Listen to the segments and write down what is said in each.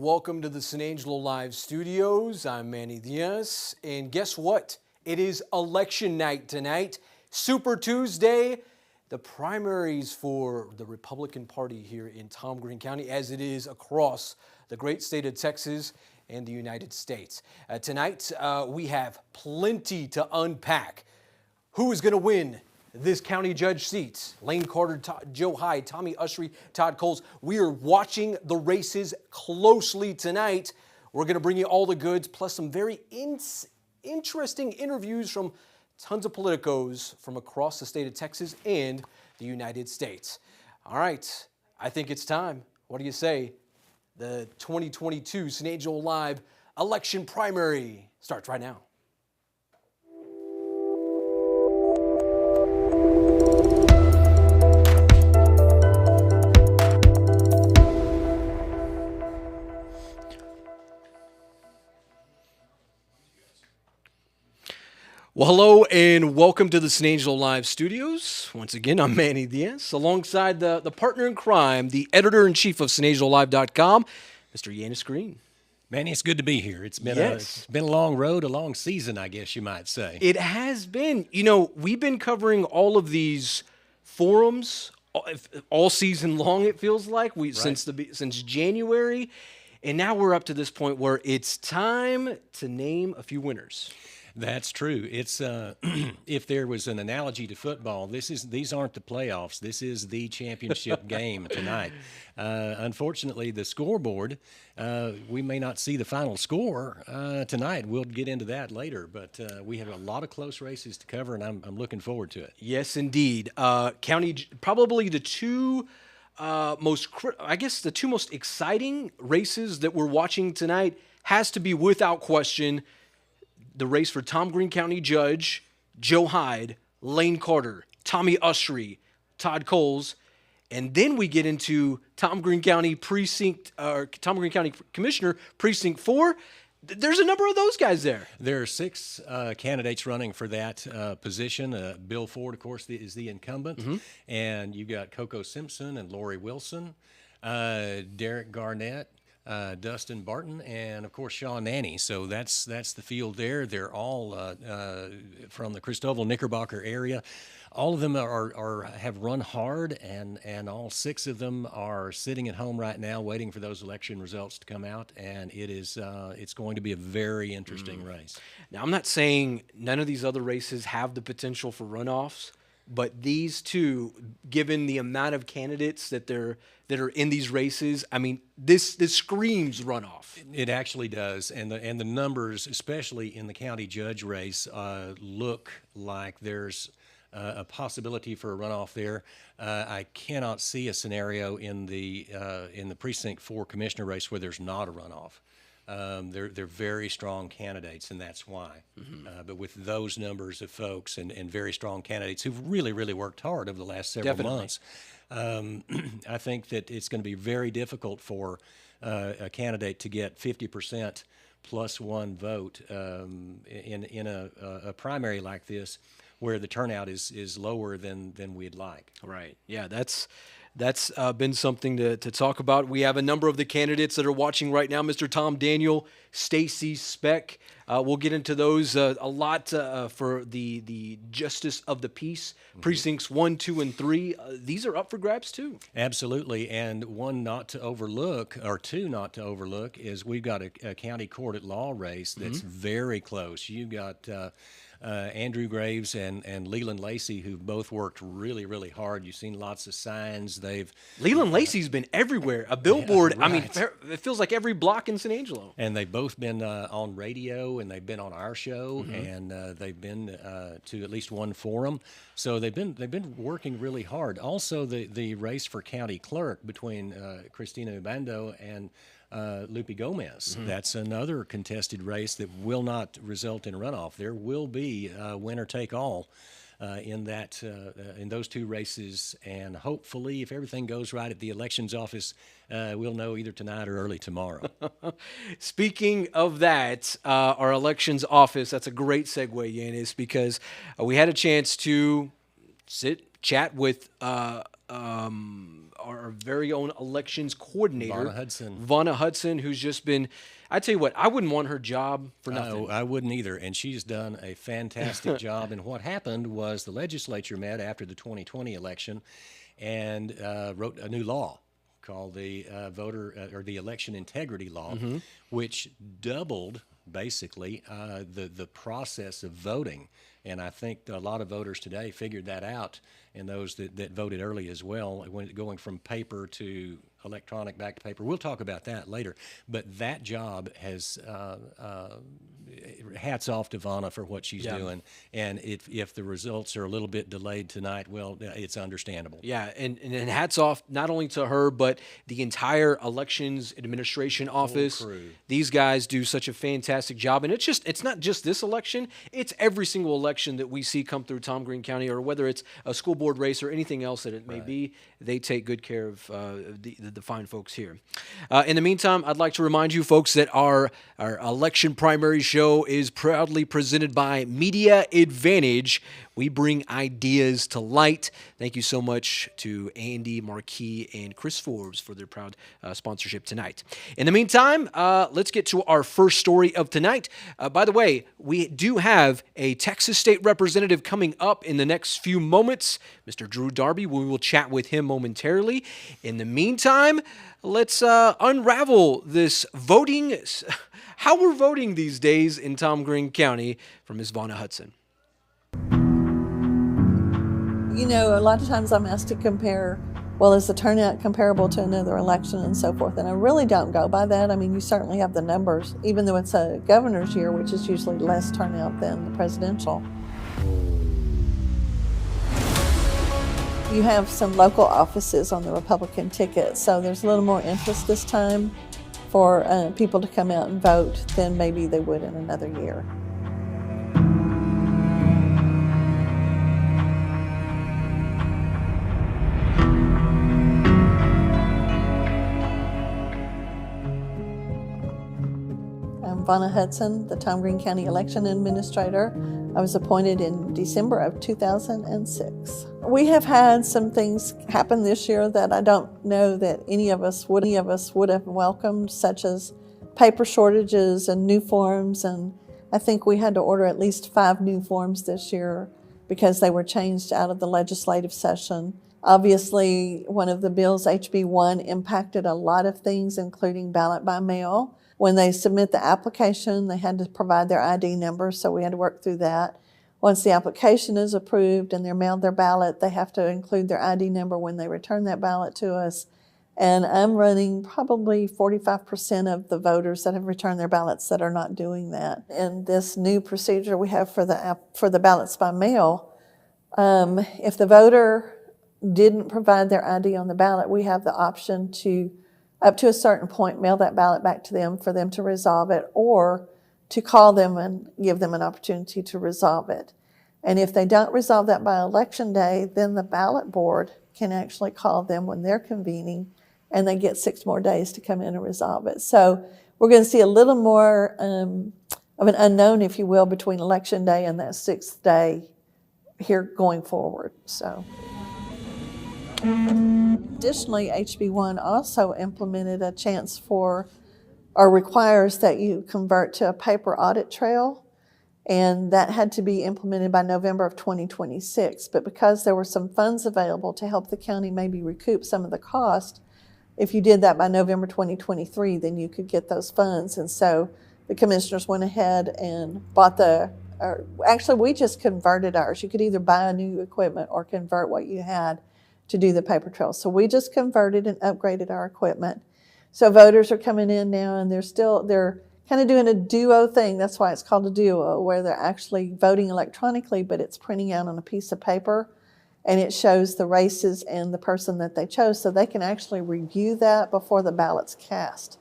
welcome to the San Angelo Live Studios. I'm Manny Diaz, and guess what? It is election night tonight, Super Tuesday, the primaries for the Republican Party here in Tom Green County, as it is across the great state of Texas and the United States. Tonight, we have plenty to unpack. Who is going to win this county judge seat? Lane Carter, Joe Hyde, Tommy Ushery, Todd Coles. We are watching the races closely tonight. We're going to bring you all the goods, plus some very interesting interviews from tons of politicos from across the state of Texas and the United States. All right, I think it's time. What do you say? The 2022 San Angelo Live election primary starts right now. Well, hello and welcome to the San Angelo Live Studios. Once again, I'm Manny Diaz, alongside the partner in crime, the editor-in-chief of SanAngeloLive.com, Mr. Yanis Green. Manny, it's good to be here. It's been a long road, a long season, I guess you might say. It has been. You know, we've been covering all of these forums all season long, it feels like, since January, and now we're up to this point where it's time to name a few winners. That's true. It's if there was an analogy to football, these aren't the playoffs. This is the championship game tonight. Unfortunately, the scoreboard, we may not see the final score tonight. We'll get into that later, but we have a lot of close races to cover, and I'm looking forward to it. Yes, indeed. County, probably the two the two most exciting races that we're watching tonight has to be, without question, the race for Tom Green County Judge, Joe Hyde, Lane Carter, Tommy Ushery, Todd Coles, and then we get into Tom Green County Commissioner Precinct 4. There's a number of those guys there. There are 6 candidates running for that position. Bill Ford, of course, is the incumbent, and you've got Coco Simpson and Lori Wilson, Derek Garnett, Dustin Barton, and of course Sean Nanny. So that's the field there. They're all from the Cristobal Knickerbocker area. All of them have run hard, and all 6 of them are sitting at home right now, waiting for those election results to come out. And it's going to be a very interesting race. Now, I'm not saying none of these other races have the potential for runoffs, but these two, given the amount of candidates that are in these races, I mean, this screams runoff. It actually does, and the numbers, especially in the county judge race, look like there's a possibility for a runoff there. I cannot see a scenario in the Precinct 4 commissioner race where there's not a runoff. They're very strong candidates, and that's why. But with those numbers of folks and very strong candidates who've really, really worked hard over the last several months, I think that it's going to be very difficult for a candidate to get 50% plus one vote in a primary like this, where the turnout is lower than we'd like. Right. Yeah, that's been something to talk about. We have a number of the candidates that are watching right now. Mr. Tom Daniel, Stacy Speck. We'll get into those a lot for the Justice of the Peace, Precincts 1, 2, and 3. These are up for grabs, too. Absolutely. And one not to overlook, or two not to overlook, is we've got a county court at law race that's very close. You've got Andrew Graves and Leland Lacey, who've both worked really, really hard. You've seen lots of signs. Leland Lacey's been everywhere. A billboard. Yeah, right. I mean, it feels like every block in San Angelo. And they've both been on radio, and they've been on our show, and they've been to at least one forum. So they've been working really hard. Also, the race for county clerk between Christina Ubando and Lupe Gomez. That's another contested race that will not result in a runoff. There will be winner take all in those two races, and hopefully, if everything goes right at the elections office, we'll know either tonight or early tomorrow. Speaking of that, our elections office, that's a great segue, Yanis, because we had a chance to chat with our very own elections coordinator, Vanna Hudson, who's just been, I tell you what, I wouldn't want her job for nothing. I wouldn't either, and she's done a fantastic job. And what happened was the legislature met after the 2020 election and wrote a new law called the the Election Integrity Law, which doubled basically the process of voting. And I think a lot of voters today figured that out, and those that voted early as well, going from paper to electronic back to paper. We'll talk about that later. But that job has hats off to Vanna for what she's doing. And if the results are a little bit delayed tonight, well, it's understandable. Yeah, and hats off not only to her, but the entire elections administration office. Crew. These guys do such a fantastic job. And it's not just this election, it's every single election that we see come through Tom Green County, or whether it's a school board race or anything else that it may be. They take good care of the fine folks here. In the meantime, I'd like to remind you folks that our election primary show is proudly presented by Media Advantage. We bring ideas to light. Thank you so much to Andy Marquis and Chris Forbes for their proud sponsorship tonight. In the meantime, let's get to our first story of tonight. By the way, we do have a Texas State representative coming up in the next few moments, Mr. Drew Darby. We will chat with him momentarily. In the meantime, let's unravel this voting, how we're voting these days in Tom Green County from Ms. Vanna Hudson. You know, a lot of times I'm asked to compare, well, is the turnout comparable to another election and so forth? And I really don't go by that. I mean, you certainly have the numbers, even though it's a governor's year, which is usually less turnout than the presidential. You have some local offices on the Republican ticket, so there's a little more interest this time for people to come out and vote than maybe they would in another year. I'm Vanna Hudson, the Tom Green County Election Administrator. I was appointed in December of 2006. We have had some things happen this year that I don't know that any of us would have welcomed, such as paper shortages and new forms. And I think we had to order at least 5 new forms this year because they were changed out of the legislative session. Obviously, one of the bills, HB 1, impacted a lot of things, including ballot by mail. When they submit the application, they had to provide their ID number, so we had to work through that. Once the application is approved and they're mailed their ballot, they have to include their ID number when they return that ballot to us. And I'm running probably 45% of the voters that have returned their ballots that are not doing that. And this new procedure we have for the ballots by mail, if the voter didn't provide their ID on the ballot, we have the option to, up to a certain point, mail that ballot back to them for them to resolve it, or to call them and give them an opportunity to resolve it. And if they don't resolve that by Election Day, then the ballot board can actually call them when they're convening, and they get 6 more days to come in and resolve it. So we're going to see a little more of an unknown, if you will, between Election Day and that 6th day here going forward. So. Additionally, HB 1 also implemented a chance for, or requires that you convert to a paper audit trail, and that had to be implemented by November of 2026. But because there were some funds available to help the county maybe recoup some of the cost, if you did that by November 2023, then you could get those funds. And so the commissioners went ahead and bought actually we just converted ours. You could either buy a new equipment or convert what you had to do the paper trail. So we just converted and upgraded our equipment. So voters are coming in now, and they're kind of doing a duo thing. That's why it's called a duo, where they're actually voting electronically, but it's printing out on a piece of paper, and it shows the races and the person that they chose, so they can actually review that before the ballot's cast.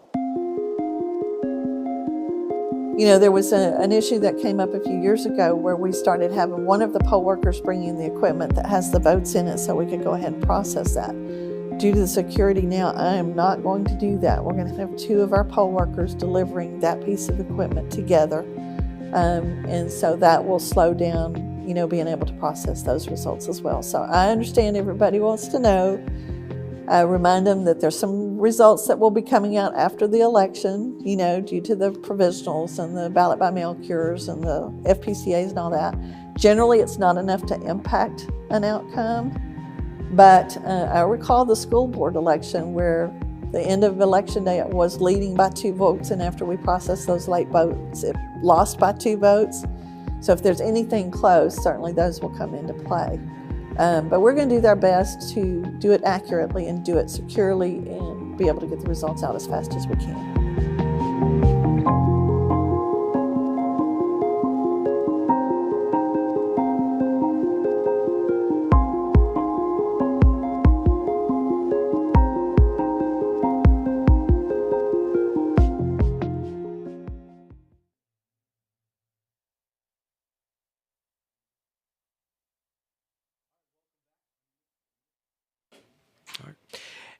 You know, there was an issue that came up a few years ago where we started having one of the poll workers bringing the equipment that has the votes in it so we could go ahead and process that. Due to the security now, I am not going to do that. We're going to have 2 of our poll workers delivering that piece of equipment together. And so that will slow down, you know, being able to process those results as well. So I understand everybody wants to know Remind them that there's some results that will be coming out after the election, due to the provisionals and the ballot by mail cures and the FPCAs and all that. Generally, it's not enough to impact an outcome. But I recall the school board election where the end of election day it was leading by 2 votes, and after we processed those late votes, it lost by 2 votes. So if there's anything close, certainly those will come into play. But we're going to do our best to do it accurately and do it securely and be able to get the results out as fast as we can.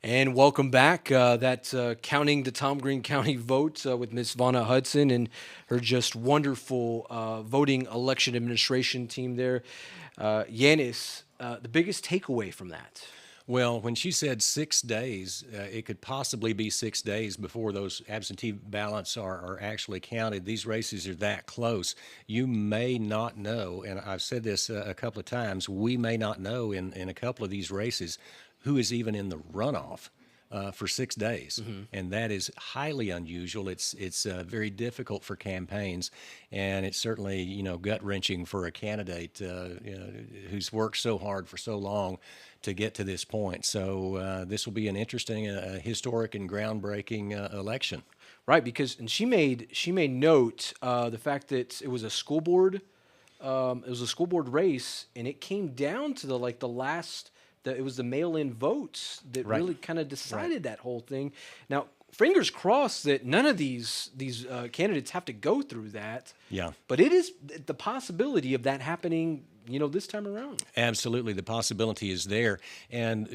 And welcome back. That's Counting the Tom Green County Votes with Ms. Vanna Hudson and her just wonderful voting election administration team there. Yanis, the biggest takeaway from that? Well, when she said 6 days, it could possibly be 6 days before those absentee ballots are actually counted. These races are that close. You may not know, and I've said this a couple of times, we may not know in a couple of these races who is even in the runoff for 6 days, and that is highly unusual. It's very difficult for campaigns, and it's certainly gut wrenching for a candidate who's worked so hard for so long to get to this point. So this will be an interesting, historic, and groundbreaking election. Right, because she made note the fact that it was a school board, race, and it came down to the last. It was the mail-in votes that really kind of decided that whole thing. Now, fingers crossed that none of these candidates have to go through that. Yeah. But it is the possibility of that happening, this time around. Absolutely, the possibility is there. And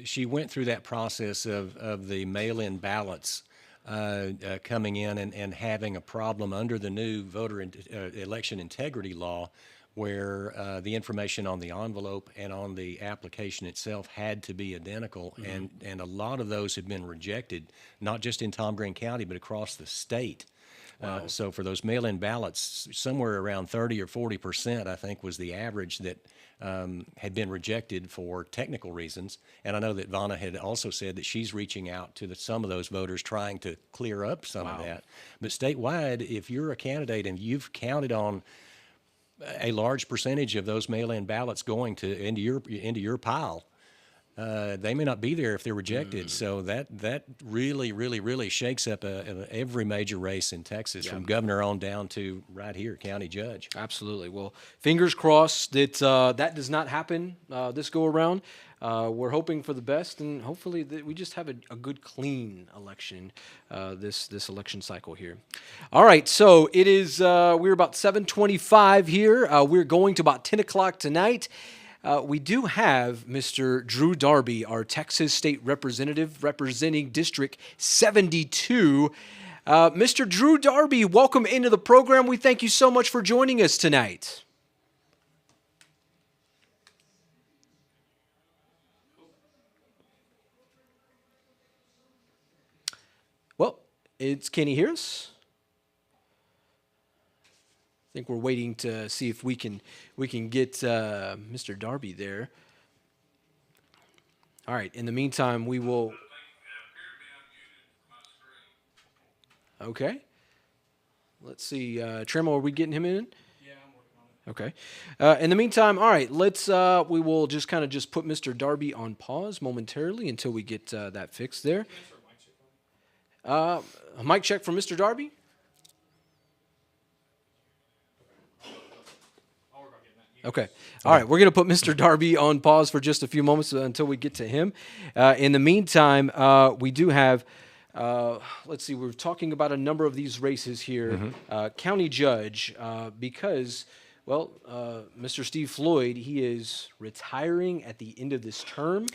she went through that process of the mail-in ballots coming in and having a problem under the new voter election integrity law, where the information on the envelope and on the application itself had to be identical, and a lot of those had been rejected, not just in Tom Green County, but across the state. Wow. So for those mail-in ballots, somewhere around 30 or 40%, I think, was the average that had been rejected for technical reasons. And I know that Vanna had also said that she's reaching out to some of those voters, trying to clear up some of that. But statewide, if you're a candidate and you've counted on a large percentage of those mail-in ballots going into your pile, they may not be there if they're rejected. So that really shakes up every major race in Texas, from governor on down to right here, county judge. Absolutely. Well, fingers crossed that that does not happen this go around. We're hoping for the best, and hopefully that we just have a good, clean election this election cycle here. All right, so it is we're about 7:25 here. We're going to about 10 o'clock tonight. We do have Mr. Drew Darby, our Texas State Representative, representing District 72. Mr. Drew Darby, welcome into the program. We thank you so much for joining us tonight. Well, can you hear us? I think we're waiting to see if we can get Mr. Darby there. All right. In the meantime, we will. Okay. Let's see. Tremo, are we getting him in? Yeah, I'm working on it. Okay. In the meantime, all right. Let's. We will just put Mr. Darby on pause momentarily until we get that fixed there. A mic check from Mr. Darby. Okay. All right. We're going to put Mr. Darby on pause for just a few moments until we get to him. In the meantime, we do have, let's see, we're talking about a number of these races here. County judge, because, well, Mr. Steve Floyd, he is retiring at the end of this term.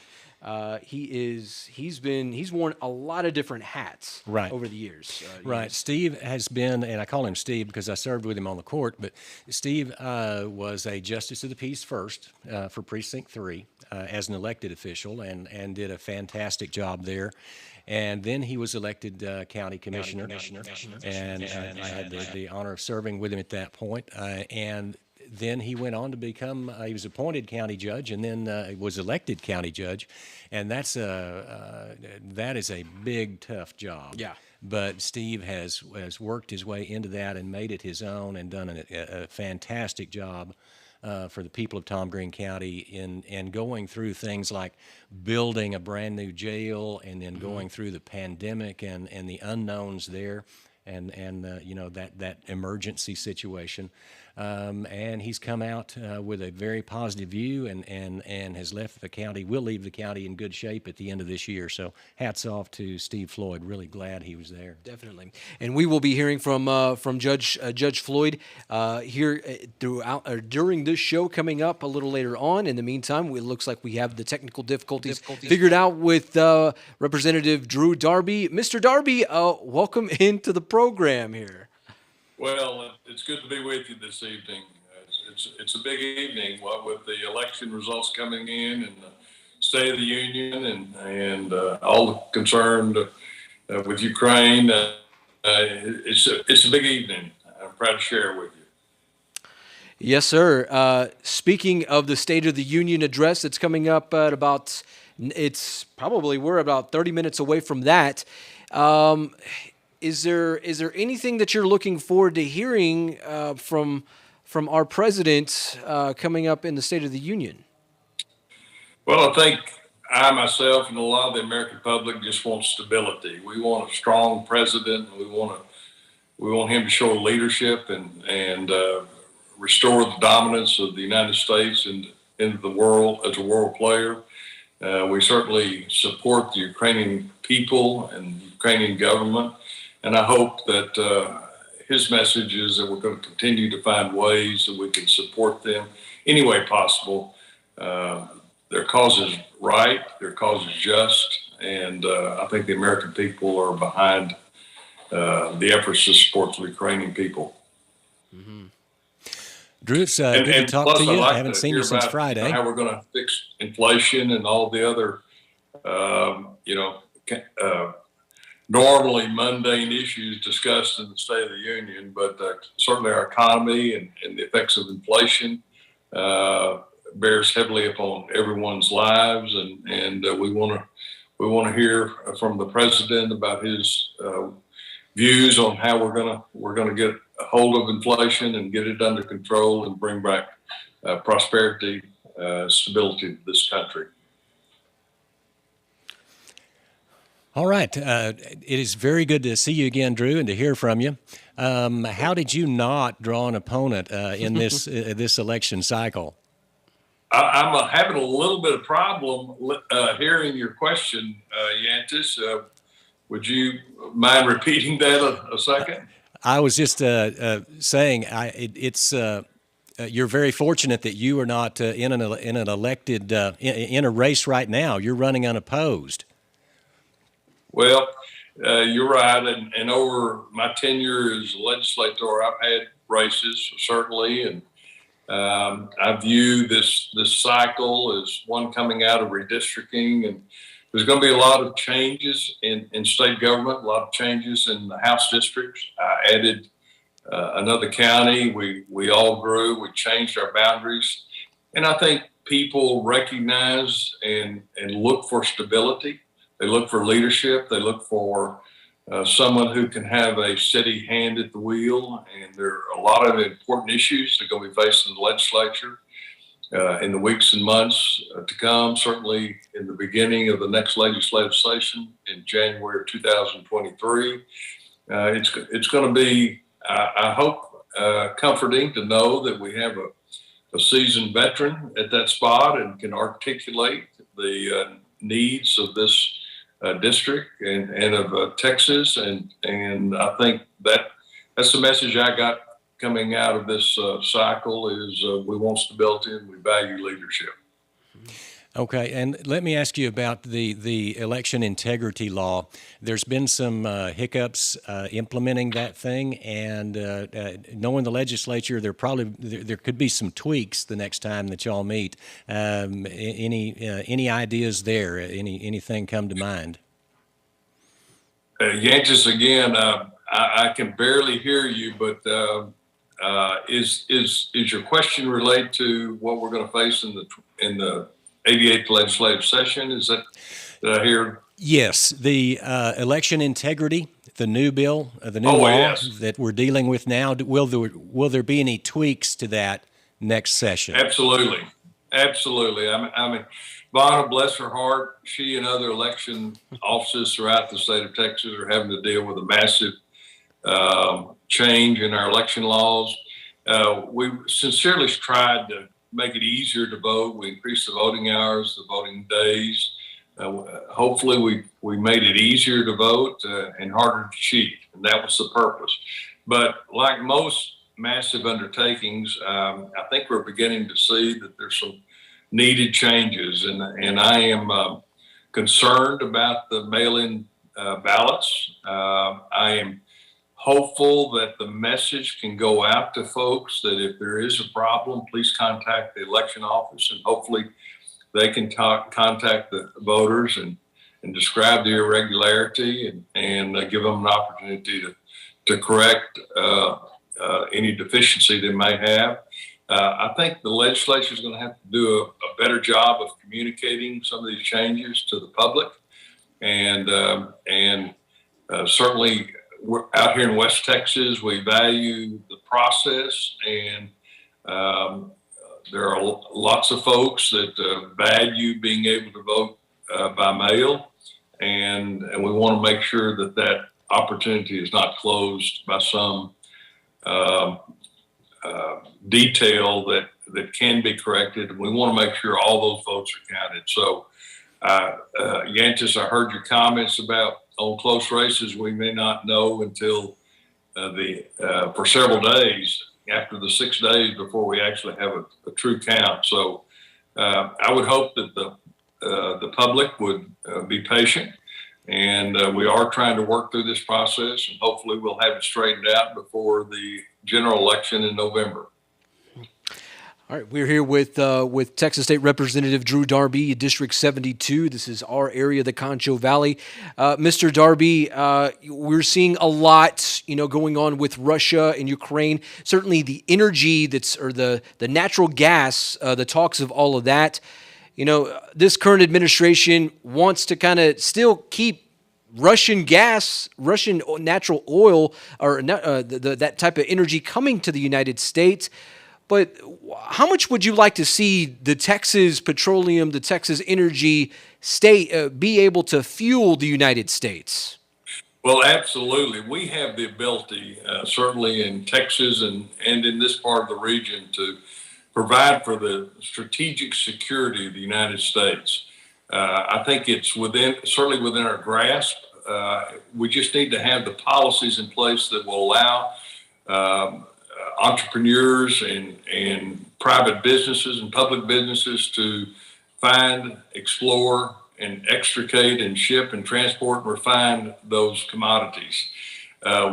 He's worn a lot of different hats over the years. Right. Steve has been, and I call him Steve because I served with him on the court, but Steve was a justice of the peace first for Precinct 3. as an elected official and did a fantastic job there. And then he was elected county commissioner, and I had the honor of serving with him at that point. And then he went on to become, he was appointed county judge, and then was elected county judge. And that is a big, tough job. Yeah. But Steve has worked his way into that and made it his own and done a fantastic job for the people of Tom Green County in going through things like building a brand new jail and then going through the pandemic and the unknowns there and you know, that emergency situation. And he's come out with a very positive view and has left the county, will leave the county in good shape at the end of this year. So hats off to Steve Floyd. Really glad he was there. Definitely. And we will be hearing from Judge Floyd here during this show coming up a little later on. In the meantime, it looks like we have the technical difficulties figured out with Representative Drew Darby. Mr. Darby, welcome into the program here. Well, it's good to be with you this evening. It's a big evening, with the election results coming in and the State of the Union and all the concerned with Ukraine. It's a big evening. I'm proud to share with you. Yes, sir. Speaking of the State of the Union address, it's coming up at we're about 30 minutes away from that. Is there anything that you're looking forward to hearing from our president coming up in the State of the Union? Well, I think I myself and a lot of the American public just want stability. We want a strong president. We want him to show leadership and restore the dominance of the United States into the world as a world player. We certainly support the Ukrainian people and the Ukrainian government. And I hope that his message is that we're going to continue to find ways that we can support them any way possible. Their cause is right, their cause is just, and I think the American people are behind the efforts to support the Ukrainian people. Mm-hmm. Drew, it's good to talk to you. I haven't seen you since Friday. How we're going to fix inflation and all the other, normally mundane issues discussed in the State of the Union, but certainly our economy and the effects of inflation bears heavily upon everyone's lives, and we want to hear from the president about his views on how we're gonna get a hold of inflation and get it under control and bring back prosperity, stability to this country. All right. It is very good to see you again, Drew, and to hear from you. How did you not draw an opponent in this this election cycle? I'm having a little bit of problem hearing your question, Yantis. Would you mind repeating that a second? I was just saying you're very fortunate that you are not in an elected in a race right now. You're running unopposed. Well, you're right. And over my tenure as a legislator, I've had races, certainly. And I view this cycle as one coming out of redistricting. And there's going to be a lot of changes in state government, a lot of changes in the House districts. I added another county. We all grew. We changed our boundaries. And I think people recognize and look for stability. They look for leadership. They look for someone who can have a steady hand at the wheel. And there are a lot of important issues that are going to be faced in the legislature in the weeks and months to come, certainly in the beginning of the next legislative session in January of 2023. It's going to be, I hope, comforting to know that we have a seasoned veteran at that spot and can articulate the needs of this district and of Texas, and I think that's the message I got coming out of this cycle is we want stability and we value leadership. Okay, and let me ask you about the election integrity law. There's been some hiccups implementing that thing, and knowing the legislature, there could be some tweaks the next time that y'all meet. Any ideas there? Anything come to mind? Yantis, again, I can barely hear you, but is your question related to what we're going to face in the 88th legislative session? Is that, did I hear? Yes, the election integrity, the new bill, the new law Yes. that we're dealing with now. Will there be any tweaks to that next session? Absolutely. Absolutely. I mean, Vanna, bless her heart, she and other election offices throughout the state of Texas are having to deal with a massive change in our election laws. We sincerely tried to make it easier to vote. We increased the voting hours, the voting days. Hopefully we made it easier to vote and harder to cheat, and that was the purpose. But like most massive undertakings, I think we're beginning to see that there's some needed changes, and I am concerned about the mail-in ballots. I am hopeful that the message can go out to folks that if there is a problem, please contact the election office, and hopefully they can contact the voters and describe the irregularity and give them an opportunity to correct any deficiency they may have. I think the legislature is going to have to do a better job of communicating some of these changes to the public, and certainly we're out here in West Texas. We value the process, and there are lots of folks that value being able to vote by mail, and we want to make sure that that opportunity is not closed by some detail that can be corrected. We want to make sure all those votes are counted. So, Yantis, I heard your comments about on close races. We may not know until for several days after the 6 days before we actually have a true count. So, I would hope that the public would be patient. And we are trying to work through this process, and hopefully we'll have it straightened out before the general election in November. All right, we're here with Texas State Representative Drew Darby, District 72. This is our area, the Concho Valley. Mr. Darby, we're seeing a lot, going on with Russia and Ukraine. Certainly, the energy the natural gas, the talks of all of that. This current administration wants to kind of still keep Russian gas, Russian natural oil, or that type of energy coming to the United States. But how much would you like to see the Texas petroleum, the Texas energy be able to fuel the United States? Well, absolutely. We have the ability, certainly in Texas and in this part of the region, to provide for the strategic security of the United States. I think it's certainly within our grasp. We just need to have the policies in place that will allow entrepreneurs and private businesses and public businesses to find, explore, and extricate and ship and transport and refine those commodities.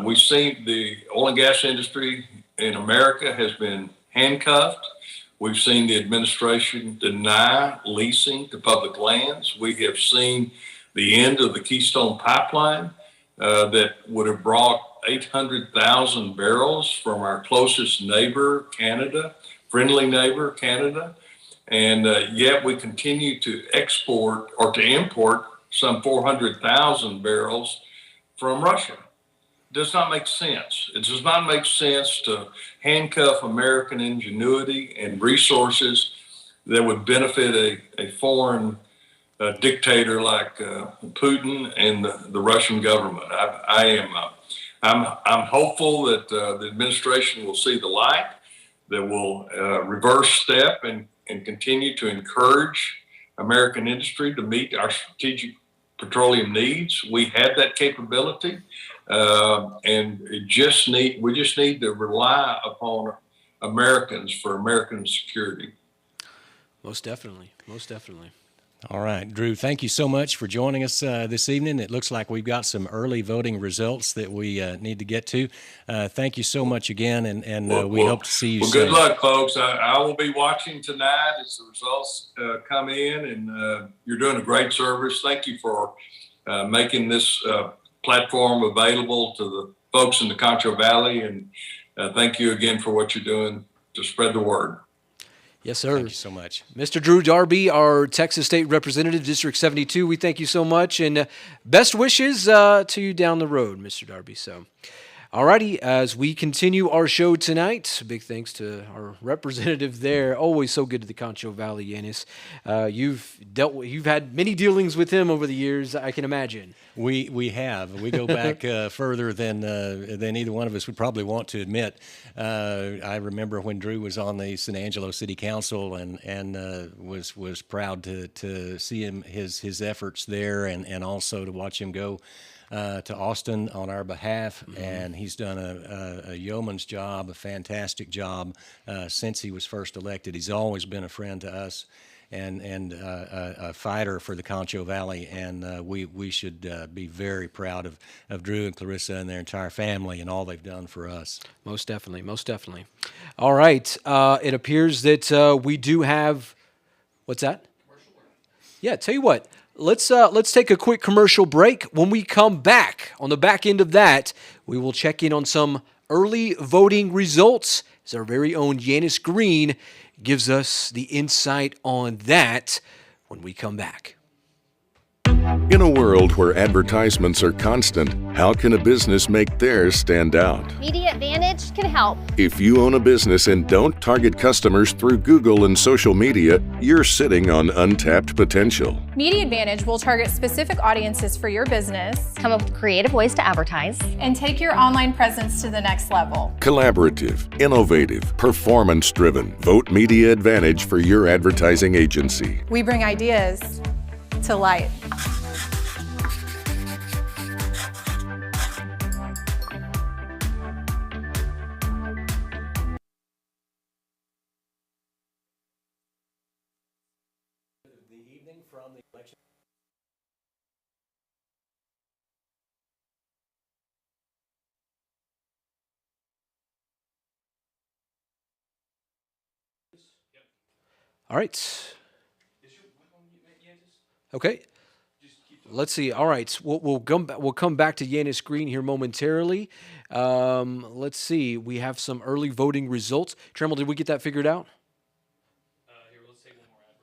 We've seen the oil and gas industry in America has been handcuffed. We've seen the administration deny leasing to public lands. We have seen the end of the Keystone Pipeline that would have brought 800,000 barrels from our closest neighbor, Canada, friendly neighbor, Canada. And yet we continue to export or to import some 400,000 barrels from Russia. Does not make sense. It does not make sense to handcuff American ingenuity and resources that would benefit a foreign dictator like Putin and the Russian government. I'm hopeful that the administration will see the light, that will reverse step and continue to encourage American industry to meet our strategic petroleum needs. We have that capability. And we just need to rely upon Americans for American security. Most definitely. Most definitely. All right, Drew, thank you so much for joining us this evening. It looks like we've got some early voting results that we need to get to. Thank you so much again, and we hope to see you soon. Good luck, folks. I will be watching tonight as the results come in, and you're doing a great service. Thank you for making this platform available to the folks in the Concho Valley, and thank you again for what you're doing to spread the word. Yes, sir. Thank you so much. Mr. Drew Darby, our Texas State Representative, District 72, we thank you so much, and best wishes to you down the road, Mr. Darby. So, all righty, as we continue our show tonight, big thanks to our representative there. Always so good to the Concho Valley, Yanis. You've had many dealings with him over the years, I can imagine. We have. We go back further than either one of us would probably want to admit. I remember when Drew was on the San Angelo City Council and was proud to see his efforts there and also to watch him go to Austin on our behalf, and he's done a yeoman's job, a fantastic job since he was first elected. He's always been a friend to us and a fighter for the Concho Valley, and we should be very proud of Drew and Clarissa and their entire family and all they've done for us. Most definitely, most definitely. All right, it appears that we do have, what's that? Yeah, tell you what. Let's take a quick commercial break. When we come back, on the back end of that, we will check in on some early voting results as our very own Yanis Green gives us the insight on that when we come back. In a world where advertisements are constant, how can a business make theirs stand out? Media Advantage can help. If you own a business and don't target customers through Google and social media, you're sitting on untapped potential. Media Advantage will target specific audiences for your business, Come up with creative ways to advertise, and take your online presence to the next level. Collaborative, innovative, performance-driven. Vote Media Advantage for your advertising agency. We bring ideas to light. All right. Okay. Let's see. All right. We'll come back to Yanis Green here momentarily. Let's see. We have some early voting results. Tremble, did we get that figured out? Here, let's take one more ad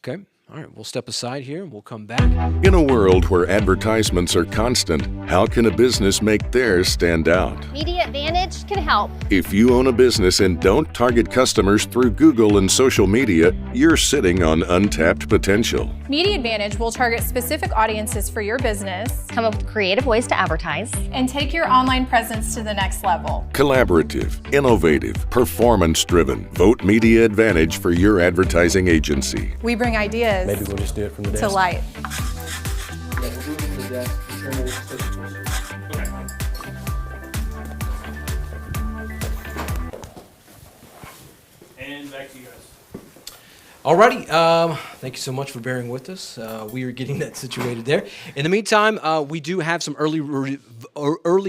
break. Okay. All right. We'll step aside here and we'll come back. In a world where advertisements are constant, how can a business make theirs stand out? Media Advantage can help. If you own a business and don't target customers through Google and social media, you're sitting on untapped potential. Media Advantage will target specific audiences for your business, Come up with creative ways to advertise, and take your online presence to the next level. Collaborative, innovative, performance-driven. Vote Media Advantage for your advertising agency. We bring ideas Maybe we'll just do it from the desk. to light. And back to you guys. Alrighty, thank you so much for bearing with us. We are getting that situated there. In the meantime, we do have some early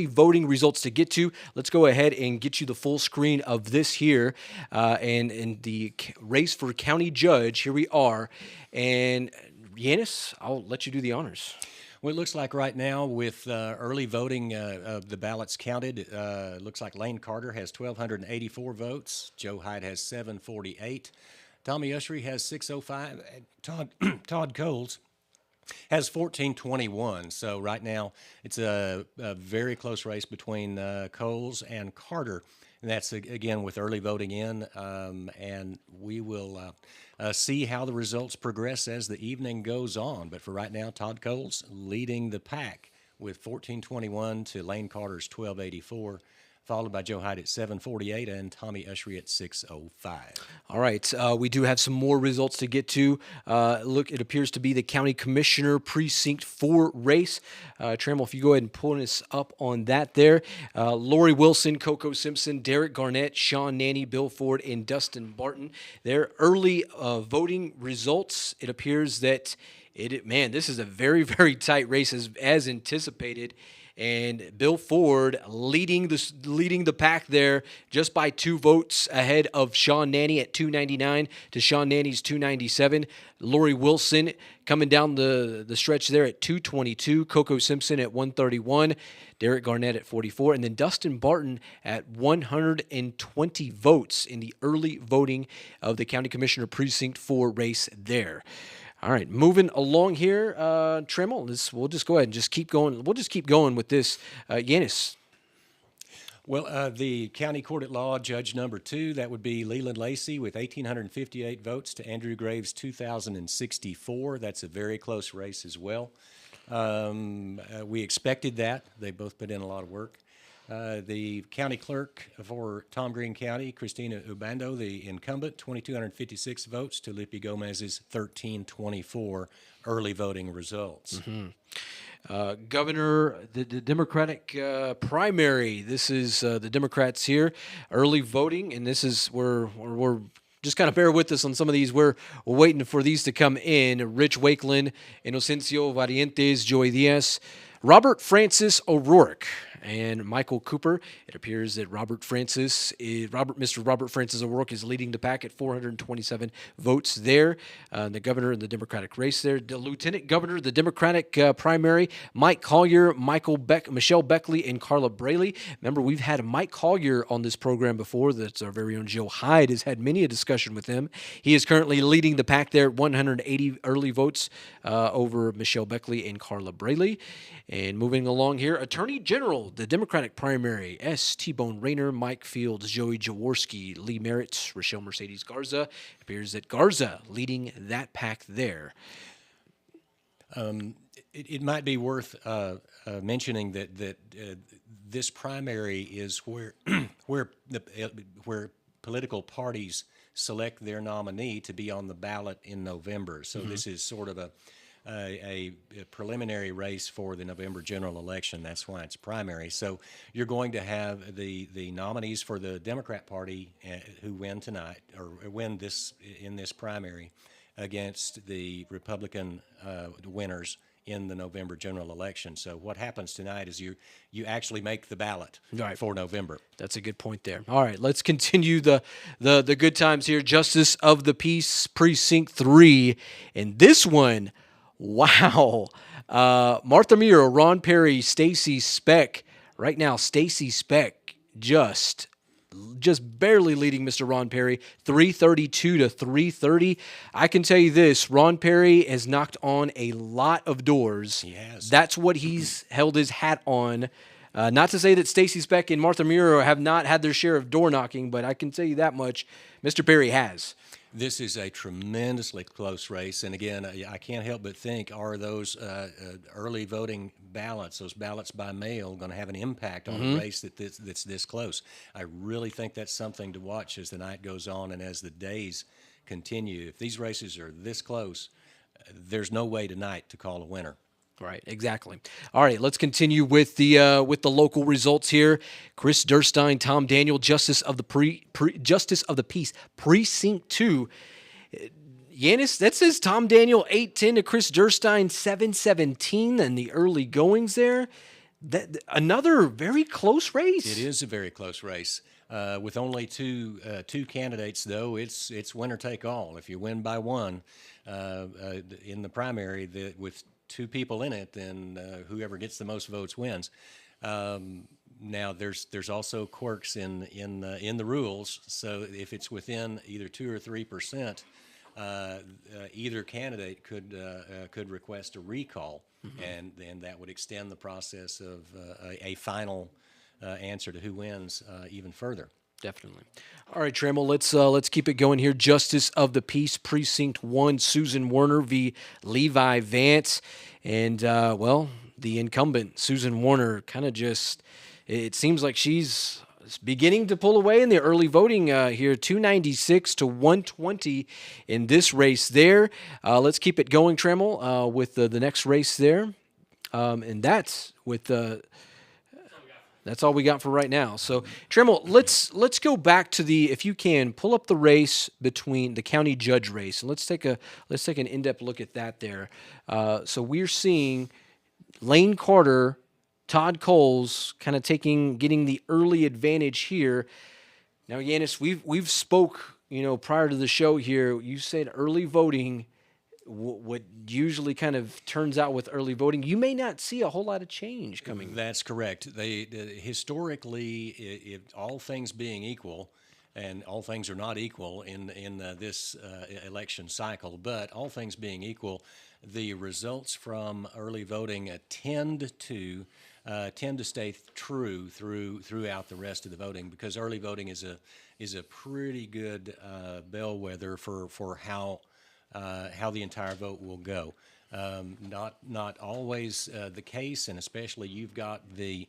voting results to get to. Let's go ahead and get you the full screen of this here. And in the race for county judge, here we are. And Yanis, I'll let you do the honors. Well, it looks like right now with early voting of the ballots counted, it looks like Lane Carter has 1,284 votes. Joe Hyde has 748. Tommy Ushery has 605. Todd Coles has 1421. So right now it's a very close race between Coles and Carter. And that's, again, with early voting in. And we will see how the results progress as the evening goes on. But for right now, Todd Coles leading the pack with 1421 to Lane Carter's 1284, followed by Joe Hyde at 748 and Tommy Ushery at 605. All right, we do have some more results to get to. Look, it appears to be the County Commissioner Precinct 4 race. Trammell, if you go ahead and pull us up on that there. Lori Wilson, Coco Simpson, Derek Garnett, Sean Nanny, Bill Ford, and Dustin Barton. Their early voting results, it appears that, this is a very, very tight race as anticipated. And Bill Ford leading the pack there just by 2 votes ahead of Sean Nanny at 299 to Sean Nanny's 297. Lori Wilson coming down the stretch there at 222. Coco Simpson at 131. Derek Garnett at 44. And then Dustin Barton at 120 votes in the early voting of the County Commissioner Precinct 4 race there. All right, moving along here, Trammell, we'll just go ahead and just keep going. We'll just keep going with this. Yanis. Well, the County Court at Law, Judge number 2, that would be Leland Lacey with 1,858 votes to Andrew Graves' 2,064. That's a very close race as well. We expected that. They both put in a lot of work. The county clerk for Tom Green County, Christina Ubando, the incumbent, 2,256 votes to Lippy Gomez's 1,324 early voting results. Governor, the Democratic primary. This is the Democrats here, early voting, and this is where we're just kind of bear with us on some of these. We're waiting for these to come in. Rich Wakeland, Inocencio Varientes, Joey Diaz, Robert Francis O'Rourke, and Michael Cooper. It appears that Mr. Robert Francis O'Rourke is leading the pack at 427 votes there. The governor in the Democratic race there. The lieutenant governor, the Democratic primary, Mike Collier, Michelle Beckley, and Carla Braley. Remember, we've had Mike Collier on this program before. That's our very own Joe Hyde has had many a discussion with him. He is currently leading the pack there, 180 early votes over Michelle Beckley and Carla Braley. And moving along here, Attorney General, the Democratic primary, S. T-Bone Rayner, Mike Fields, Joey Jaworski, Lee Merritt, Rochelle Mercedes Garza. It appears that Garza leading that pack there. It might be worth mentioning that this primary is where where political parties select their nominee to be on the ballot in November. So this is sort of a preliminary race for the November general election. That's why it's primary. So you're going to have the nominees for the Democrat Party who win tonight or win in this primary against the Republican winners in the November general election. So what happens tonight is you actually make the ballot for November. That's a good point there. All right, let's continue the good times here. Justice of the Peace, Precinct 3. And this one, wow. Martha Miro, Ron Perry, Stacy Speck. Right now, Stacy Speck just barely leading Mr. Ron Perry, 332 to 330. I can tell you this, Ron Perry has knocked on a lot of doors. He has. That's what he's held his hat on. Not to say that Stacy Speck and Martha Miro have not had their share of door knocking, but I can tell you that much, Mr. Perry has. This is a tremendously close race, and again, I can't help but think, are those early voting ballots, those ballots by mail, going to have an impact on a race that's this close? I really think that's something to watch as the night goes on and as the days continue. If these races are this close, there's no way tonight to call a winner. Right, exactly. All right, let's continue with the local results here. Chris Durstein, Tom Daniel, Justice of the Peace, Precinct 2. Yanis, that says Tom Daniel 810 to Chris Durstein 717 in the early goings there. Another very close race. It is a very close race. With only two candidates, though, it's winner take all. If you win by one in the primary, with two people in it, then whoever gets the most votes wins. Now there's also quirks in the rules. So if it's within either 2 or 3%, either candidate could request a recall, and then that would extend the process of a final answer to who wins even further. Definitely. All right, Trammell, let's keep it going here. Justice of the Peace, Precinct 1, Susan Werner v. Levi Vance. And, the incumbent, Susan Warner, kind of just, it seems like she's beginning to pull away in the early voting here, 296 to 120 in this race there. Let's keep it going, Tremmel, with the next race there. And that's with that's all we got for right now. So, Tremmel, let's go back to if you can, pull up the race between the county judge race, and let's take an in-depth look at that there. So we're seeing Lane Carter, Todd Coles kind of getting the early advantage here. Now, Yanis, we've spoke, prior to the show here. You said early voting, what usually kind of turns out with early voting, you may not see a whole lot of change coming. That's correct. Historically, if all things being equal, and all things are not equal in this election cycle, but all things being equal, the results from early voting tend to stay true throughout the rest of the voting, because early voting is a pretty good bellwether for how the entire vote will go. Not always the case, and especially you've got the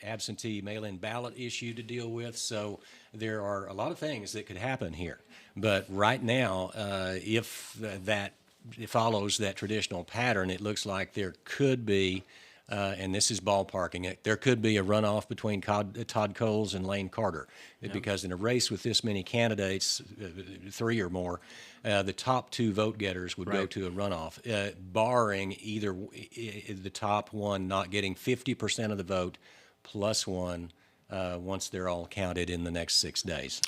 absentee mail-in ballot issue to deal with. So there are a lot of things that could happen here. But right now, if that follows that traditional pattern, it looks like there could be, and this is ballparking it, there could be a runoff between Todd Coles and Lane Carter. Because in a race with this many candidates, 3 or more, the top 2 vote getters would go to a runoff, barring either the top one not getting 50% of the vote plus one once they're all counted in the next 6 days.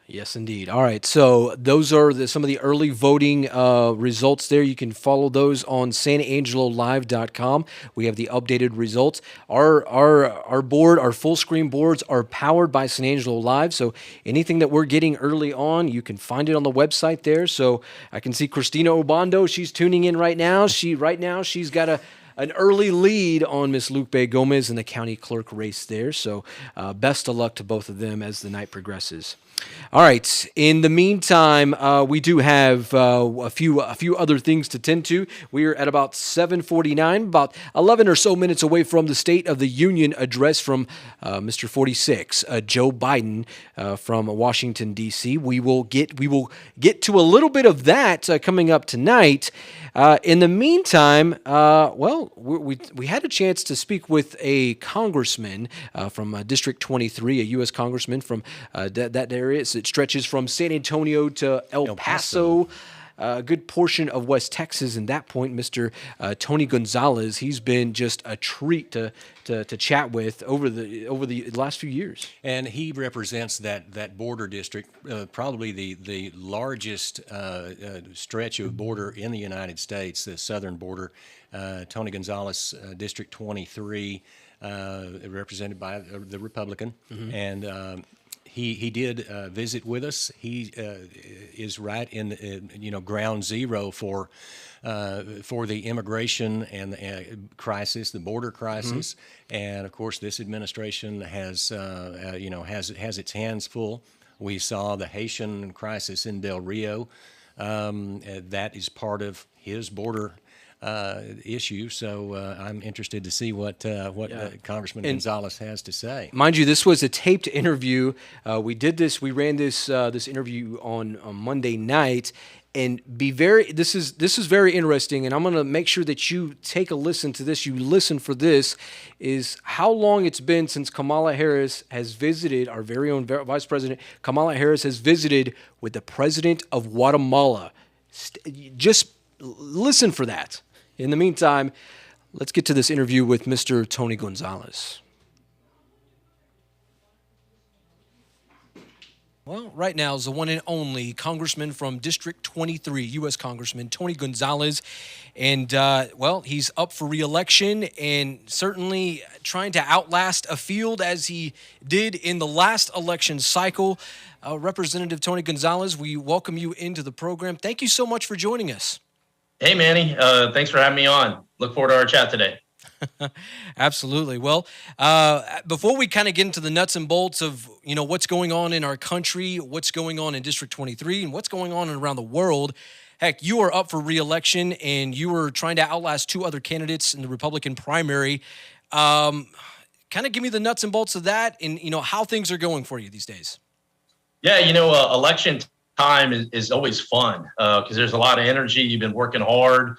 Yes, indeed. All right, so those are some of the early voting results there. You can follow those on SanAngeloLive.com. We have the updated results. Our board, our full screen boards are powered by San Angelo Live, so anything that we're getting early on, you can find it on the website there. So I can see Christina Obando, she's tuning in right now. She's got an early lead on Miss Lupe Gomez in the county clerk race there. So best of luck to both of them as the night progresses. All right. In the meantime, we do have a few other things to tend to. We're at about 7:49, about 11 or so minutes away from the State of the Union address from Mr. 46, Joe Biden from Washington D.C. We will get to a little bit of that coming up tonight. In the meantime, we had a chance to speak with a congressman from District 23, a U.S. congressman from that area. It stretches from San Antonio to El Paso. A good portion of West Texas. In that point, Mr. Tony Gonzales, he's been just a treat to chat with over the last few years. And he represents that border district, probably the largest stretch of border in the United States, the southern border. Tony Gonzales, District 23, represented by the Republican, and He did visit with us. He is right in ground zero for the immigration and the crisis, the border crisis, and of course this administration has its hands full. We saw the Haitian crisis in Del Rio. That is part of his border issue, so I'm interested to see what Congressman Gonzales has to say. Mind you, this was a taped interview. We ran this interview on Monday night, and this is very interesting, and I'm going to make sure that you take a listen to this. You listen for this, is how long it's been since Kamala Harris has visited, our very own Vice President Kamala Harris has visited with the President of Guatemala. Just listen for that. In the meantime, let's get to this interview with Mr. Tony Gonzales. Well, right now is the one and only Congressman from District 23, U.S. Congressman Tony Gonzales. And, he's up for re-election and certainly trying to outlast a field as he did in the last election cycle. Representative Tony Gonzales, we welcome you into the program. Thank you so much for joining us. Hey, Manny. Thanks for having me on. Look forward to our chat today. Absolutely. Well, before we kind of get into the nuts and bolts of, what's going on in our country, what's going on in District 23, and what's going on around the world, Heck, you are up for re-election, and you were trying to outlast two other candidates in the Republican primary. Kind of give me the nuts and bolts of that, and how things are going for you these days. Yeah, election time is always fun because there's a lot of energy. You've been working hard.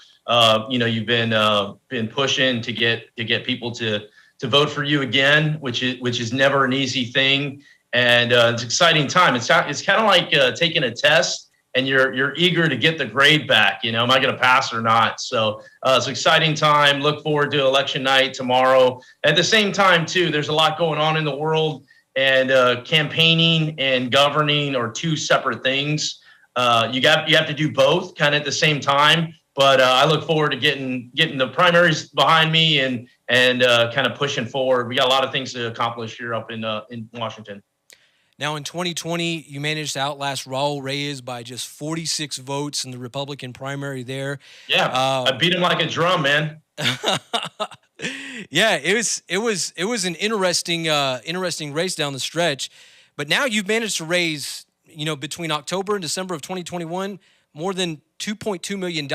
You've been pushing to get people to vote for you again, which is never an easy thing. And it's an exciting time. It's kind of like taking a test, and you're eager to get the grade back. Am I going to pass or not? So it's an exciting time. Look forward to election night tomorrow. At the same time, too, there's a lot going on in the world, and campaigning and governing are two separate things. You have to do both kind of at the same time. But I look forward to getting the primaries behind me and kind of pushing forward. We got a lot of things to accomplish here up in Washington. Now, in 2020, you managed to outlast Raul Reyes by just 46 votes in the Republican primary there. Yeah, I beat him like a drum, man. Yeah, it was an interesting race down the stretch. But now you've managed to raise, between October and December of 2021, more than $2.2 million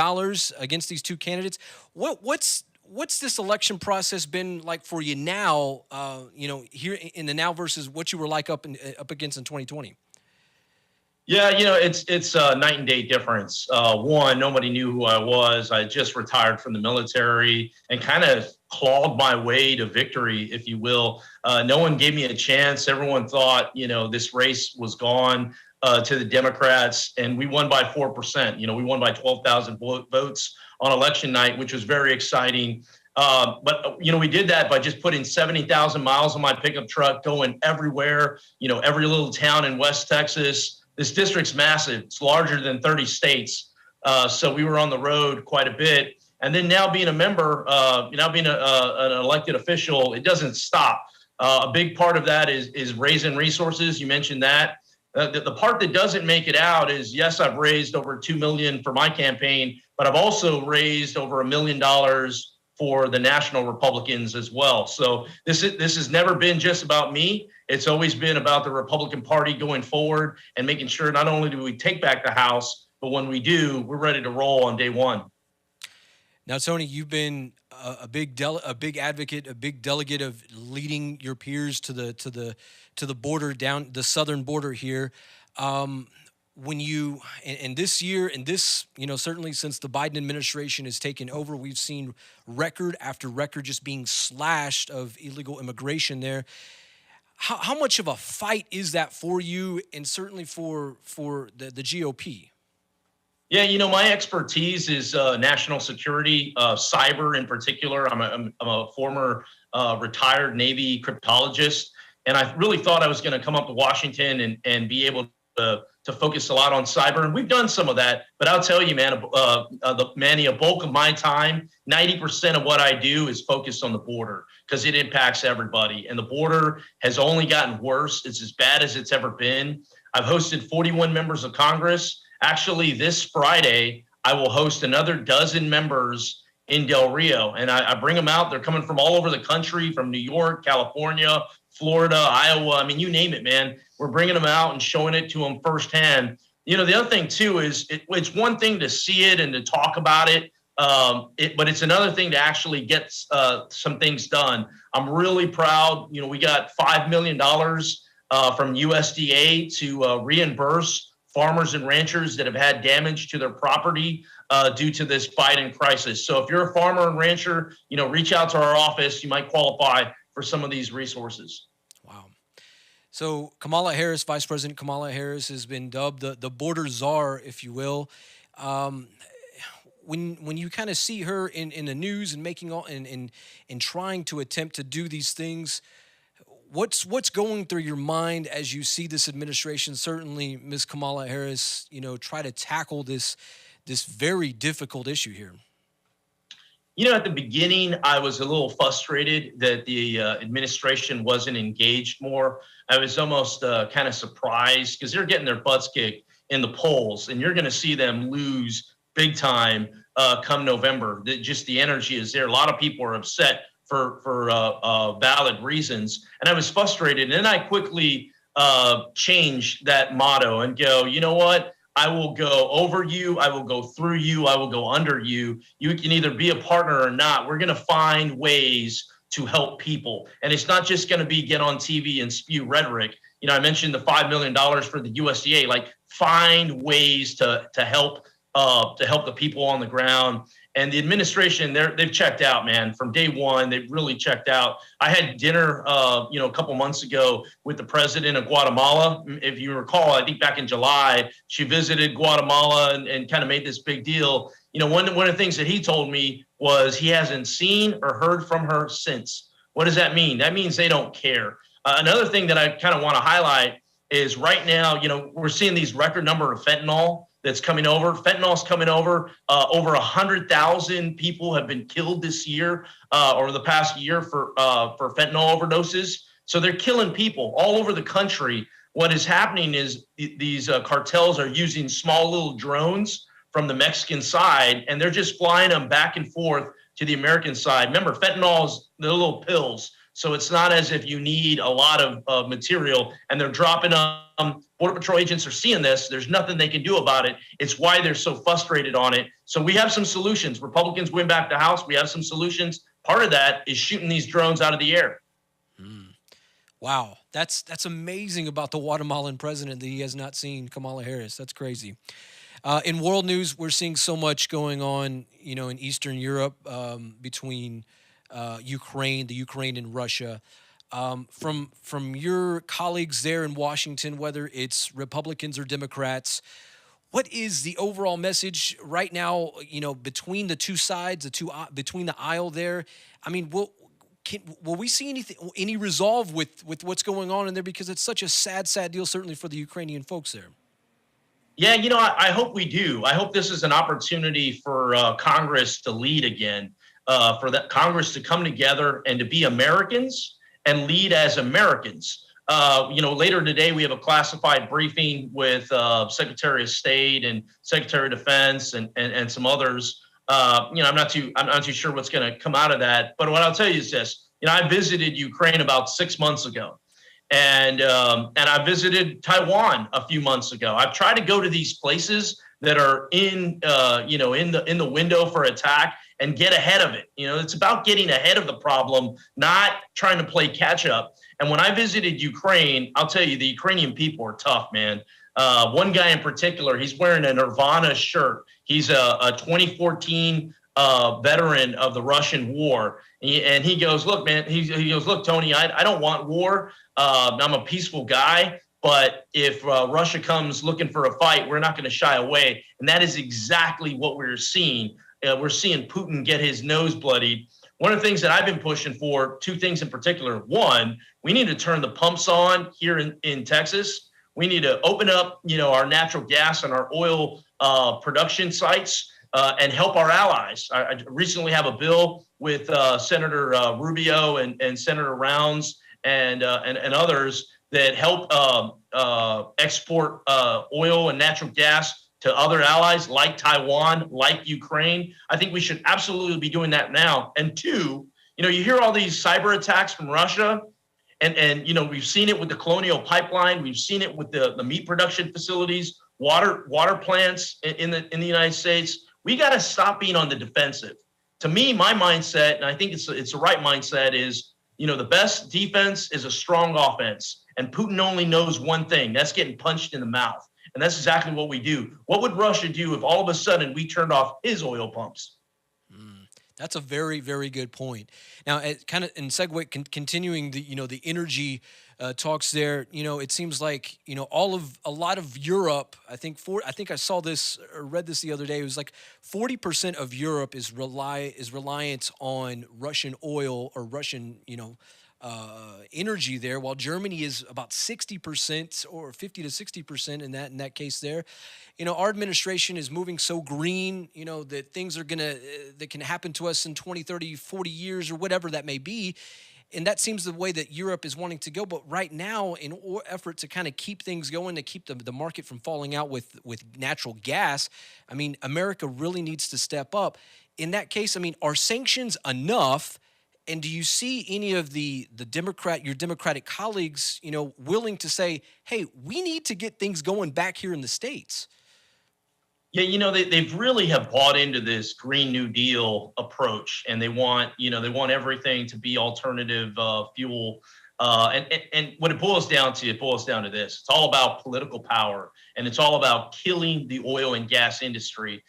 against these two candidates. What's this election process been like for you now, here in the now versus what you were like up against in 2020? Yeah, it's a night and day difference. One, nobody knew who I was. I just retired from the military and kind of clawed my way to victory, if you will. No one gave me a chance. Everyone thought, this race was gone to the Democrats, and we won by 4%. We won by 12,000 votes on election night, which was very exciting. But we did that by just putting 70,000 miles on my pickup truck, going everywhere, every little town in West Texas. This district's massive. It's larger than 30 states. So we were on the road quite a bit. And then now being a member, now being an elected official, it doesn't stop. A big part of that is raising resources. You mentioned that. The part that doesn't make it out is, yes, I've raised over $2 million for my campaign, but I've also raised over $1 million for the national Republicans as well. So this has never been just about me. It's always been about the Republican Party going forward and making sure not only do we take back the House, but when we do, we're ready to roll on day one. Now, Tony, you've been a big advocate, a big delegate of leading your peers to the border, down the southern border here. When you and this year, and this, certainly since the Biden administration has taken over, we've seen record after record just being slashed of illegal immigration there. How much of a fight is that for you, and certainly for the GOP? Yeah, my expertise is national security, cyber in particular. I'm a former retired Navy cryptologist, and I really thought I was going to come up to Washington and be able to focus a lot on cyber, and we've done some of that. But I'll tell you, man, Manny, a bulk of my time, 90% of what I do is focused on the border because it impacts everybody, and the border has only gotten worse. It's as bad as it's ever been. I've hosted 41 members of Congress. Actually, this Friday, I will host another dozen members in Del Rio, and I bring them out. They're coming from all over the country, from New York, California, Florida, Iowa. I mean, you name it, man. We're bringing them out and showing it to them firsthand. The other thing, too, is it's one thing to see it and to talk about it, but it's another thing to actually get some things done. I'm really proud. We got $5 million from USDA to reimburse farmers and ranchers that have had damage to their property due to this Biden crisis. So if you're a farmer and rancher, reach out to our office. You might qualify for some of these resources. Wow. So Vice President Kamala Harris has been dubbed the border czar, if you will. When you kind of see her in the news and making all and trying to attempt to do these things, what's going through your mind as you see this administration, certainly Ms. Kamala Harris, try to tackle this very difficult issue here? At the beginning, I was a little frustrated that the administration wasn't engaged more. I was almost kind of surprised because they're getting their butts kicked in the polls, and you're going to see them lose big time come November. Just the energy is there. A lot of people are upset for valid reasons, and I was frustrated. And then I quickly changed that motto and go, you know what? I will go over you. I will go through you. I will go under you. You can either be a partner or not. We're going to find ways to help people. And it's not just going to be get on TV and spew rhetoric. I mentioned the $5 million for the USDA, like find ways to help the people on the ground. And the administration, they've checked out, man. From day one, they've really checked out. I had dinner, a couple months ago with the president of Guatemala. If you recall, I think back in July, she visited Guatemala and kind of made this big deal. One of the things that he told me was he hasn't seen or heard from her since. What does that mean? That means they don't care. Another thing that I kind of want to highlight is right now, we're seeing these record number of fentanyl that's coming over. Fentanyl's coming over. Over 100,000 people have been killed this year or the past year for fentanyl overdoses. So they're killing people all over the country. What is happening is these cartels are using small little drones from the Mexican side, and they're just flying them back and forth to the American side. Remember, fentanyl is the little pills. So it's not as if you need a lot of material, and they're dropping them. Border Patrol agents are seeing this. There's nothing they can do about it. It's why they're so frustrated on it. So we have some solutions. Republicans win back the House. We have some solutions. Part of that is shooting these drones out of the air. Wow, that's amazing about the Guatemalan president that he has not seen Kamala Harris. That's crazy. In world news, we're seeing so much going on, in Eastern Europe between Ukraine and Russia. From your colleagues there in Washington, whether it's Republicans or Democrats, what is the overall message right now, between the two sides, between the aisle there? I mean, will we see any resolve with what's going on in there? Because it's such a sad deal, certainly for the Ukrainian folks there. Yeah, I hope we do. I hope this is an opportunity for Congress to lead again, for that Congress to come together and to be Americans and lead as Americans. Later today, we have a classified briefing with Secretary of State and Secretary of Defense and some others. I'm not too sure what's going to come out of that. But what I'll tell you is this: I visited Ukraine about 6 months ago, and I visited Taiwan a few months ago. I've tried to go to these places that are in the window for attack and get ahead of it. It's about getting ahead of the problem, not trying to play catch up. And when I visited Ukraine, I'll tell you, the Ukrainian people are tough, man. One guy in particular, he's wearing a Nirvana shirt. He's a 2014 veteran of the Russian war. And he goes, look, man, he goes, look, Tony, I don't want war. I'm a peaceful guy. But if Russia comes looking for a fight, we're not going to shy away. And that is exactly what we're seeing. We're seeing Putin get his nose bloodied. One of the things that I've been pushing for, two things in particular. One, we need to turn the pumps on here in Texas. We need to open up, our natural gas and our oil production sites and help our allies. I recently have a bill with Senator Rubio and Senator Rounds and others that help export oil and natural gas to other allies like Taiwan, like Ukraine. I think we should absolutely be doing that now. And two, you hear all these cyber attacks from Russia, and we've seen it with the Colonial Pipeline, we've seen it with the meat production facilities, water plants in the United States. We got to stop being on the defensive. To me, my mindset, and I think it's the right mindset, is the best defense is a strong offense. And Putin only knows one thing: that's getting punched in the mouth. And that's exactly what we do. What would Russia do if all of a sudden we turned off his oil pumps? That's a very, very good point. Now, kind of in segue, continuing the energy talks there. It seems like a lot of Europe. I think I saw this or read this the other day. It was like 40% of Europe is reliant on Russian oil or Russian energy there, while Germany is about 60% or 50 to 60% in that case there. Our administration is moving so green, that things are that can happen to us in 20, 30, 40 years or whatever that may be. And that seems the way that Europe is wanting to go. But right now, in effort to kind of keep things going, to keep the market from falling out with natural gas, I mean, America really needs to step up. In that case, I mean, are sanctions enough? And do you see any of your Democratic colleagues, willing to say, hey, we need to get things going back here in the States? Yeah, they've really have bought into this Green New Deal approach, and they want everything to be alternative fuel. And what it boils down to this: it's all about political power, and it's all about killing the oil and gas industry,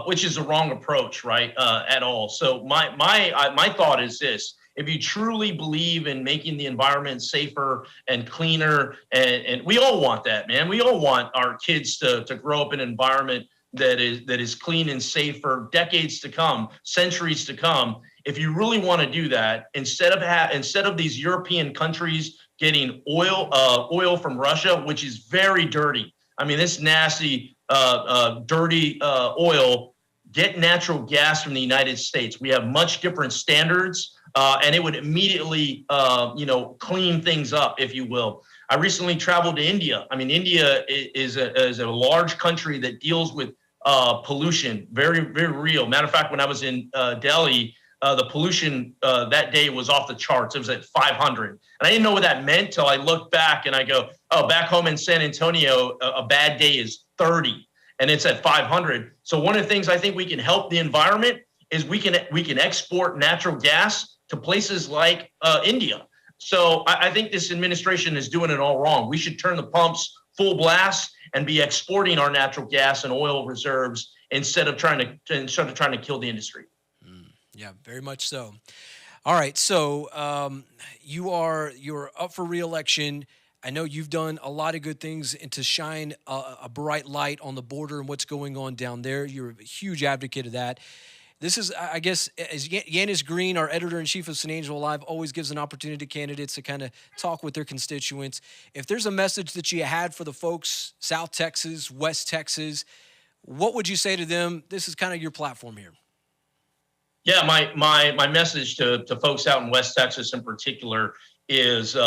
which is the wrong approach, right? At all. So my thought is this: if you truly believe in making the environment safer and cleaner, and we all want that, man. We all want our kids to grow up in an environment that is clean and safe for decades to come, centuries to come. If you really want to do that, instead of these European countries getting oil from Russia, which is very dirty. I mean, this nasty, dirty oil. Get natural gas from the United States. We have much different standards. And it would immediately, clean things up, if you will. I recently traveled to India. I mean, India is a large country that deals with pollution, very, very real. Matter of fact, when I was in Delhi, the pollution that day was off the charts. It was at 500. And I didn't know what that meant till I looked back and I go, oh, back home in San Antonio, a bad day is 30 and it's at 500. So one of the things I think we can help the environment is we can export natural gas to places like India. So I think this administration is doing it all wrong. We should turn the pumps full blast and be exporting our natural gas and oil reserves instead of trying to kill the industry. Yeah, very much so. All right, so you're up for re-election. I know you've done a lot of good things and to shine a bright light on the border and what's going on down there. You're a huge advocate of that. This is, I guess, as Yanis Green, our editor-in-chief of San Angelo Live, always gives an opportunity to candidates to kind of talk with their constituents. If there's a message that you had for the folks, South Texas, West Texas, what would you say to them? This is kind of your platform here. Yeah, my message to folks out in West Texas in particular is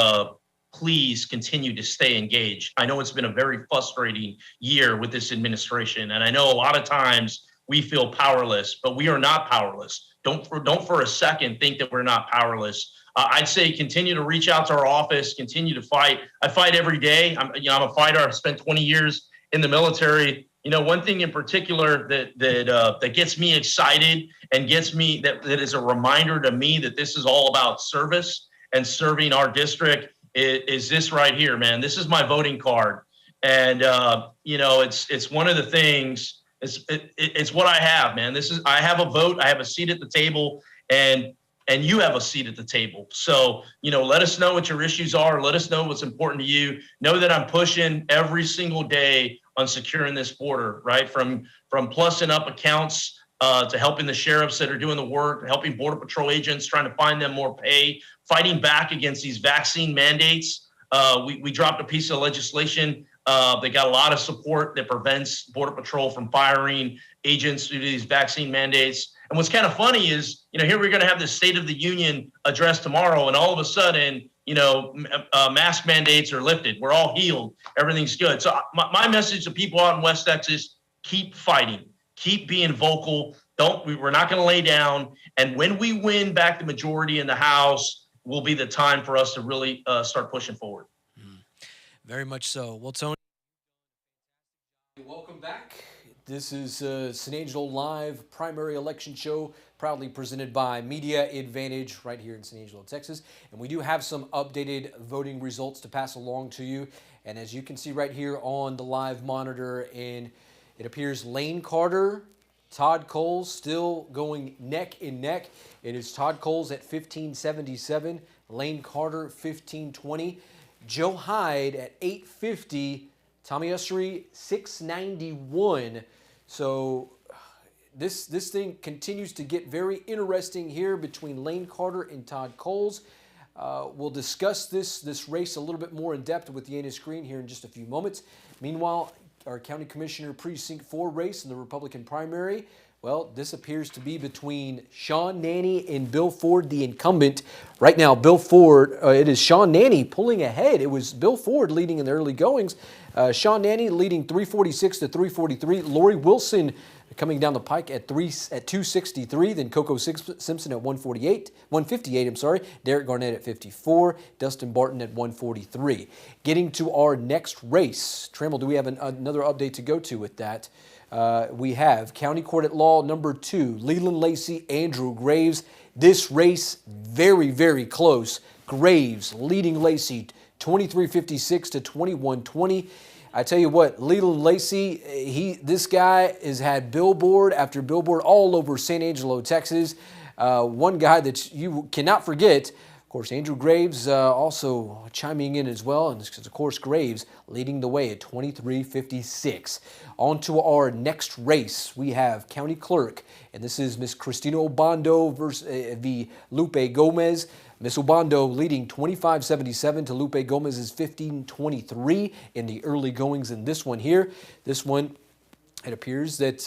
please continue to stay engaged. I know it's been a very frustrating year with this administration, and I know a lot of times we feel powerless, but we are not powerless. Don't for a second think that we're not powerless. I'd say continue to reach out to our office, continue to fight. I fight every day. I'm a fighter. I've spent 20 years in the military. One thing in particular that gets me excited and gets me that is a reminder to me that this is all about service and serving our district is this right here, man. This is my voting card, and it's one of the things. It's what I have, man. I have a vote. I have a seat at the table, and you have a seat at the table. So, let us know what your issues are. Let us know what's important to you. Know that I'm pushing every single day on securing this border, right? From plussing up accounts to helping the sheriffs that are doing the work, helping Border Patrol agents, trying to find them more pay, fighting back against these vaccine mandates. We dropped a piece of legislation. They got a lot of support that prevents Border Patrol from firing agents due to these vaccine mandates. And what's kind of funny is, here we're going to have this State of the Union address tomorrow, and all of a sudden, mask mandates are lifted. We're all healed. Everything's good. So my message to people out in West Texas, keep fighting, keep being vocal. We're not going to lay down. And when we win back the majority in the House, will be the time for us to really start pushing forward. Very much so. Well, Tony, welcome back. This is San Angelo Live primary election show, proudly presented by Media Advantage right here in San Angelo, Texas. And we do have some updated voting results to pass along to you. And as you can see right here on the live monitor, and it appears Lane Carter, Todd Coles still going neck and neck. It is Todd Coles at 1577, Lane Carter 1520. Joe Hyde at 850, Tommy Ussery 691. So this thing continues to get very interesting here between Lane Carter and Todd Coles. We'll discuss this race a little bit more in depth with Yanis Green here in just a few moments. Meanwhile, our County Commissioner Precinct 4 race in the Republican primary, well, this appears to be between Sean Nanny and Bill Ford, the incumbent. Right now, Bill Ford, it is Sean Nanny pulling ahead. It was Bill Ford leading in the early goings. Sean Nanny leading 346 to 343. Lori Wilson coming down the pike at 263. Then Coco Simpson at 158. I'm sorry. Derek Garnett at 54. Dustin Barton at 143. Getting to our next race. Trammell, do we have another update to go to with that? We have County Court at Law number 2, Leland Lacey, Andrew Graves. This race very, very close. Graves leading Lacey 2356 to 2120. I tell you what, Leland Lacey, this guy has had billboard after billboard all over San Angelo, Texas. One guy that you cannot forget. Of course, Andrew Graves also chiming in as well, and of course Graves leading the way at 23:56. On to our next race, we have County Clerk, and this is Miss Cristina Obando versus the Lupe Gomez. Miss Obando leading 25:77 to Lupe Gomez's 15:23 in the early goings in this one here. This one, it appears that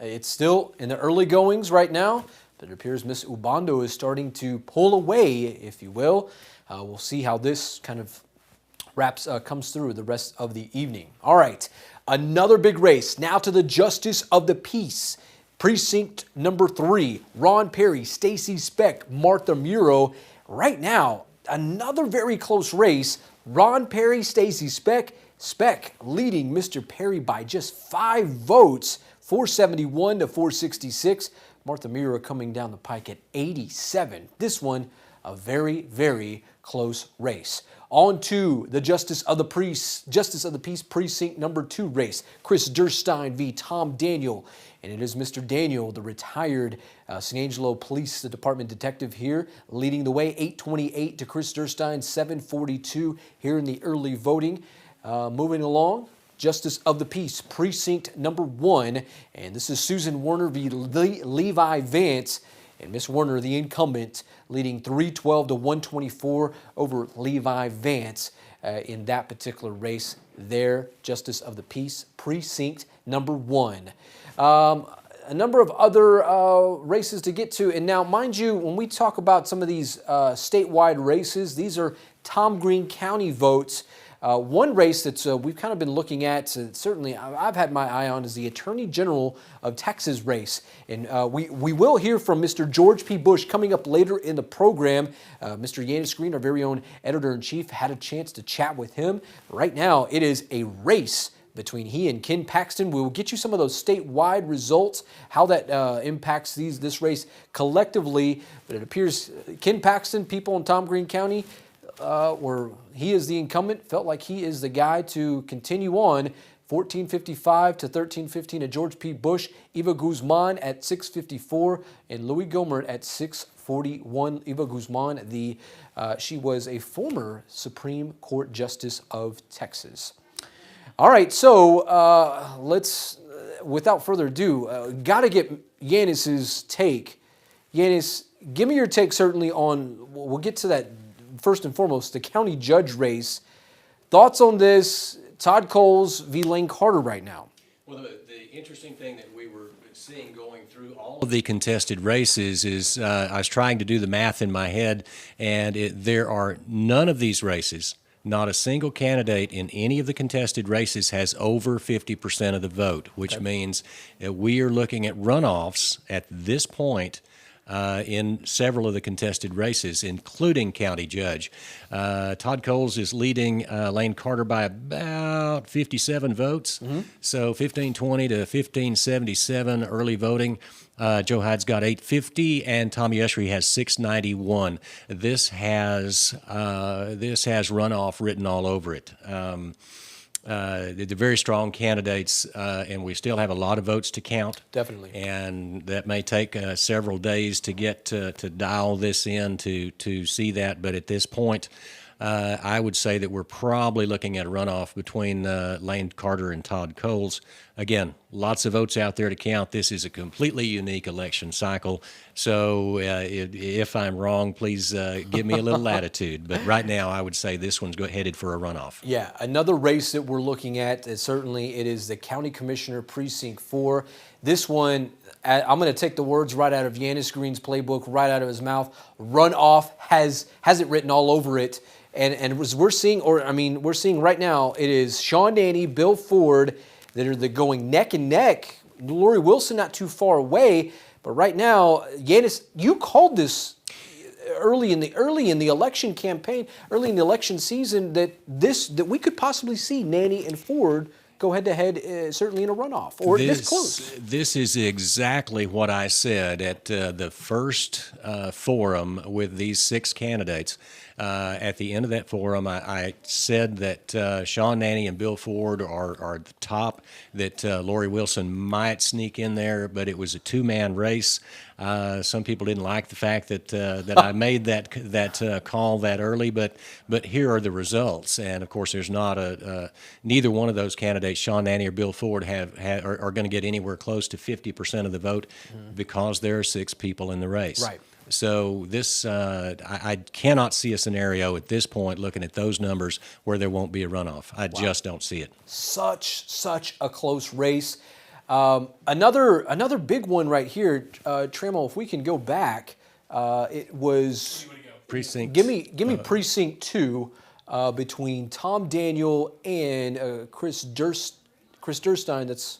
it's still in the early goings right now. But it appears Miss Ubando is starting to pull away, if you will. We'll see how this kind of comes through the rest of the evening. All right, another big race. Now to the Justice of the Peace. Precinct number 3, Ron Perry, Stacy Speck, Martha Muro. Right now, another very close race. Ron Perry, Stacy Speck. Speck leading Mr. Perry by just 5 votes, 471 to 466. Martha Muro coming down the pike at 87. This one, a very, very close race. On to the Justice of the Peace Precinct number 2 race. Chris Durstein v. Tom Daniel. And it is Mr. Daniel, the retired San Angelo Police Department detective here, leading the way, 828 to Chris Durstein, 742 here in the early voting. Moving along. Justice of the Peace, Precinct number 1. And this is Susan Werner v. Levi Vance. And Miss Werner, the incumbent, leading 312 to 124 over Levi Vance in that particular race there. Justice of the Peace, Precinct number 1. A number of other races to get to. And now, mind you, when we talk about some of these statewide races, these are Tom Green County votes. One race that we've kind of been looking at, certainly I've had my eye on, is the Attorney General of Texas race. And we will hear from Mr. George P. Bush coming up later in the program. Mr. Yanis Green, our very own editor-in-chief, had a chance to chat with him. Right now, it is a race between he and Ken Paxton. We will get you some of those statewide results, how that impacts this race collectively. But it appears Ken Paxton, people in Tom Green County, where he is the incumbent, felt like he is the guy to continue on. 1455 to 1315 to George P. Bush. Eva Guzman at 654 and Louis Gohmert at 641. Eva Guzman, she was a former Supreme Court Justice of Texas. All right, so let's, without further ado, got to get Yanis's take. Yanis, give me your take certainly on, we'll get to that first and foremost, the county judge race. Thoughts on this, Todd Coles v. Lane Carter right now? Well, the interesting thing that we were seeing going through all of the contested races is I was trying to do the math in my head, and there are none of these races, not a single candidate in any of the contested races has over 50% of the vote, which means that we are looking at runoffs at this point in several of the contested races, including county judge. Todd Coles is leading Lane Carter by about 57 votes. So 1520 to 1577 early voting. Joe Hyde's got 850, and Tommy Ushery has 691. This has runoff written all over it. They're very strong candidates, and we still have a lot of votes to count. Definitely. And that may take several days to get to dial this in to see that. But at this point, I would say that we're probably looking at a runoff between Lane Carter and Todd Coles. Again, lots of votes out there to count. This is a completely unique election cycle. So if I'm wrong, please give me a little latitude. But right now, I would say this one's headed for a runoff. Yeah, another race that we're looking at, certainly it is the County Commissioner Precinct 4. This one, I'm going to take the words right out of Yanis Green's playbook, right out of his mouth. Runoff has it written all over it. And we're seeing right now, it is Sean Danny, Bill Ford that are going neck and neck Lori Wilson not too far away, but right now, Yanis, you called this early in the election campaign, early in the election season, that we could possibly see Nanny and Ford go head-to-head, certainly in a runoff, or this close. This is exactly what I said at the first forum with these 6 candidates. At the end of that forum, I said that Sean Nanny and Bill Ford are the top, that Lori Wilson might sneak in there, but it was a 2-man race. Some people didn't like the fact that I made that call that early, but here are the results. And of course, there's not neither one of those candidates, Sean Nanny or Bill Ford, are going to get anywhere close to 50% of the vote because there are 6 people in the race. Right. So this, I cannot see a scenario at this point, looking at those numbers, where there won't be a runoff. I just don't see it. Such a close race. Another big one right here, Tramo. If we can go back, it was Precinct. Give me precinct 2 between Tom Daniel and Chris Durstein.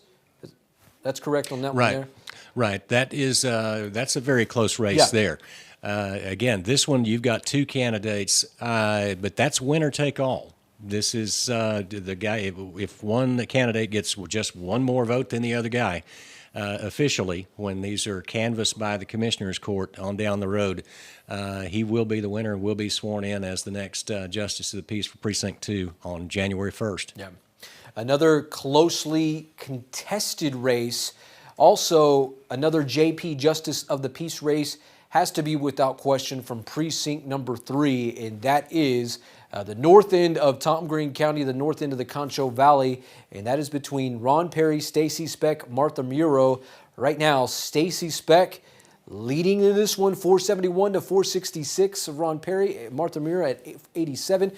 That's correct on that one there. Right. That's a very close race there. Again, this one you've got 2 candidates, but that's winner take all. This is the guy. If one candidate gets just one more vote than the other guy, officially, when these are canvassed by the Commissioner's Court on down the road, he will be the winner and will be sworn in as the next Justice of the Peace for Precinct 2 on January 1st. Yeah. Another closely contested race. Also, another JP Justice of the Peace race has to be without question from precinct number 3, and that is the north end of Tom Green County, the north end of the Concho Valley, and that is between Ron Perry, Stacy Speck, Martha Muro. Right now, Stacy Speck leading in this one, 471 to 466 of Ron Perry, Martha Muro at 87.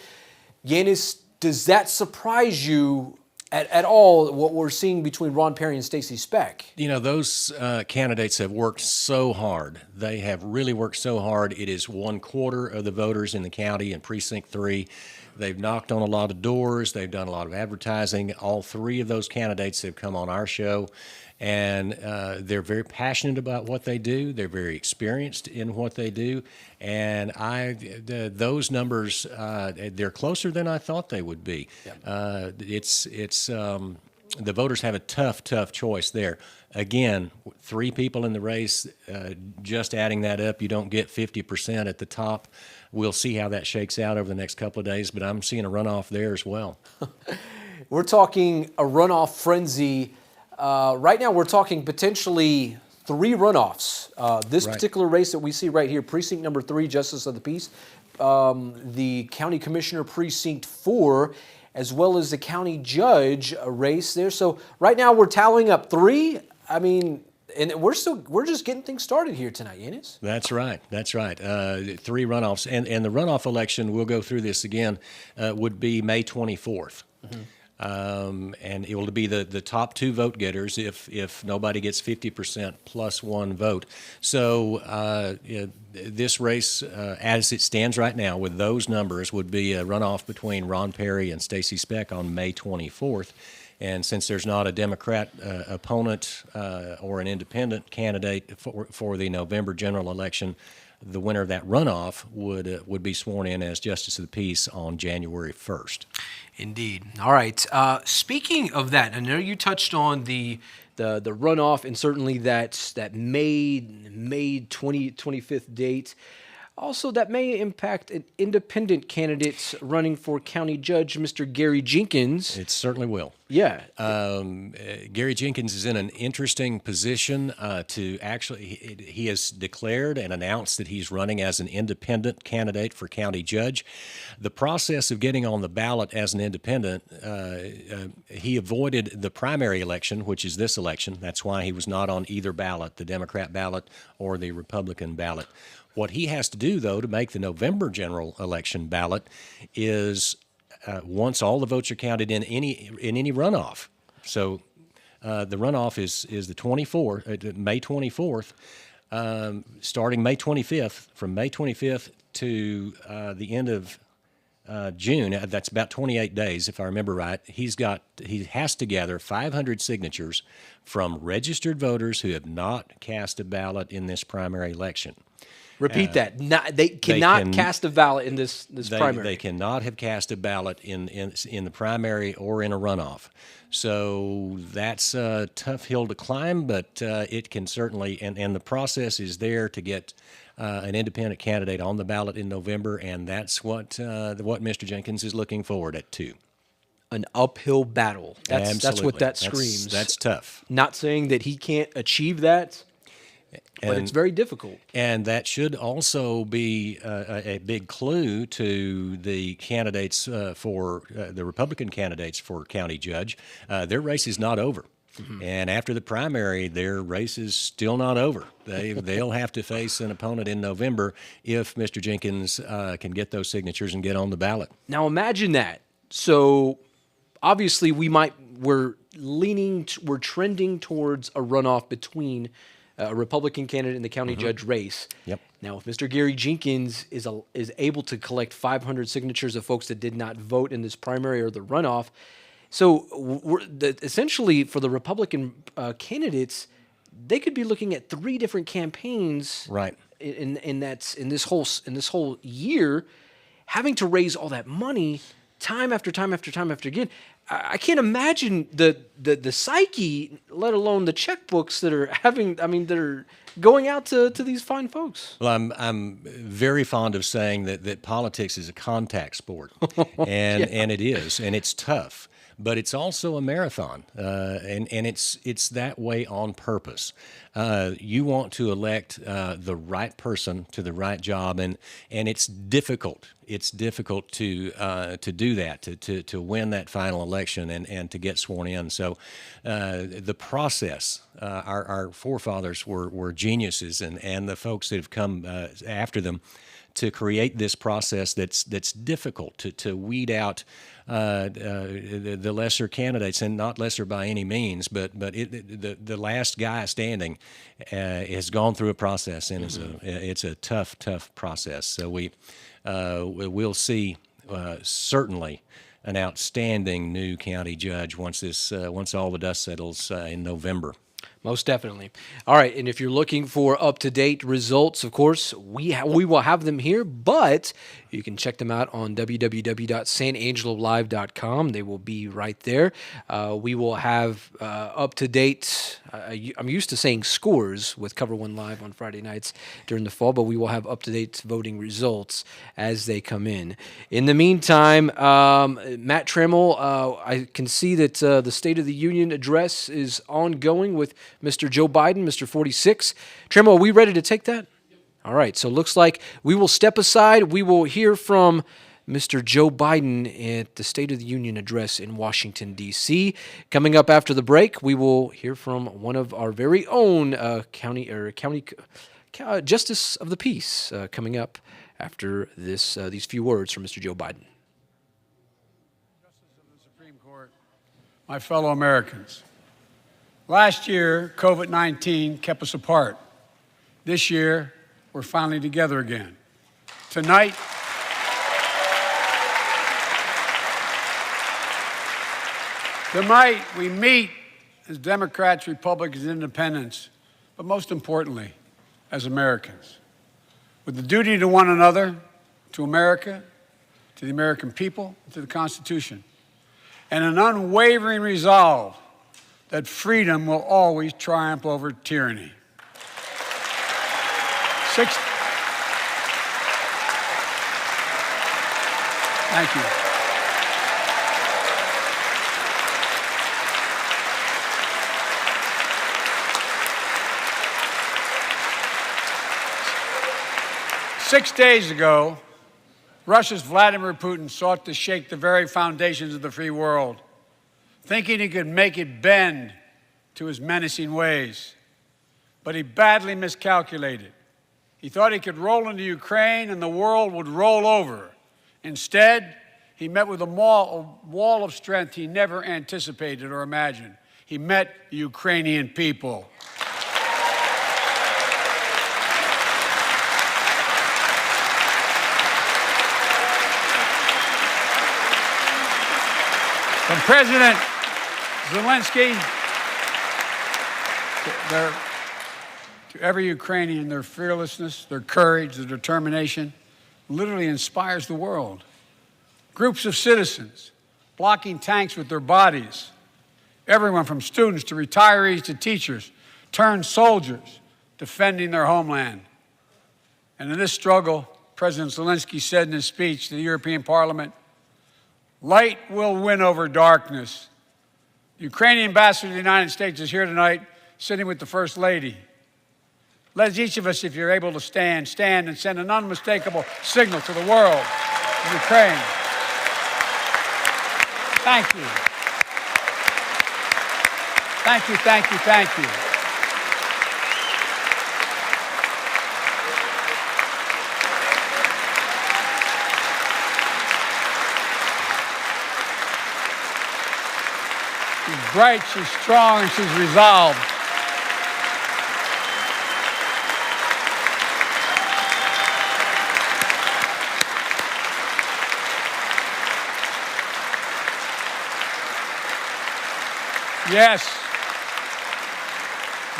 Yanis, does that surprise you at all, what we're seeing between Ron Perry and Stacy Speck? You know, those candidates have worked so hard. They have really worked so hard. It is 1/4 of the voters in the county in Precinct 3. They've knocked on a lot of doors. They've done a lot of advertising. All 3 of those candidates have come on our show, and they're very passionate about what they do. They're very experienced in what they do, and those numbers, they're closer than I thought they would be. Yep. The voters have a tough choice there. Again, 3 people in the race, just adding that up, you don't get 50% at the top. We'll see how that shakes out over the next couple of days, but I'm seeing a runoff there as well. We're talking a runoff frenzy. Right now, we're talking potentially 3 runoffs. This particular race that we see right here, precinct number 3, Justice of the Peace, the County Commissioner Precinct 4, as well as the County Judge race there. So right now, we're tallying up 3. I mean, and we're just getting things started here tonight, Yanis. That's right. 3 runoffs, and the runoff election, we'll go through this again, would be May 24th. Mm-hmm. And it will be the top 2 vote getters if nobody gets 50% plus 1 vote. So this race, as it stands right now with those numbers, would be a runoff between Ron Perry and Stacy Speck on May 24th. And since there's not a Democrat opponent or an independent candidate for the November general election, the winner of that runoff would be sworn in as Justice of the Peace on January 1st. Indeed. All right. Speaking of that, I know you touched on the runoff and certainly that May 25th date. Also, that may impact an independent candidate running for county judge, Mr. Gary Jenkins. It certainly will. Yeah. Gary Jenkins is in an interesting position to actually, he has declared and announced that he's running as an independent candidate for county judge. The process of getting on the ballot as an independent, he avoided the primary election, which is this election. That's why he was not on either ballot, the Democrat ballot or the Republican ballot. What he has to do, though, to make the November general election ballot is once all the votes are counted in any runoff. So the runoff is the 24th, May 24th, starting May 25th. From May 25th to the end of June, that's about 28 days, if I remember right, he has to gather 500 signatures from registered voters who have not cast a ballot in this primary election. Repeat that. They cannot cast a ballot in this primary. They cannot have cast a ballot in the primary or in a runoff. So that's a tough hill to climb, but it can certainly, and the process is there to get an independent candidate on the ballot in November, and that's what Mr. Jenkins is looking forward to. An uphill battle. That's what that screams. That's tough. Not saying that he can't achieve that, but it's very difficult. And that should also be a big clue to the candidates for the Republican candidates for county judge. Their race is not over. Mm-hmm. And after the primary, their race is still not over. They'll have to face an opponent in November if Mr. Jenkins can get those signatures and get on the ballot. Now imagine that. So obviously we're trending towards a runoff between a Republican candidate in the county judge race. Yep. Now, if Mr. Gary Jenkins is able to collect 500 signatures of folks that did not vote in this primary or the runoff, so essentially for the Republican candidates, they could be looking at 3 different campaigns. Right. In this whole year, having to raise all that money time after time after time after again. I can't imagine the psyche, let alone the checkbooks that are going out to these fine folks. Well, I'm very fond of saying that politics is a contact sport, and it is, and it's tough. But it's also a marathon, and it's that way on purpose. You want to elect the right person to the right job, and it's difficult. It's difficult to do that, to win that final election and to get sworn in. So the process, our forefathers were geniuses, and the folks that have come after them to create this process that's difficult to weed out the lesser candidates, and not lesser by any means, but the last guy standing has gone through a process, and it's a tough process. So we'll see certainly an outstanding new county judge once all the dust settles in November. Most definitely. All right, and if you're looking for up-to-date results, of course, we will have them here, but you can check them out on www.sanangelolive.com. They will be right there. We will have up-to-date, I'm used to saying scores with Cover One Live on Friday nights during the fall, but we will have up-to-date voting results as they come in. In the meantime, Matt Trammell, I can see that the State of the Union address is ongoing with Mr. Joe Biden, Mr. 46. Trammell, are we ready to take that? All right, so it looks like we will step aside. We will hear from Mr. Joe Biden at the State of the Union address in Washington, D.C. Coming up after the break, we will hear from one of our very own county Justice of the Peace coming up after these few words from Mr. Joe Biden. Justice of the Supreme Court, my fellow Americans. Last year, COVID-19 kept us apart. This year, we're finally together again. Tonight, we meet as Democrats, Republicans, Independents, but most importantly, as Americans, with the duty to one another, to America, to the American people, to the Constitution, and an unwavering resolve that freedom will always triumph over tyranny. Thank you. Six days ago, Russia's Vladimir Putin sought to shake the very foundations of the free world, thinking he could make it bend to his menacing ways. But he badly miscalculated. He thought he could roll into Ukraine and the world would roll over. Instead, he met with a wall of strength he never anticipated or imagined. He met the Ukrainian people. From President Zelensky to every Ukrainian, their fearlessness, their courage, their determination literally inspires the world. Groups of citizens blocking tanks with their bodies. Everyone from students to retirees to teachers turned soldiers defending their homeland. And in this struggle, President Zelensky said in his speech to the European Parliament, "Light will win over darkness." The Ukrainian ambassador to the United States is here tonight, sitting with the First Lady. Let each of us, if you're able to stand and send an unmistakable signal to the world of Ukraine. Thank you. Thank you, thank you, thank you. She's bright, she's strong, and she's resolved. Yes,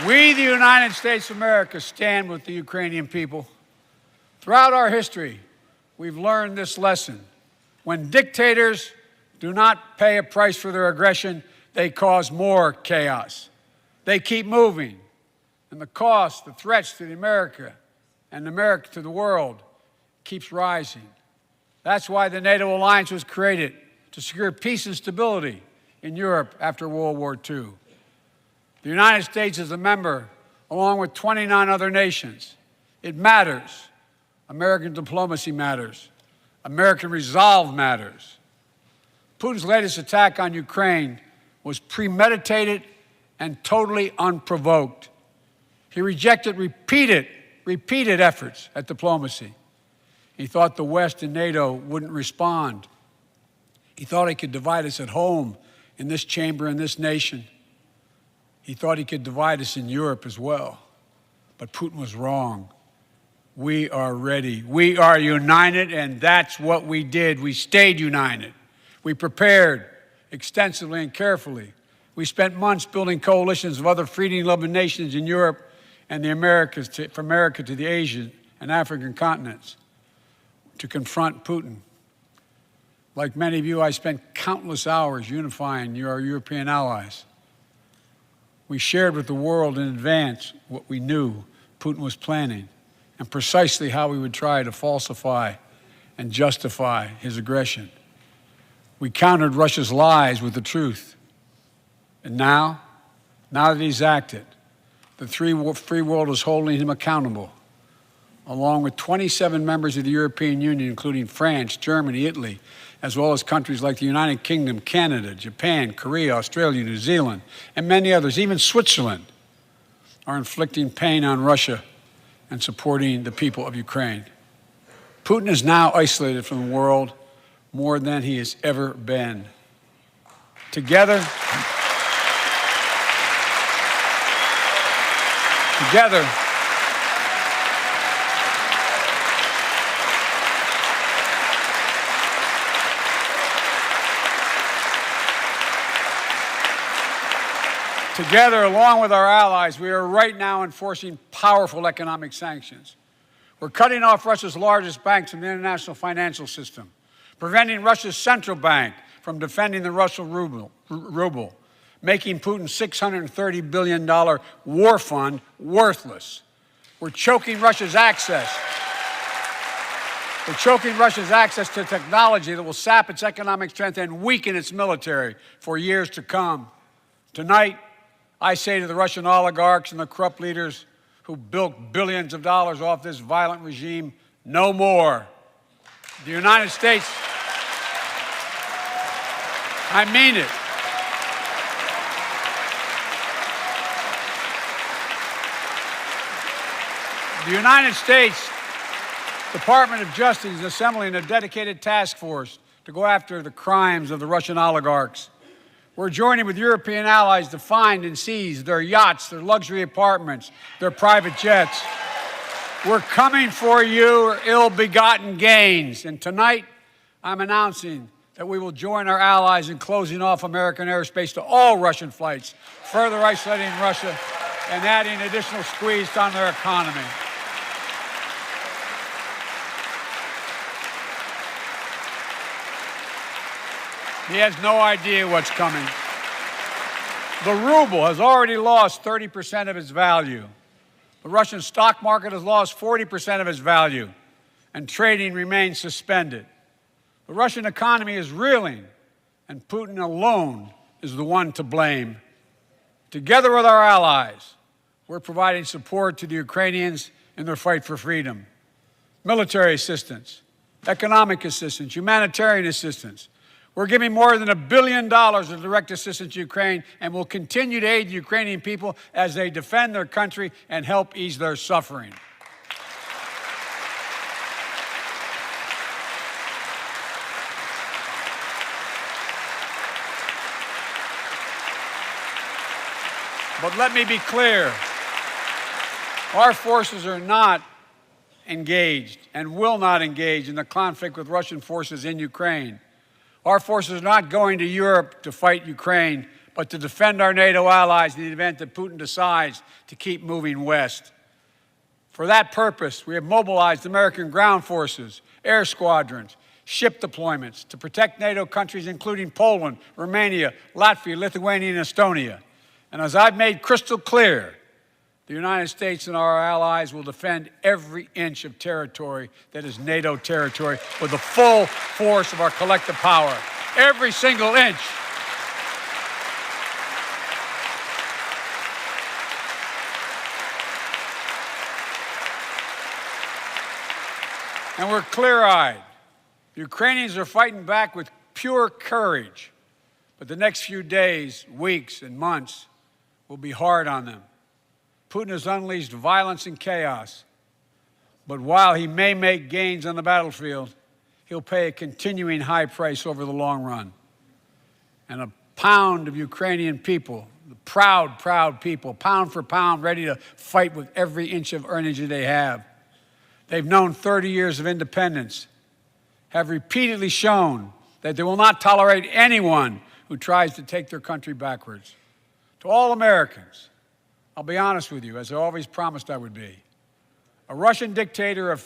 we, the United States of America, stand with the Ukrainian people. Throughout our history, we've learned this lesson. When dictators do not pay a price for their aggression, they cause more chaos. They keep moving, and the cost, the threats to America and America to the world keeps rising. That's why the NATO alliance was created, to secure peace and stability in Europe after World War II. The United States is a member, along with 29 other nations. It matters. American diplomacy matters. American resolve matters. Putin's latest attack on Ukraine was premeditated and totally unprovoked. He rejected repeated efforts at diplomacy. He thought the West and NATO wouldn't respond. He thought he could divide us at home, in this chamber, in this nation. He thought he could divide us in Europe as well. But Putin was wrong. We are ready. We are united, and that's what we did. We stayed united. We prepared extensively and carefully. We spent months building coalitions of other freedom-loving nations in Europe and the Americas, from America to the Asian and African continents, to confront Putin. Like many of you, I spent countless hours unifying our European allies. We shared with the world in advance what we knew Putin was planning and precisely how he would try to falsify and justify his aggression. We countered Russia's lies with the truth. And now that he's acted, the free world is holding him accountable, along with 27 members of the European Union, including France, Germany, Italy, as well as countries like the United Kingdom, Canada, Japan, Korea, Australia, New Zealand, and many others, even Switzerland, are inflicting pain on Russia and supporting the people of Ukraine. Putin is now isolated from the world more than he has ever been. Together, along with our allies, we are right now enforcing powerful economic sanctions. We're cutting off Russia's largest banks from the international financial system, preventing Russia's central bank from defending the Russian ruble, making Putin's $630 billion war fund worthless. We're choking Russia's access to technology that will sap its economic strength and weaken its military for years to come. Tonight, I say to the Russian oligarchs and the corrupt leaders who bilked billions of dollars off this violent regime, no more. The United States, I mean it. The United States Department of Justice is assembling a dedicated task force to go after the crimes of the Russian oligarchs. We're joining with European allies to find and seize their yachts, their luxury apartments, their private jets. We're coming for your ill-begotten gains. And tonight, I'm announcing that we will join our allies in closing off American airspace to all Russian flights, further isolating Russia and adding additional squeeze on their economy. He has no idea what's coming. The ruble has already lost 30% of its value. The Russian stock market has lost 40% of its value, and trading remains suspended. The Russian economy is reeling, and Putin alone is the one to blame. Together with our allies, we're providing support to the Ukrainians in their fight for freedom. Military assistance, economic assistance, humanitarian assistance. We're giving more than $1 billion of direct assistance to Ukraine, and will continue to aid the Ukrainian people as they defend their country and help ease their suffering. But let me be clear, our forces are not engaged and will not engage in the conflict with Russian forces in Ukraine. Our forces are not going to Europe to fight Ukraine, but to defend our NATO allies in the event that Putin decides to keep moving west. For that purpose, we have mobilized American ground forces, air squadrons, ship deployments to protect NATO countries including Poland, Romania, Latvia, Lithuania, and Estonia. And as I've made crystal clear, the United States and our allies will defend every inch of territory that is NATO territory with the full force of our collective power. Every single inch. And we're clear-eyed. The Ukrainians are fighting back with pure courage. But the next few days, weeks, and months will be hard on them. Putin has unleashed violence and chaos. But while he may make gains on the battlefield, he'll pay a continuing high price over the long run. And a pound of Ukrainian people, the proud, proud people, pound for pound, ready to fight with every inch of energy they have. They've known 30 years of independence, have repeatedly shown that they will not tolerate anyone who tries to take their country backwards. To all Americans, I'll be honest with you, as I always promised I would be. A Russian dictator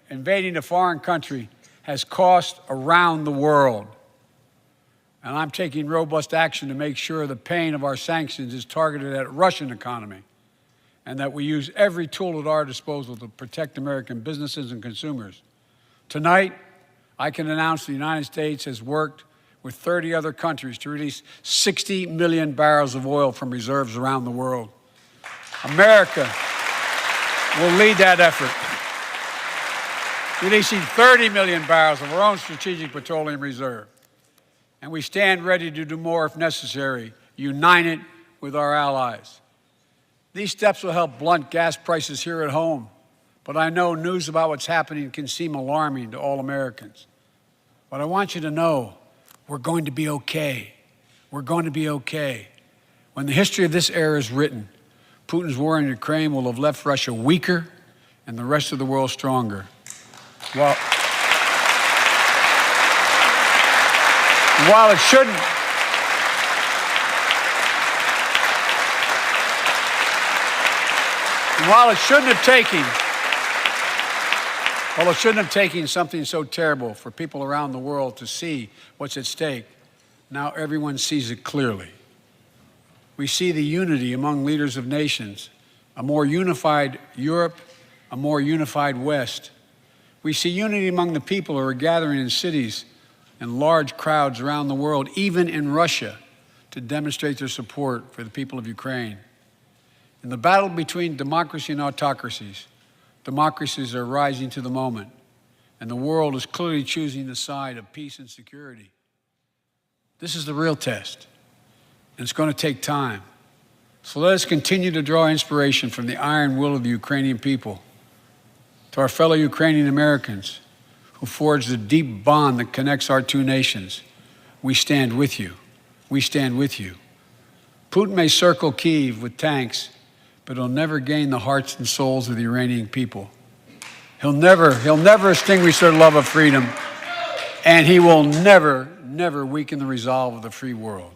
invading a foreign country has cost around the world. And I'm taking robust action to make sure the pain of our sanctions is targeted at the Russian economy, and that we use every tool at our disposal to protect American businesses and consumers. Tonight, I can announce the United States has worked with 30 other countries to release 60 million barrels of oil from reserves around the world. America will lead that effort, releasing 30 million barrels of our own strategic petroleum reserve. And we stand ready to do more if necessary, united with our allies. These steps will help blunt gas prices here at home, but I know news about what's happening can seem alarming to all Americans. But I want you to know we're going to be okay. We're going to be okay. When the history of this era is written, Putin's war in Ukraine will have left Russia weaker and the rest of the world stronger. While it shouldn't have taken something so terrible for people around the world to see what's at stake, now everyone sees it clearly. We see the unity among leaders of nations, a more unified Europe, a more unified West. We see unity among the people who are gathering in cities and large crowds around the world, even in Russia, to demonstrate their support for the people of Ukraine. In the battle between democracy and autocracies, democracies are rising to the moment, and the world is clearly choosing the side of peace and security. This is the real test, and it's going to take time. So let us continue to draw inspiration from the iron will of the Ukrainian people. To our fellow Ukrainian Americans who forged the deep bond that connects our two nations, we stand with you. We stand with you. Putin may circle Kyiv with tanks, but he'll never gain the hearts and souls of the Iranian people. He'll never extinguish their love of freedom and he will never, never weaken the resolve of the free world.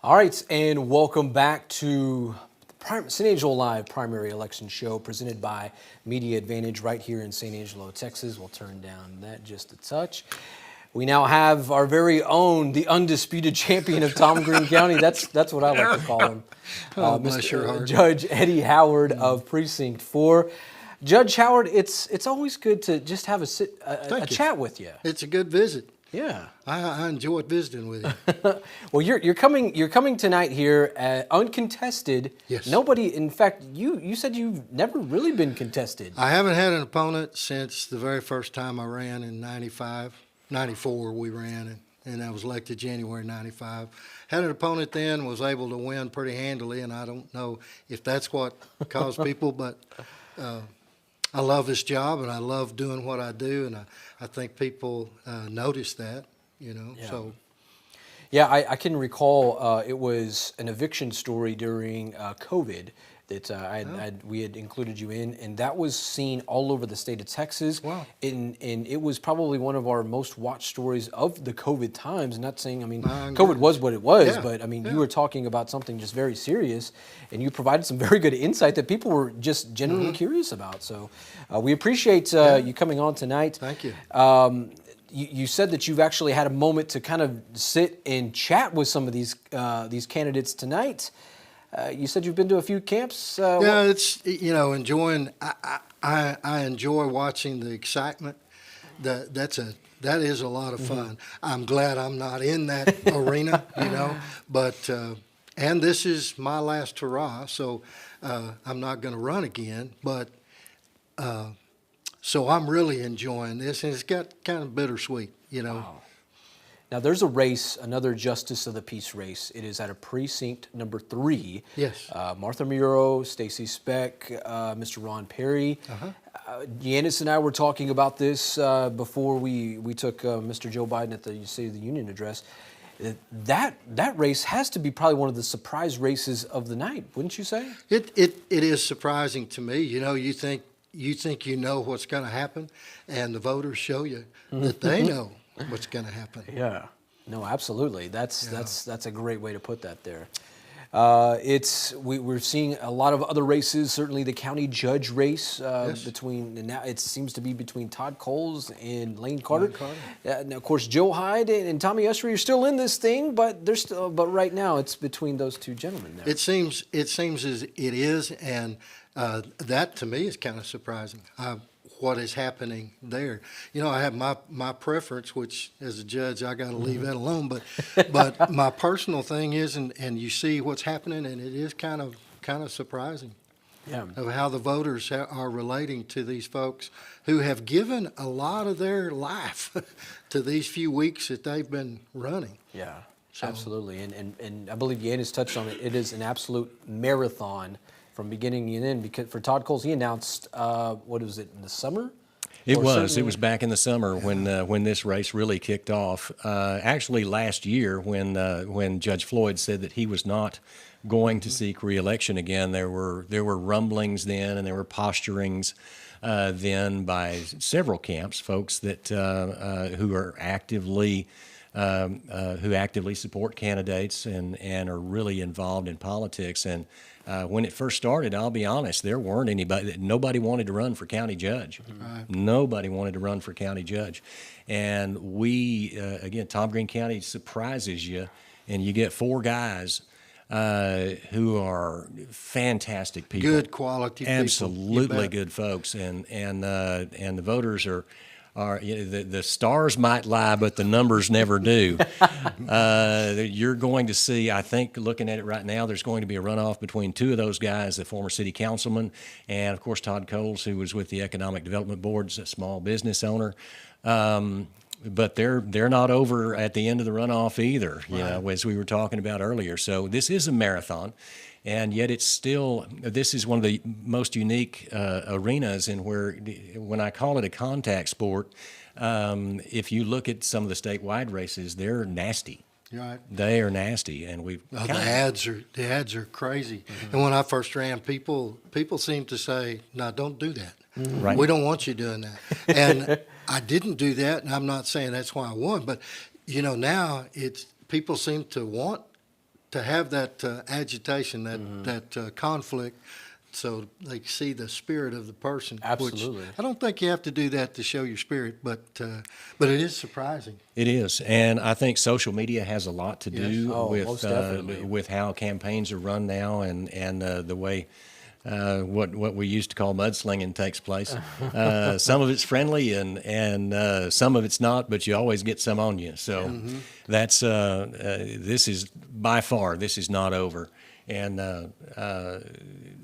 All right, and welcome back to the St. Angelo Live primary election show presented by Media Advantage right here in St. Angelo, Texas. We'll turn down that just a touch. We now have our very own, the undisputed champion of Tom Green County. That's what I like to call him. Bless your heart. Judge Eddie Howard of Precinct 4. Judge Howard, it's always good to just have a chat with you. It's a good visit. Yeah, I enjoyed visiting with you. Well, you're coming tonight here uncontested. Yes. Nobody. In fact, you said you've never really been contested. I haven't had an opponent since the very first time I ran in 94 we ran, and I was elected January 95. Had an opponent then, was able to win pretty handily, and I don't know if that's what caused people, but I love this job, and I love doing what I do, and I think people notice that, you know. Yeah. So. Yeah, I can recall it was an eviction story during COVID that we had included you in, and that was seen all over the state of Texas. Wow. And it was probably one of our most watched stories of the COVID times. Not saying, I mean, My COVID was what it was, Yeah. but I mean, Yeah. you were talking about something just very serious, and you provided some very good insight that people were just genuinely curious about. So we appreciate you coming on tonight. Thank you. You said that you've actually had a moment to kind of sit and chat with some of these candidates tonight. You said you've been to a few camps. Yeah, it's, you know, enjoying. I enjoy watching the excitement. That is a lot of fun. I'm glad I'm not in that arena, you know. But and this is my last hurrah, so I'm not going to run again. But so I'm really enjoying this, and it's got kind of bittersweet, you know. Wow. Now, there's a race, another Justice of the Peace race. It is at a precinct number 3. Yes. Martha Muro, Stacy Speck, Mr. Ron Perry. Yanis and I were talking about this before we took Mr. Joe Biden at the State of the Union address. That race has to be probably one of the surprise races of the night, wouldn't you say? It is surprising to me. You know, you think you know what's going to happen, and the voters show you that they know what's going to happen. Yeah. No, absolutely. That's a great way to put that there. We're seeing a lot of other races. Certainly, the county judge race between now it seems to be between Todd Coles and Lane Carter. Now, of course, Joe Hyde and Tommy Usher are still in this thing, but right now it's between those two gentlemen there. It seems as it is, and that to me is kind of surprising. What is happening there? You know, I have my preference, which as a judge I got to leave that alone. But my personal thing is, and you see what's happening, and it is kind of surprising. Yeah. Of how the voters are relating to these folks who have given a lot of their life to these few weeks that they've been running. Yeah, absolutely. And I believe Yanis touched on it. It is an absolute marathon from beginning to end, because for Todd Coles, he announced, what was it, in the summer? It was back in the summer when this race really kicked off. Actually, last year when Judge Floyd said that he was not going to seek re-election again, there were rumblings then, and there were posturings then by several camps, folks that who are actively support candidates and are really involved in politics. And when it first started, I'll be honest, there weren't nobody wanted to run for county judge. Right. Nobody wanted to run for county judge. And we, again, Tom Green County surprises you, and you get 4 guys who are fantastic people. Good quality people. Absolutely good folks. And the voters are the stars might lie, but the numbers never do. You're going to see, I think, looking at it right now, there's going to be a runoff between 2 of those guys, the former city councilman, and of course Todd Coles, who was with the Economic Development Board, a small business owner. But they're not over at the end of the runoff either, you know, as we were talking about earlier. So this is a marathon. And yet this is one of the most unique arenas in when I call it a contact sport, if you look at some of the statewide races, they're nasty. Right. They are nasty, and we've Oh, the ads are crazy. And when I first ran, people seemed to say, "No, don't do that. Right. We don't want you doing that." And I didn't do that, and I'm not saying that's why I won, but now people seem to want to have that agitation, that conflict, so they see the spirit of the person. Absolutely. Which I don't think you have to do that to show your spirit, but it is surprising. It is, and I think social media has a lot to do most definitely. with how campaigns are run now, and the way what we used to call mudslinging takes place. Some of it's friendly, and some of it's not, but you always get some on you. So that's this is not over, and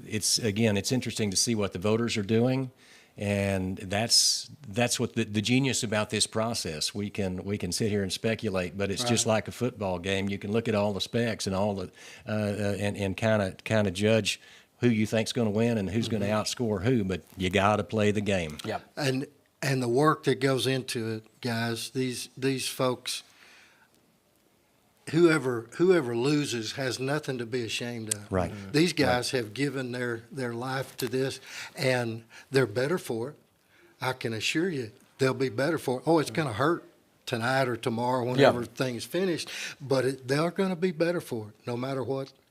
it's interesting to see what the voters are doing. And that's what the genius about this process. We can sit here and speculate, but it's just like a football game. You can look at all the specs and all the and kind of judge who you think's going to win and who's going to outscore who. But you got to play the game. Yep. And the work that goes into it, guys. These folks. Whoever loses has nothing to be ashamed of. Right. These guys have given their life to this, and they're better for it. I can assure you they'll be better for it. Oh, it's going to hurt tonight or tomorrow whenever things finish, but they're going to be better for it. No matter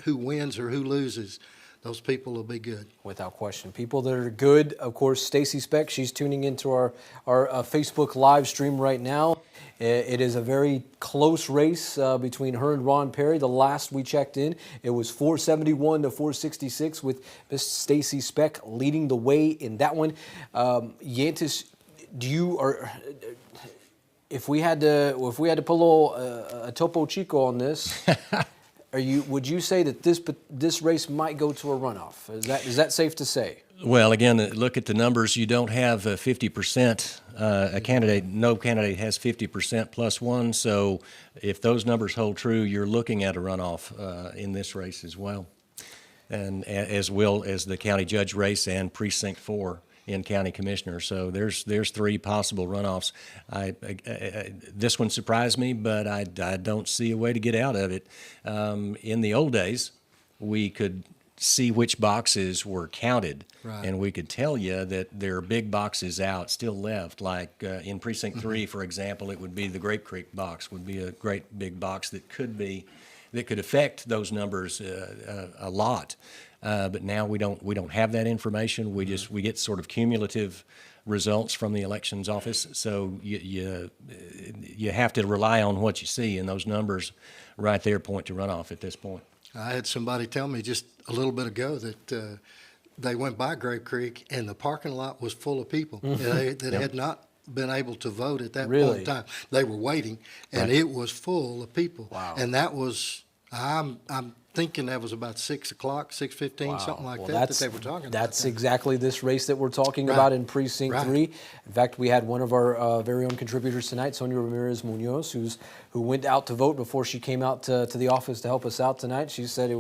who wins or who loses, those people will be good. Without question. People that are good, of course, Stacy Speck, she's tuning into our Facebook live stream right now. It is a very close race between her and Ron Perry. The last we checked in, it was 471 to 466 with Miss Stacy Speck leading the way in that one. Yantis, if we had to pull a Topo Chico on this, would you say that this race might go to a runoff? Is that safe to say? Well, again, look at the numbers. You don't have 50%. No candidate has 50% plus one. So if those numbers hold true, you're looking at a runoff in this race as well, and as well as the county judge race and precinct 4 in county commissioner. So there's 3 possible runoffs. This one surprised me, but I don't see a way to get out of it. In the old days, we could see which boxes were counted, and we could tell you that there are big boxes out still left. Like in precinct 3, for example, it would be the Grape Creek box, would be a great big box that could affect those numbers a lot. But now we don't have that information. We get sort of cumulative results from the elections office. So you have to rely on what you see, and those numbers right there point to runoff at this point. I had somebody tell me just a little bit ago that they went by Grape Creek and the parking lot was full of people that had not been able to vote at that point in time. They were waiting, and it was full of people. Wow. And that was, I'm thinking that was about 6 o'clock, 6:15, something like that they were talking about. That's exactly this race that we're talking about in Precinct 3. In fact, we had one of our very own contributors tonight, Sonia Ramirez Munoz, who went out to vote before she came out to the office to help us out tonight. She said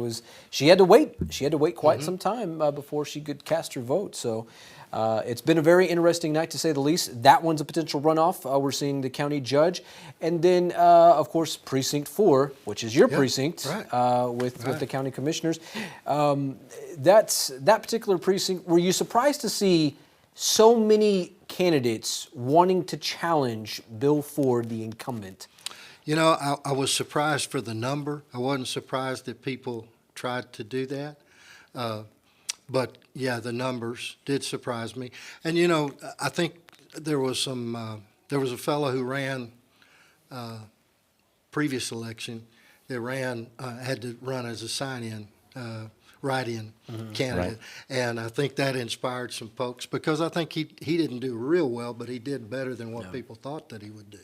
she had to wait. She had to wait quite some time before she could cast her vote. So it's been a very interesting night, to say the least. That one's a potential runoff. We're seeing the county judge. And then, of course, Precinct 4, which is your precinct, with the county commissioners. That particular precinct, were you surprised to see so many candidates wanting to challenge Bill Ford, the incumbent? You know, I was surprised for the number. I wasn't surprised that people tried to do that. But, yeah, the numbers did surprise me. And, you know, I think there was a fellow who ran previous election that had to run as a sign-in, write-in candidate. Right. And I think that inspired some folks, because I think he didn't do real well, but he did better than what people thought that he would do.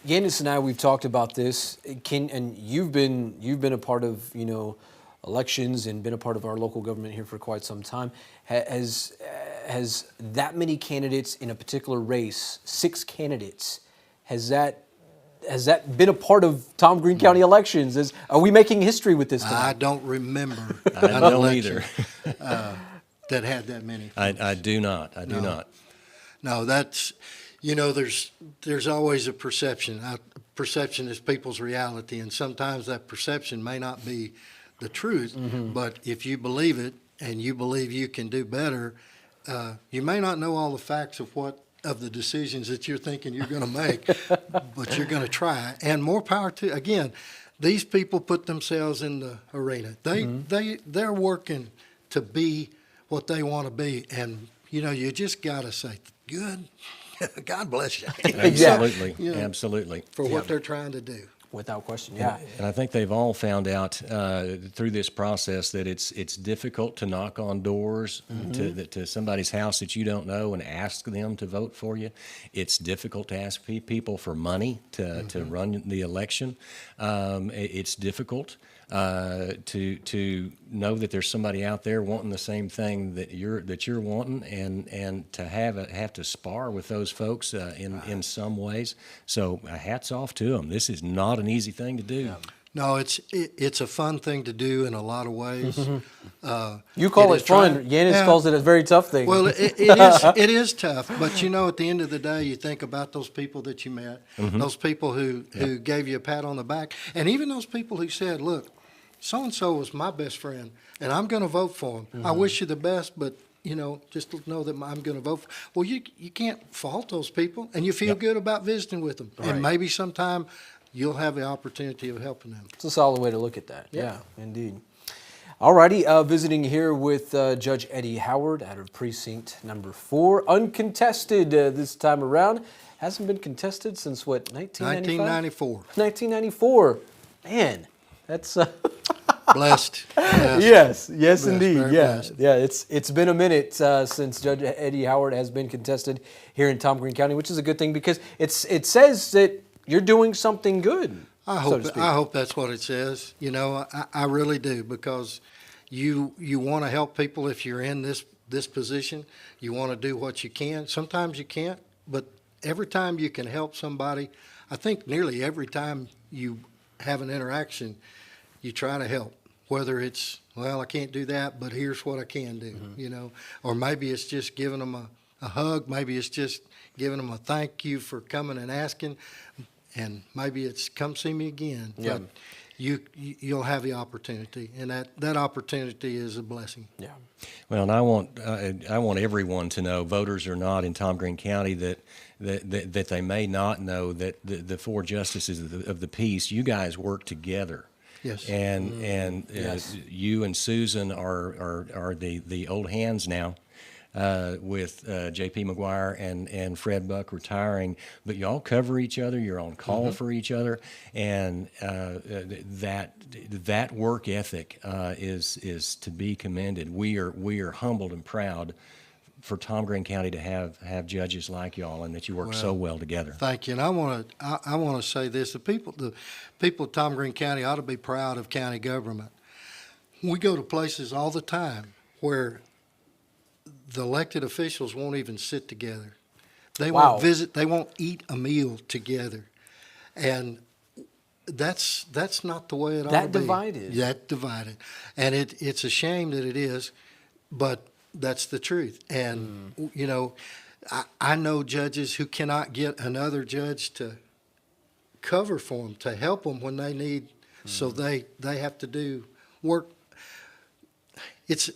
Yanis and I, we've talked about this. And you've been a part of, elections and been a part of our local government here for quite some time. Has that many candidates in a particular race, 6 candidates, has that been a part of Tom Green County elections? Are we making history with this tonight? I don't remember I don't either. that had that many. I do not. I do not. No, that's, there's always a perception. perception is people's reality, and sometimes that perception may not be the truth, but if you believe it and you believe you can do better, you may not know all the facts of the decisions that you're thinking you're going to make, but you're going to try. And more power to, again, these people put themselves in the arena. They're working to be what they want to be, and you just got to say, good, God bless you. Absolutely, You know, absolutely. for what they're trying to do. Without question, yeah. And I think they've all found out through this process that it's difficult to knock on doors to somebody's house that you don't know and ask them to vote for you. It's difficult to ask people for money to run the election. It's difficult to know that there's somebody out there wanting the same thing that you're wanting, and to have to spar with those folks in some ways. So hats off to them. This is not an easy thing to do. No, it's a fun thing to do in a lot of ways. You call it fun. Yanis calls it a very tough thing. Well, it is tough, but at the end of the day, you think about those people that you met, those people who gave you a pat on the back, and even those people who said, look, so-and-so was my best friend, and I'm going to vote for him. I wish you the best, but, just know that I'm going to vote for. Well, you can't fault those people, and you feel good about visiting with them. Right. And maybe sometime you'll have the opportunity of helping them. It's a solid way to look at that. Yeah, indeed. All righty, visiting here with Judge Eddie Howard out of precinct number 4. Uncontested this time around. Hasn't been contested since, what, 1995? 1994. 1994. Man, that's... Blessed. Yes, blessed, indeed. Yeah, blessed. yeah. It's been a minute since Judge Eddie Howard has been contested here in Tom Green County, which is a good thing because it says that you're doing something good. I hope that's what it says. I really do, because you want to help people if you're in this position. You want to do what you can. Sometimes you can't, but every time you can help somebody, I think nearly every time you have an interaction, you try to help. Whether it's, well, I can't do that, but here's what I can do, or maybe it's just giving them a hug. Maybe it's just giving them a thank you for coming and asking, and maybe it's come see me again. Yeah. But you'll have the opportunity, and that opportunity is a blessing. Yeah. Well, and I want everyone to know, voters or not in Tom Green County, that they may not know that the 4 justices of the peace, you guys work together. Yes. And Yes. You and Susan are the old hands now, with J.P. McGuire and Fred Buck retiring, but you all cover each other. You're on call for each other, and that work ethic is to be commended. We are humbled and proud for Tom Green County to have judges like y'all, and that you work so well together. Thank you. And I want to say this: the people of Tom Green County ought to be proud of county government. We go to places all the time where the elected officials won't even sit together. They won't visit. They won't eat a meal together, and that's not the way it ought to be. That divided, and it's a shame that it is, but that's the truth. And I know judges who cannot get another judge to cover for them, to help them when they need. So they have to do work. It's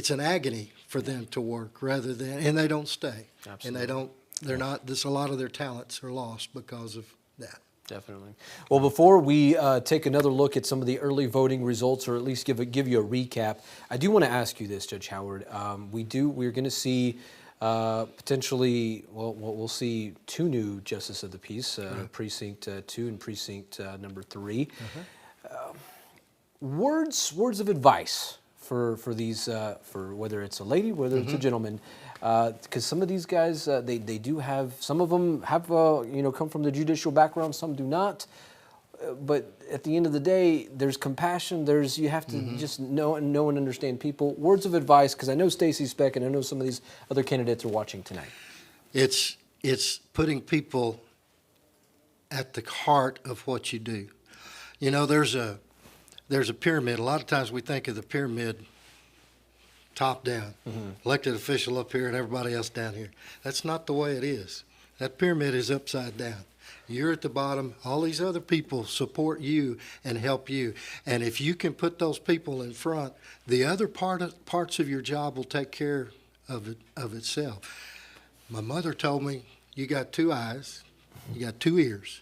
an agony for them to work rather than, and they don't stay. Absolutely. And they're not, a lot of their talents are lost because of that. Definitely. Well, before we take another look at some of the early voting results, or at least give you a recap, I do want to ask you this, Judge Howard. We're going to see potentially, we'll see 2 new justices of the peace, Precinct 2 and Precinct number 3. Words of advice for these, for whether it's a lady, whether it's a gentleman, because some of these guys, they do have, some of them have, come from the judicial background, some do not. But at the end of the day, there's compassion. You have to just know and understand people. Words of advice, because I know Stacy Speck and I know some of these other candidates are watching tonight. It's putting people at the heart of what you do. There's a pyramid. A lot of times we think of the pyramid top down, elected official up here and everybody else down here. That's not the way it is. That pyramid is upside down. You're at the bottom. All these other people support you and help you. And if you can put those people in front, the other parts of your job will take care of itself. My mother told me, you got 2 eyes, you got 2 ears,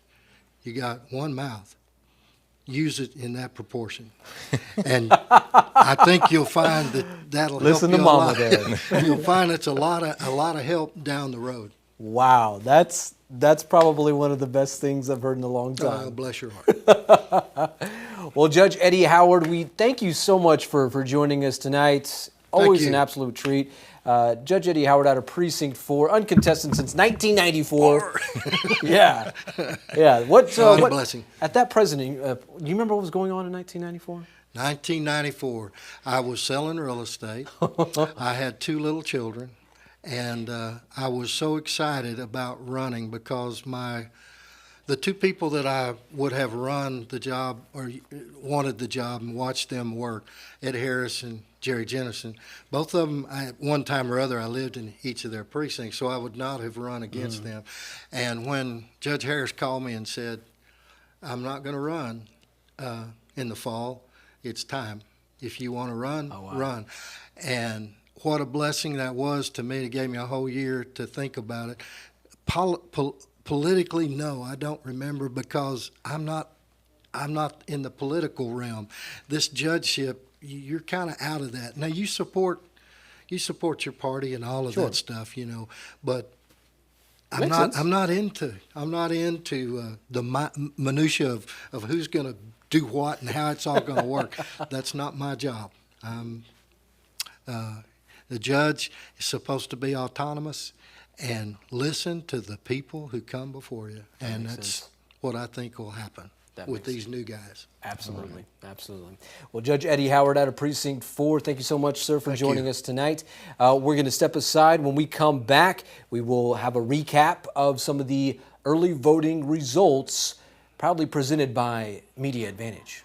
you got 1 mouth. Use it in that proportion. And I think you'll find that'll Listen help to you Mama a lot. there. You'll find it's a lot of help down the road. Wow, that's probably one of the best things I've heard in a long time. Bless your heart. Well, Judge Eddie Howard, we thank you so much for joining us tonight. Always an absolute treat. Judge Eddie Howard out of Precinct 4, uncontested since 1994. Yeah. What blessing. At that president, do you remember what was going on in 1994? 1994, I was selling real estate. I had 2 little children, and I was so excited about running because the 2 people that I would have run the job or wanted the job and watched them work, Ed Harris and Jerry Jennison, both of them, at one time or other, I lived in each of their precincts, so I would not have run against them. And when Judge Harris called me and said, I'm not going to run in the fall, it's time. If you want to run, run. And what a blessing that was to me. It gave me a whole year to think about it. Politically, no, I don't remember because I'm not in the political realm. This judgeship, you're kind of out of that. Now you support your party and all of that stuff, but I'm not into the minutia of who's going to do what and how it's all going to work. That's not my job. The judge is supposed to be autonomous and listen to the people who come before you, and that's what I think will happen with these new guys. Absolutely. Well, Judge Eddie Howard out of Precinct 4, thank you so much, sir, for joining us tonight. We're going to step aside. When we come back, we will have a recap of some of the early voting results, proudly presented by Media Advantage.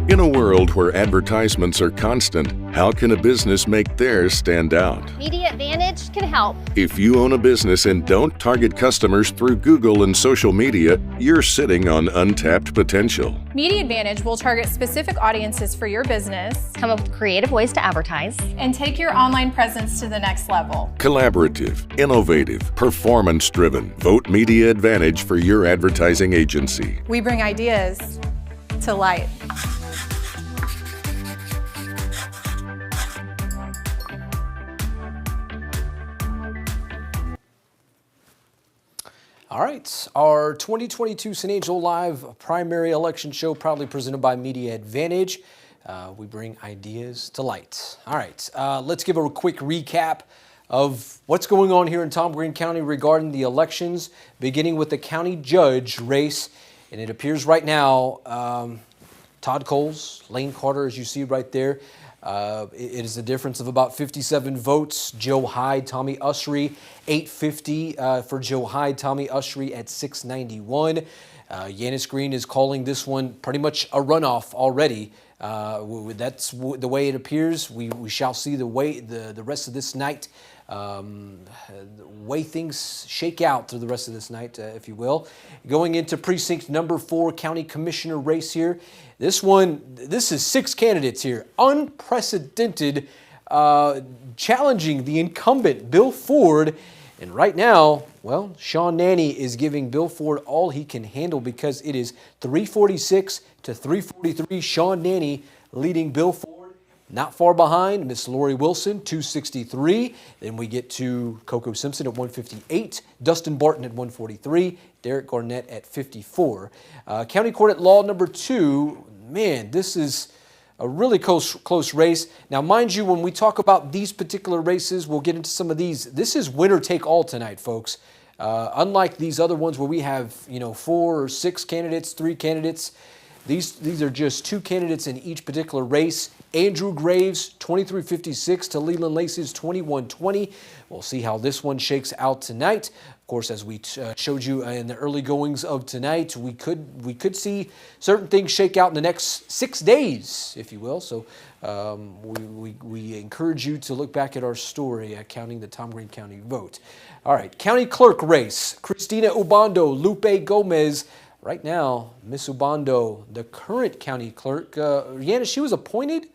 In a world where advertisements are constant, how can a business make theirs stand out? Media Advantage can help. If you own a business and don't target customers through Google and social media, you're sitting on untapped potential. Media Advantage will target specific audiences for your business, Come up with creative ways to advertise. and take your online presence to the next level. Collaborative, innovative, performance-driven. Vote Media Advantage for your advertising agency. We bring ideas to light. All right, our 2022 San Angelo Live primary election show proudly presented by Media Advantage. We bring ideas to light. All right, let's give a quick recap of what's going on here in Tom Green County regarding the elections, beginning with the county judge race. And it appears right now, Todd Coles, Lane Carter, as you see right there, it is a difference of about 57 votes. Joe Hyde, Tommy Usry, 850 for Joe Hyde, Tommy Usry at 691. Yanis Green is calling this one pretty much a runoff already. That's the way it appears. We shall see the rest of this night, the way things shake out through the rest of this night, if you will. Going into precinct number 4, county commissioner race here. This is 6 candidates here. Unprecedented, challenging the incumbent, Bill Ford. And right now, well, Sean Nanny is giving Bill Ford all he can handle because it is 346 to 343. Sean Nanny leading Bill Ford. Not far behind, Miss Lori Wilson, 263. Then we get to Coco Simpson at 158, Dustin Barton at 143, Derek Garnett at 54. County Court at Law number 2, man, this is a really close race. Now, mind you, when we talk about these particular races, we'll get into some of these. This is winner take all tonight, folks. Unlike these other ones where we have, 4 or 6 candidates, 3 candidates, these are just 2 candidates in each particular race. Andrew Graves, 2356 to Leland Lacey's 2120. We'll see how this one shakes out tonight. Of course, as we showed you in the early goings of tonight, we could see certain things shake out in the next 6 days, if you will. So we encourage you to look back at our story counting the Tom Green County vote. All right, county clerk race. Christina Ubando, Lupe Gomez. Right now, Miss Ubando, the current county clerk. Yanis, she was appointed?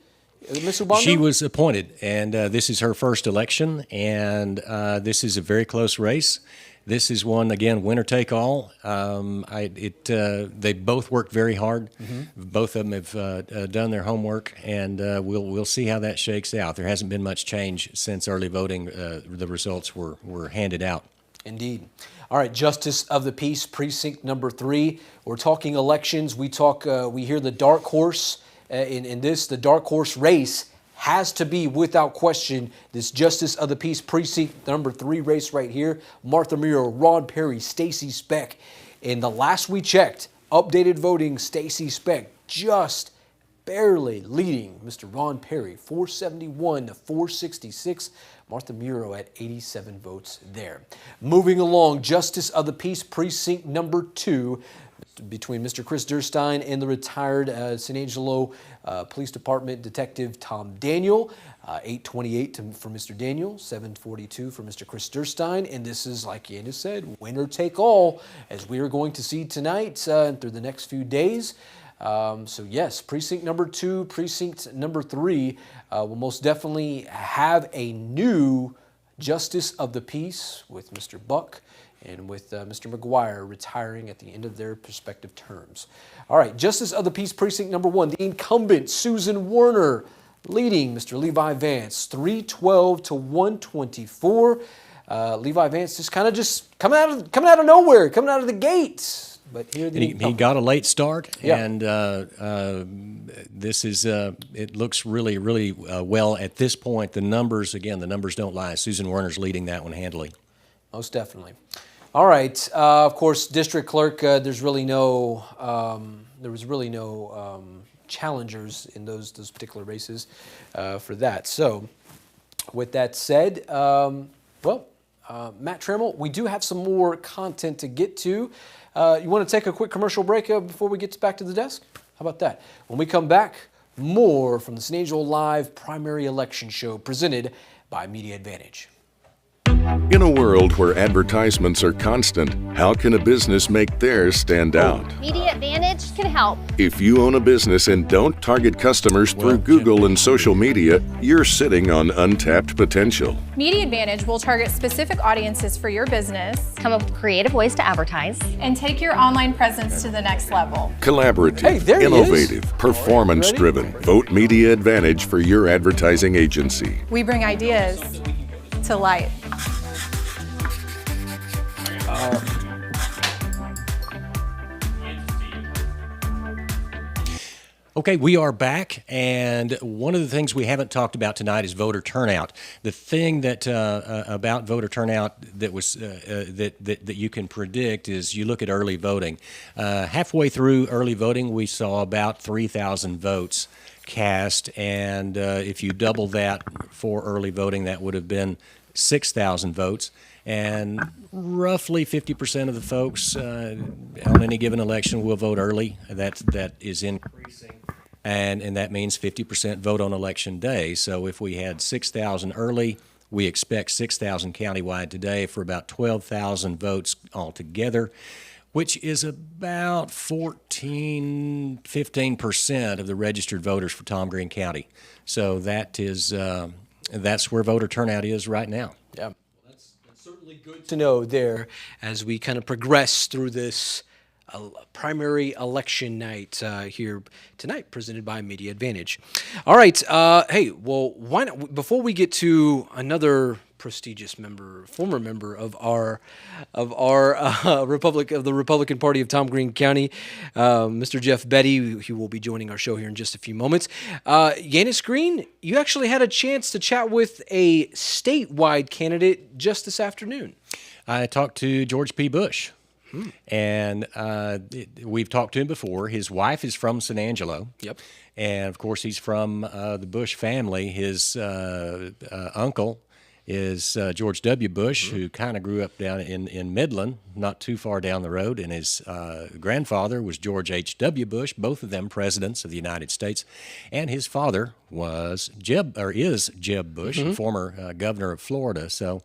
Miss Ubando? She was appointed, and this is her first election, and this is a very close race. This is one, again, winner take all. They both worked very hard. Both of them have done their homework, and we'll see how that shakes out. There hasn't been much change since early voting. The results were handed out. Indeed. All right, Justice of the Peace, Precinct number 3. We're talking elections. We hear the dark horse in this. The dark horse race has to be, without question, this Justice of the Peace Precinct number 3 race right here. Martha Miro, Ron Perry, Stacy Speck. And the last we checked, updated voting, Stacy Speck just barely leading Mr. Ron Perry, 471 to 466. Martha Miro at 87 votes there. Moving along, Justice of the Peace Precinct number 2. Between Mr. Chris Durstein and the retired San Angelo Police Department Detective Tom Daniel. 828 for Mr. Daniel, 742 for Mr. Chris Durstein. And this is, like Yanis said, winner take all, as we are going to see tonight and through the next few days. So yes, precinct number 2, precinct number 3 will most definitely have a new Justice of the Peace with Mr. Buck and with Mr. McGuire retiring at the end of their respective terms. All right, Justice of the Peace Precinct number 1, the incumbent Susan Werner leading Mr. Levi Vance, 312 to 124. Levi Vance just coming out of nowhere, coming out of the gate. But here he got a late start, yeah. And this is it looks really, really well at this point. The numbers don't lie. Susan Werner's leading that one handily. Most definitely. All right. Of course, district clerk. There was really no challengers in those particular races for that. So, with that said, Matt Trammell, we do have some more content to get to. You want to take a quick commercial break before we get back to the desk? How about that? When we come back, more from the San Angelo Live Primary Election Show presented by Media Advantage. In a world where advertisements are constant, how can a business make theirs stand out? Media Advantage can help. If you own a business and don't target customers through Google and social media, you're sitting on untapped potential. Media Advantage will target specific audiences for your business, Come up with creative ways to advertise. and take your online presence to the next level. Collaborative, Hey, there he is. innovative, performance-driven. Vote Media Advantage for your advertising agency. We bring ideas to light. Okay, we are back, and one of the things we haven't talked about tonight is voter turnout. The thing that about voter turnout that was that you can predict is you look at early voting. Halfway through early voting, we saw about 3,000 votes cast, and if you double that for early voting, that would have been 6,000 votes. And roughly 50% of the folks on any given election will vote early. That is increasing, and that means 50% vote on election day. So if we had 6,000 early, we expect 6,000 countywide today for about 12,000 votes altogether, which is about 15% of the registered voters for Tom Green County. So that is that's where voter turnout is right now. Yeah. Certainly good to know there as we kind of progress through this primary election night here tonight, presented by Media Advantage. All right, hey, well, why not, before we get to another prestigious former member of our the Republican Party of Tom Green County, Mr. Jeff Betty, who will be joining our show here in just a few moments. Yanis Green, you actually had a chance to chat with a statewide candidate just this afternoon. I talked to George P. Bush. And we've talked to him before. His wife is from San Angelo. Yep. And, of course, he's from the Bush family. His uncle is George W. Bush, who kind of grew up down in Midland, not too far down the road. And his grandfather was George H.W. Bush, both of them presidents of the United States. And his father was is Jeb Bush, former governor of Florida. So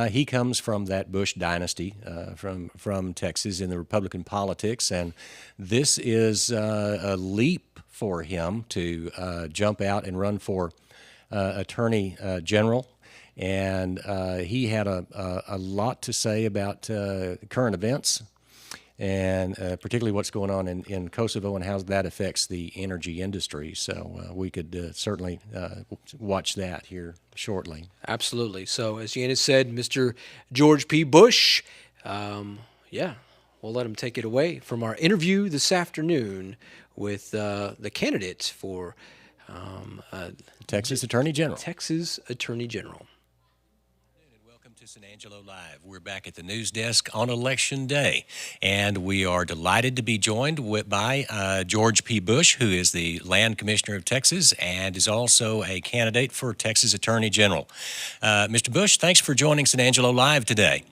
he comes from that Bush dynasty, from Texas in the Republican politics. And this is a leap for him to jump out and run for Attorney General. And he had a lot to say about current events, and particularly what's going on in Kosovo and how that affects the energy industry. So we could certainly watch that here shortly. Absolutely. So as Janice said, Mr. George P. Bush, we'll let him take it away from our interview this afternoon with the candidate for Texas Attorney General. Texas Attorney General. To San Angelo Live. We're back at the news desk on Election Day, and we are delighted to be joined by George P. Bush, who is the Land Commissioner of Texas and is also a candidate for Texas Attorney General. Mr. Bush, thanks for joining San Angelo Live today.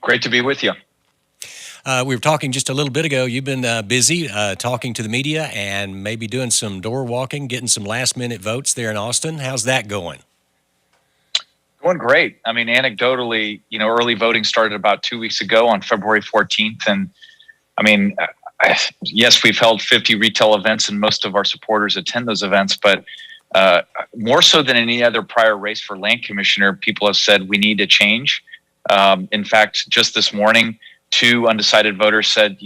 Great to be with you. We were talking just a little bit ago. You've been busy talking to the media and maybe doing some door walking, getting some last-minute votes there in Austin. How's that going? Going great. I mean, anecdotally, early voting started about 2 weeks ago on February 14th. And I mean, yes, we've held 50 retail events and most of our supporters attend those events, but more so than any other prior race for land commissioner, people have said we need to change. In fact, just this morning, 2 undecided voters said,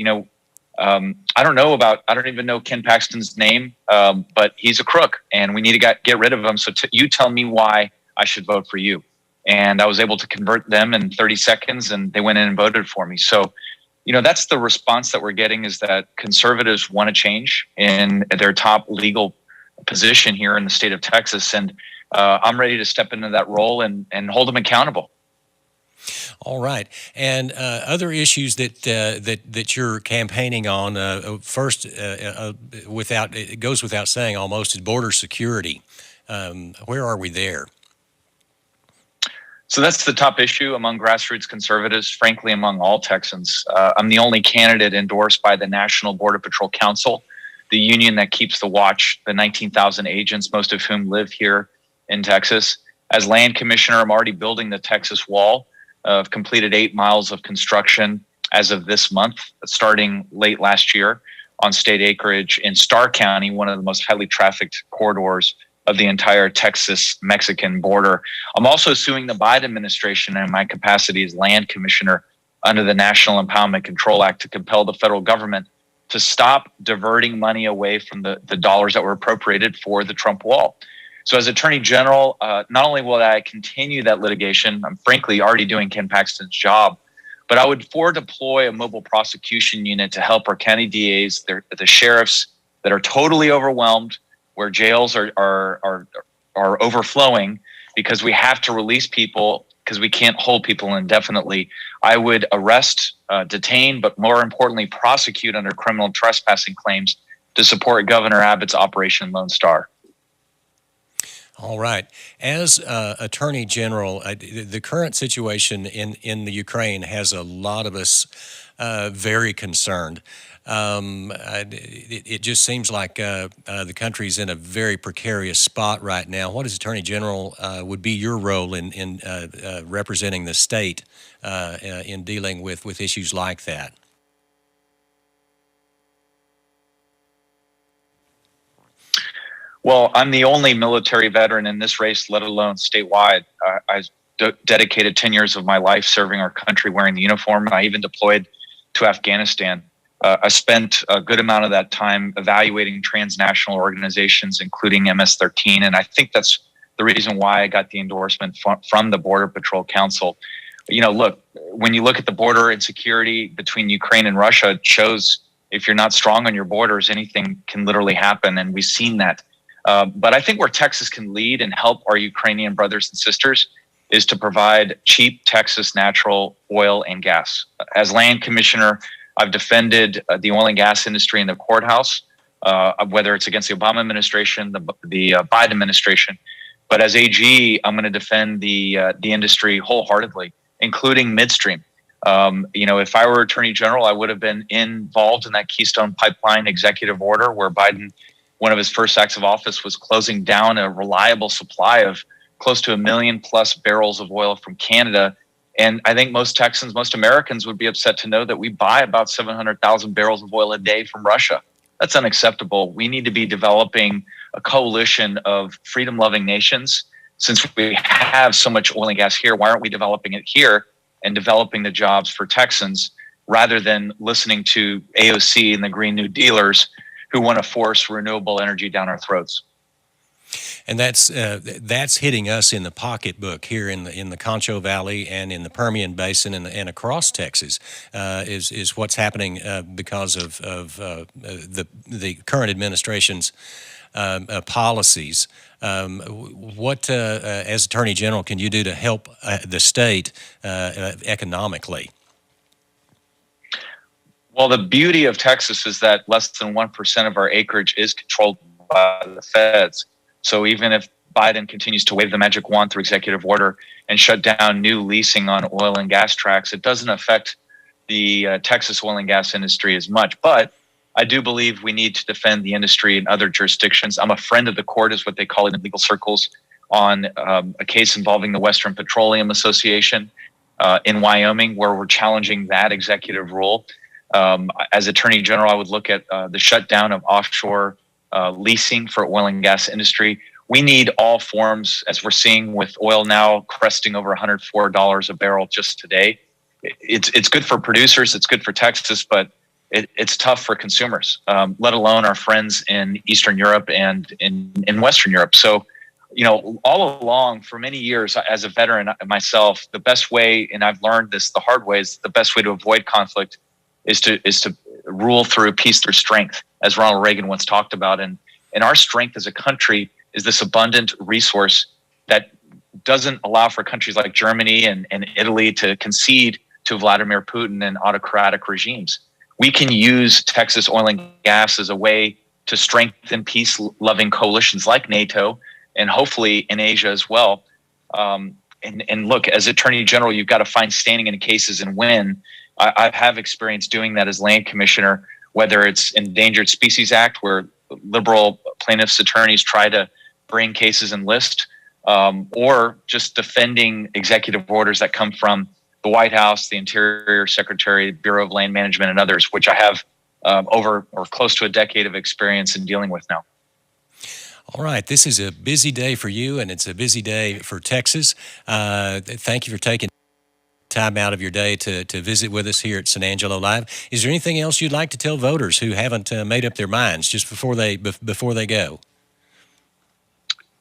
I don't even know Ken Paxton's name, but he's a crook and we need to get rid of him. So you tell me why I should vote for you. And I was able to convert them in 30 seconds and they went in and voted for me. So, that's the response that we're getting, is that conservatives want to change in their top legal position here in the state of Texas. And I'm ready to step into that role and hold them accountable. All right. And other issues that you're campaigning on, first, it goes without saying almost, is border security. Where are we there? So that's the top issue among grassroots conservatives, frankly, among all Texans. I'm the only candidate endorsed by the National Border Patrol Council, the union that keeps the watch, the 19,000 agents, most of whom live here in Texas. As land commissioner, I'm already building the Texas wall. I've completed 8 miles of construction as of this month, starting late last year on state acreage in Starr County, one of the most highly trafficked corridors of the entire Texas-Mexican border. I'm also suing the Biden administration in my capacity as land commissioner under the National Impoundment Control Act to compel the federal government to stop diverting money away from the dollars that were appropriated for the Trump wall. So as Attorney General, not only will I continue that litigation, I'm frankly already doing Ken Paxton's job, but I would forward deploy a mobile prosecution unit to help our county DAs, the sheriffs that are totally overwhelmed, where jails are overflowing because we have to release people because we can't hold people indefinitely. I would arrest, detain, but more importantly, prosecute under criminal trespassing claims to support Governor Abbott's Operation Lone Star. All right. As Attorney General, the current situation in the Ukraine has a lot of us very concerned. It just seems like the country's in a very precarious spot right now. What, as Attorney General, would be your role in representing the state in dealing with issues like that? Well, I'm the only military veteran in this race, let alone statewide. I dedicated 10 years of my life serving our country wearing the uniform. I even deployed to Afghanistan. I spent a good amount of that time evaluating transnational organizations, including MS-13, and I think that's the reason why I got the endorsement from the Border Patrol Council. Look, when you look at the border insecurity between Ukraine and Russia, it shows if you're not strong on your borders, anything can literally happen, and we've seen that. But I think where Texas can lead and help our Ukrainian brothers and sisters is to provide cheap Texas natural oil and gas. As land commissioner, I've defended the oil and gas industry in the courthouse, whether it's against the Obama administration, the Biden administration. But as AG, I'm going to defend the industry wholeheartedly, including midstream. If I were Attorney General, I would have been involved in that Keystone Pipeline executive order where Biden, one of his first acts of office, was closing down a reliable supply of close to 1 million plus barrels of oil from Canada. And I think most Texans, most Americans would be upset to know that we buy about 700,000 barrels of oil a day from Russia. That's unacceptable. We need to be developing a coalition of freedom-loving nations. Since we have so much oil and gas here, why aren't we developing it here and developing the jobs for Texans rather than listening to AOC and the Green New Dealers who want to force renewable energy down our throats? And that's hitting us in the pocketbook here in the Concho Valley and in the Permian Basin and across Texas is what's happening because of the current administration's policies. What, as Attorney General, can you do to help the state economically? Well, the beauty of Texas is that less than 1% of our acreage is controlled by the feds. So even if Biden continues to wave the magic wand through executive order and shut down new leasing on oil and gas tracts, it doesn't affect the Texas oil and gas industry as much. But I do believe we need to defend the industry in other jurisdictions. I'm a friend of the court, is what they call it in legal circles, on a case involving the Western Petroleum Association in Wyoming, where we're challenging that executive rule. As Attorney General, I would look at the shutdown of offshore leasing for oil and gas industry. We need all forms, as we're seeing with oil now cresting over $104 a barrel just today. It's good for producers, it's good for Texas, but it's tough for consumers, let alone our friends in Eastern Europe and in Western Europe. So, all along for many years as a veteran myself, the best way, and I've learned this the hard way, is the best way to avoid conflict is to rule through peace through strength, as Ronald Reagan once talked about. And our strength as a country is this abundant resource that doesn't allow for countries like Germany and Italy to concede to Vladimir Putin and autocratic regimes. We can use Texas oil and gas as a way to strengthen peace-loving coalitions like NATO and hopefully in Asia as well. And look, as Attorney General, you've got to find standing in cases and win. I have experience doing that as land commissioner, whether it's Endangered Species Act, where liberal plaintiffs' attorneys try to bring cases and list, or just defending executive orders that come from the White House, the Interior Secretary, Bureau of Land Management, and others, which I have over or close to a decade of experience in dealing with now. All right, this is a busy day for you, and it's a busy day for Texas. Thank you for taking time out of your day to visit with us here at San Angelo Live. Is there anything else you'd like to tell voters who haven't made up their minds just before they go?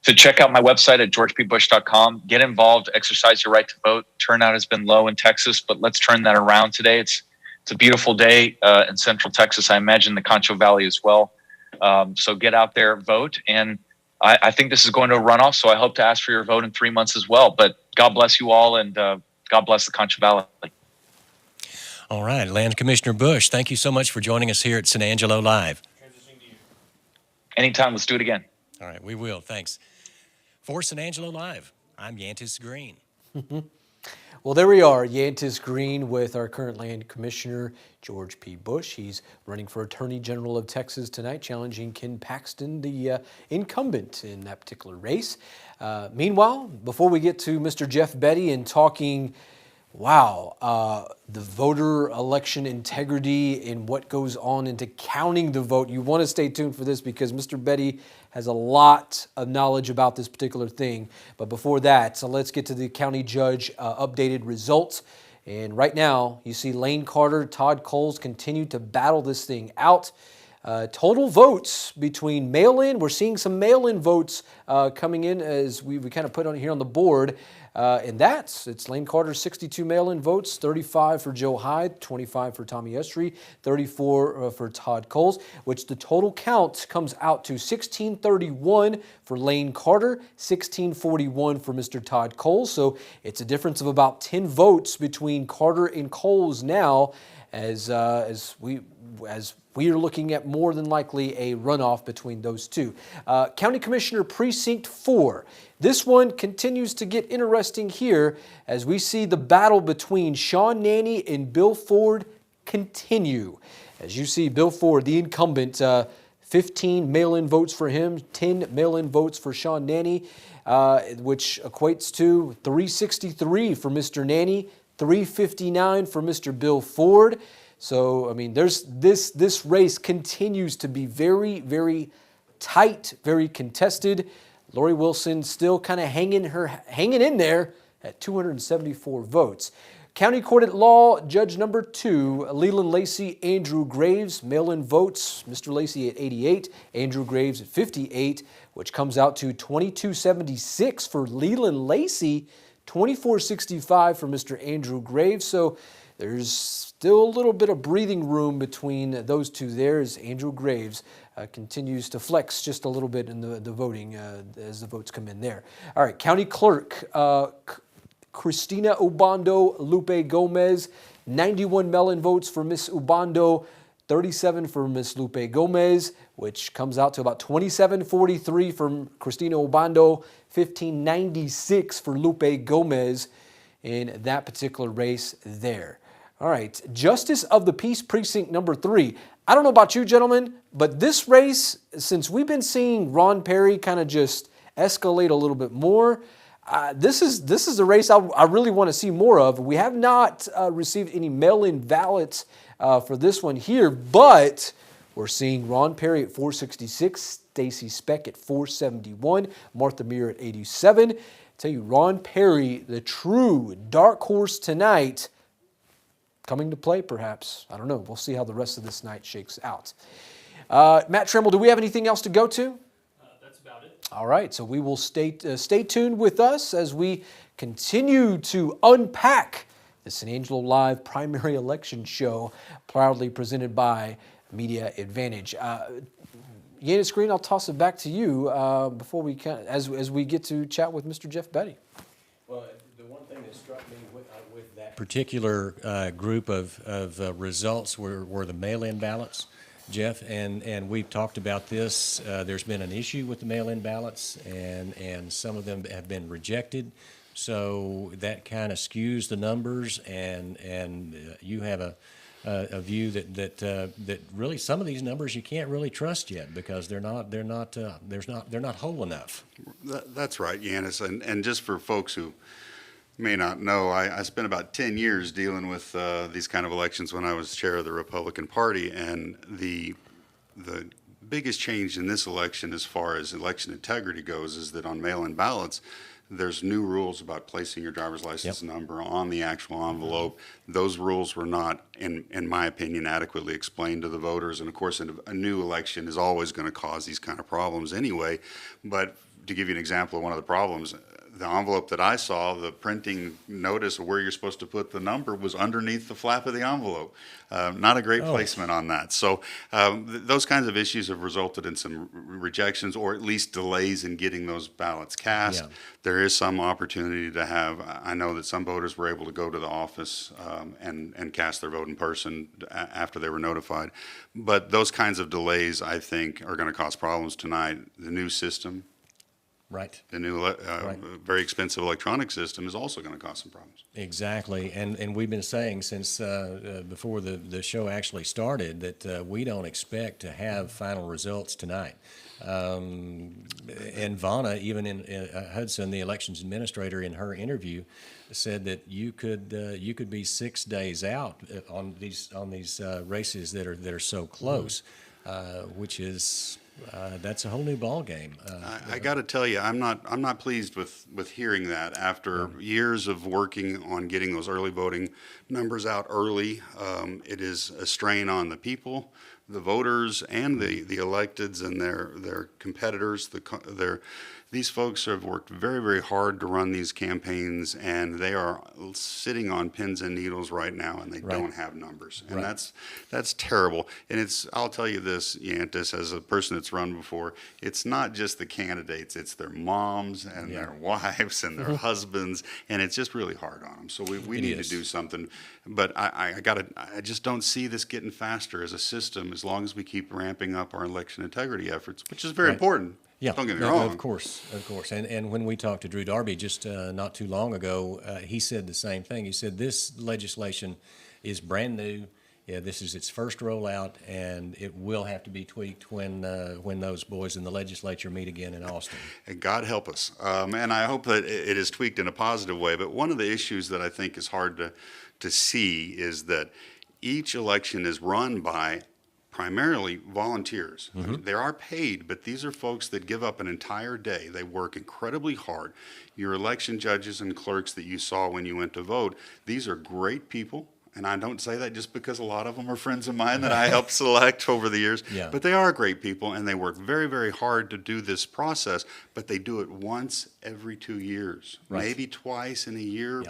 So check out my website at georgepbush.com. Get involved, exercise your right to vote. Turnout has been low in Texas, but let's turn that around today. It's a beautiful day in Central Texas. I imagine the Concho Valley as well. So get out there, vote. And I think this is going to a runoff, so I hope to ask for your vote in 3 months as well. But God bless you all, and God bless the Concho Valley. All right, Land Commissioner Bush, thank you so much for joining us here at San Angelo Live. Anytime, let's do it again. All right, we will. Thanks. For San Angelo Live, I'm Yantis Green. Well, there we are, Yantis Green with our current land commissioner, George P. Bush. He's running for Attorney General of Texas tonight, challenging Ken Paxton, the incumbent in that particular race. Meanwhile, before we get to Mr. Jeff Betty and talking, the voter election integrity and what goes on into counting the vote, you want to stay tuned for this because Mr. Betty has a lot of knowledge about this particular thing. But before that, so let's get to the county judge updated results. And right now, you see Lane Carter, Todd Coles continue to battle this thing out. Total votes between mail-in, we're seeing some mail-in votes coming in as we kind of put on here on the board. And it's Lane Carter, 62 mail-in votes, 35 for Joe Hyde, 25 for Tommy Estrie, 34 for Todd Coles, which the total count comes out to 1631 for Lane Carter, 1641 for Mr. Todd Coles. So it's a difference of about 10 votes between Carter and Coles now, as we are looking at more than likely a runoff between those two. County Commissioner Precinct 4. This one continues to get interesting here as we see the battle between Sean Nanny and Bill Ford continue. As you see, Bill Ford, the incumbent, 15 mail-in votes for him, 10 mail-in votes for Sean Nanny, which equates to 363 for Mr. Nanny, 359 for Mr. Bill Ford. So, I mean, this race continues to be very, very tight, very contested. Lori Wilson still kind of hanging in there at 274 votes. County Court at Law, Judge number 2, Leland Lacey, Andrew Graves, mail-in votes, Mr. Lacey at 88, Andrew Graves at 58, which comes out to 2276 for Leland Lacey, 2465 for Mr. Andrew Graves. So there's still a little bit of breathing room between those two there as Andrew Graves continues to flex just a little bit in the voting as the votes come in there. All right, County Clerk, Christina Ubando, Lupe Gomez, 91 mail-in votes for Miss Ubando, 37 for Miss Lupe Gomez, which comes out to about 2743 for Christina Ubando, 1596 for Lupe Gomez in that particular race there. All right, Justice of the Peace Precinct number 3. I don't know about you gentlemen, but this race, since we've been seeing Ron Perry kind of just escalate a little bit more, this is a race I really want to see more of. We have not received any mail-in ballots for this one here, but we're seeing Ron Perry at 466, Stacy Speck at 471, Martha Muir at 87. I tell you, Ron Perry, the true dark horse tonight, coming to play perhaps. I don't know. We'll see how the rest of this night shakes out. Matt Tremble, do we have anything else to go to? That's about it. All right, so we will stay tuned with us as we continue to unpack the San Angelo Live primary election show, proudly presented by Media Advantage. Yanis Green, I'll toss it back to you before we as we get to chat with Mr. Jeff Betty. Well, the one thing that struck me with that particular group of results were the mail-in ballots, Jeff, and we've talked about this. There's been an issue with the mail-in ballots, and some of them have been rejected. So that kind of skews the numbers, and you have a view that really some of these numbers you can't really trust yet because they're not whole enough. That's right, Yanis, and just for folks who may not know, I spent about 10 years dealing with these kind of elections when I was chair of the Republican Party, and the biggest change in this election as far as election integrity goes is that on mail-in ballots, there's new rules about placing your driver's license number on the actual envelope. Those rules were not, in my opinion, adequately explained to the voters. And of course, a new election is always going to cause these kind of problems anyway. But to give you an example of one of the problems, the envelope that I saw, the printing notice of where you're supposed to put the number was underneath the flap of the envelope. Not a great placement on that. So those kinds of issues have resulted in some rejections or at least delays in getting those ballots cast. Yeah. There is some opportunity to have, I know that some voters were able to go to the office and cast their vote in person after they were notified. But those kinds of delays, I think, are going to cause problems tonight. The new system, right. The new, very expensive electronic system is also going to cause some problems. Exactly, and we've been saying since before the show actually started that we don't expect to have final results tonight. And Vanna, even in Hudson, the elections administrator, in her interview, said that you could be 6 days out on these races that are so close, which is. That's a whole new ball game. I got to tell you, I'm not pleased with hearing that. After years of working on getting those early voting numbers out early, it is a strain on the people, the voters and the electeds and their competitors, these folks have worked very, very hard to run these campaigns, and they are sitting on pins and needles right now, and they don't have numbers. And that's terrible. And I'll tell you this, Yantis, as a person that's run before, it's not just the candidates, it's their moms and their wives and their husbands, and it's just really hard on them. So we need to do something. But I just don't see this getting faster as a system as long as we keep ramping up our election integrity efforts, which is very important. Yeah, don't get me wrong. Of course. And when we talked to Drew Darby just not too long ago, he said the same thing. He said this legislation is brand new. Yeah, this is its first rollout, and it will have to be tweaked when those boys in the legislature meet again in Austin. And God help us. And I hope that it is tweaked in a positive way. But one of the issues that I think is hard to see is that each election is run by primarily volunteers. I mean, they are paid, but these are folks that give up an entire day. They work incredibly hard. Your election judges and clerks that you saw when you went to vote, these are great people. And I don't say that just because a lot of them are friends of mine that I helped select over the years. But they are great people, and they work very, very hard to do this process, but they do it once every 2 years, maybe twice in a year.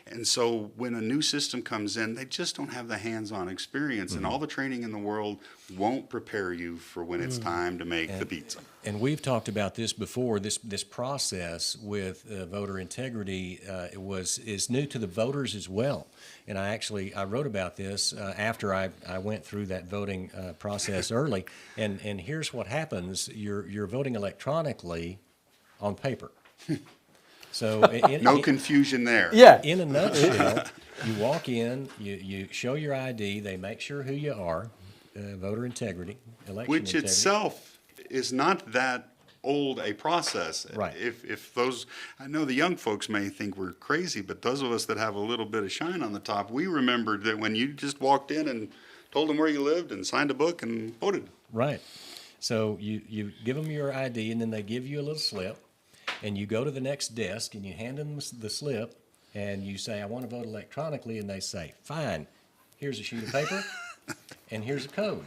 And so when a new system comes in, they just don't have the hands-on experience, and all the training in the world won't prepare you for when it's time to make the pizza. And we've talked about this before. This process with voter integrity is new to the voters as well. And I wrote about this after I went through that voting process early. And here's what happens: you're voting electronically on paper. So no confusion there. Yeah. In a nutshell, you walk in, you show your ID, they make sure who you are, voter integrity, election Which integrity. itself is not that old a process. Right. If those, I know the young folks may think we're crazy, but those of us that have a little bit of shine on the top, we remembered that when you just walked in and told them where you lived and signed a book and voted. Right. So you give them your ID, and then they give you a little slip, and you go to the next desk and you hand them the slip, and you say, I want to vote electronically, and they say, fine, here's a sheet of paper. And here's a code.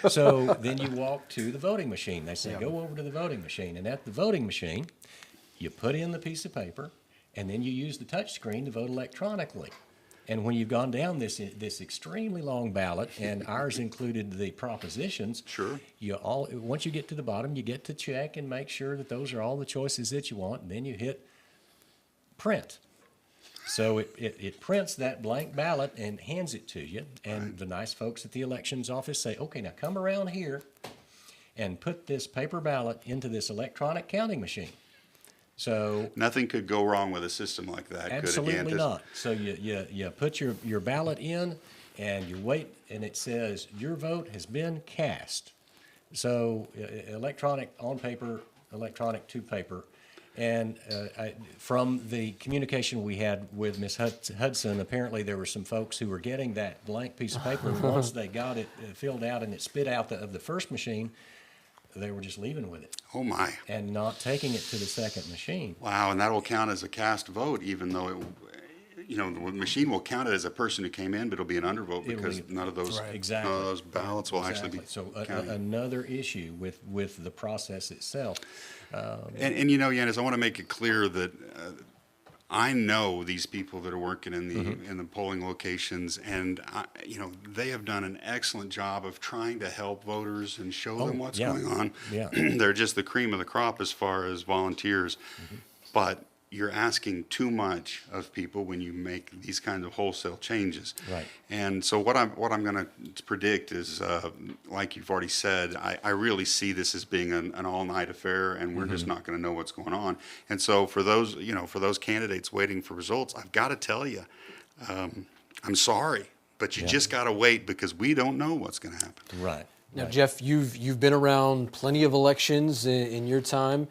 So then you walk to the voting machine. They say, go over to the voting machine. And at the voting machine, you put in the piece of paper, and then you use the touch screen to vote electronically. And when you've gone down this extremely long ballot, and ours included the propositions, once you get to the bottom, you get to check and make sure that those are all the choices that you want, and then you hit print. So it prints that blank ballot and hands it to you, and the nice folks at the elections office say, okay, now come around here and put this paper ballot into this electronic counting machine. So nothing could go wrong with a system like that. Absolutely not. So you put your ballot in, and you wait, and it says your vote has been cast. So electronic on paper, electronic to paper. And from the communication we had with Ms. Hudson, apparently there were some folks who were getting that blank piece of paper. And once they got it filled out and it spit out of the first machine, they were just leaving with it. Oh, my. And not taking it to the second machine. Wow, and that will count as a cast vote, even though the machine will count it as a person who came in, but it'll be an undervote because none of those none of those ballots will actually be counted. Another issue with the process itself. And Yanis, I want to make it clear that I know these people that are working in the polling locations, and they have done an excellent job of trying to help voters and show them what's going on. They're just the cream of the crop as far as volunteers, but you're asking too much of people when you make these kinds of wholesale changes. Right. And so what I'm going to predict is, like you've already said, I really see this as being an all-night affair, and we're just not going to know what's going on. And so for those candidates waiting for results, I've got to tell you, I'm sorry, but you just got to wait because we don't know what's going to happen. Right. Now, Jeff, you've been around plenty of elections in your time.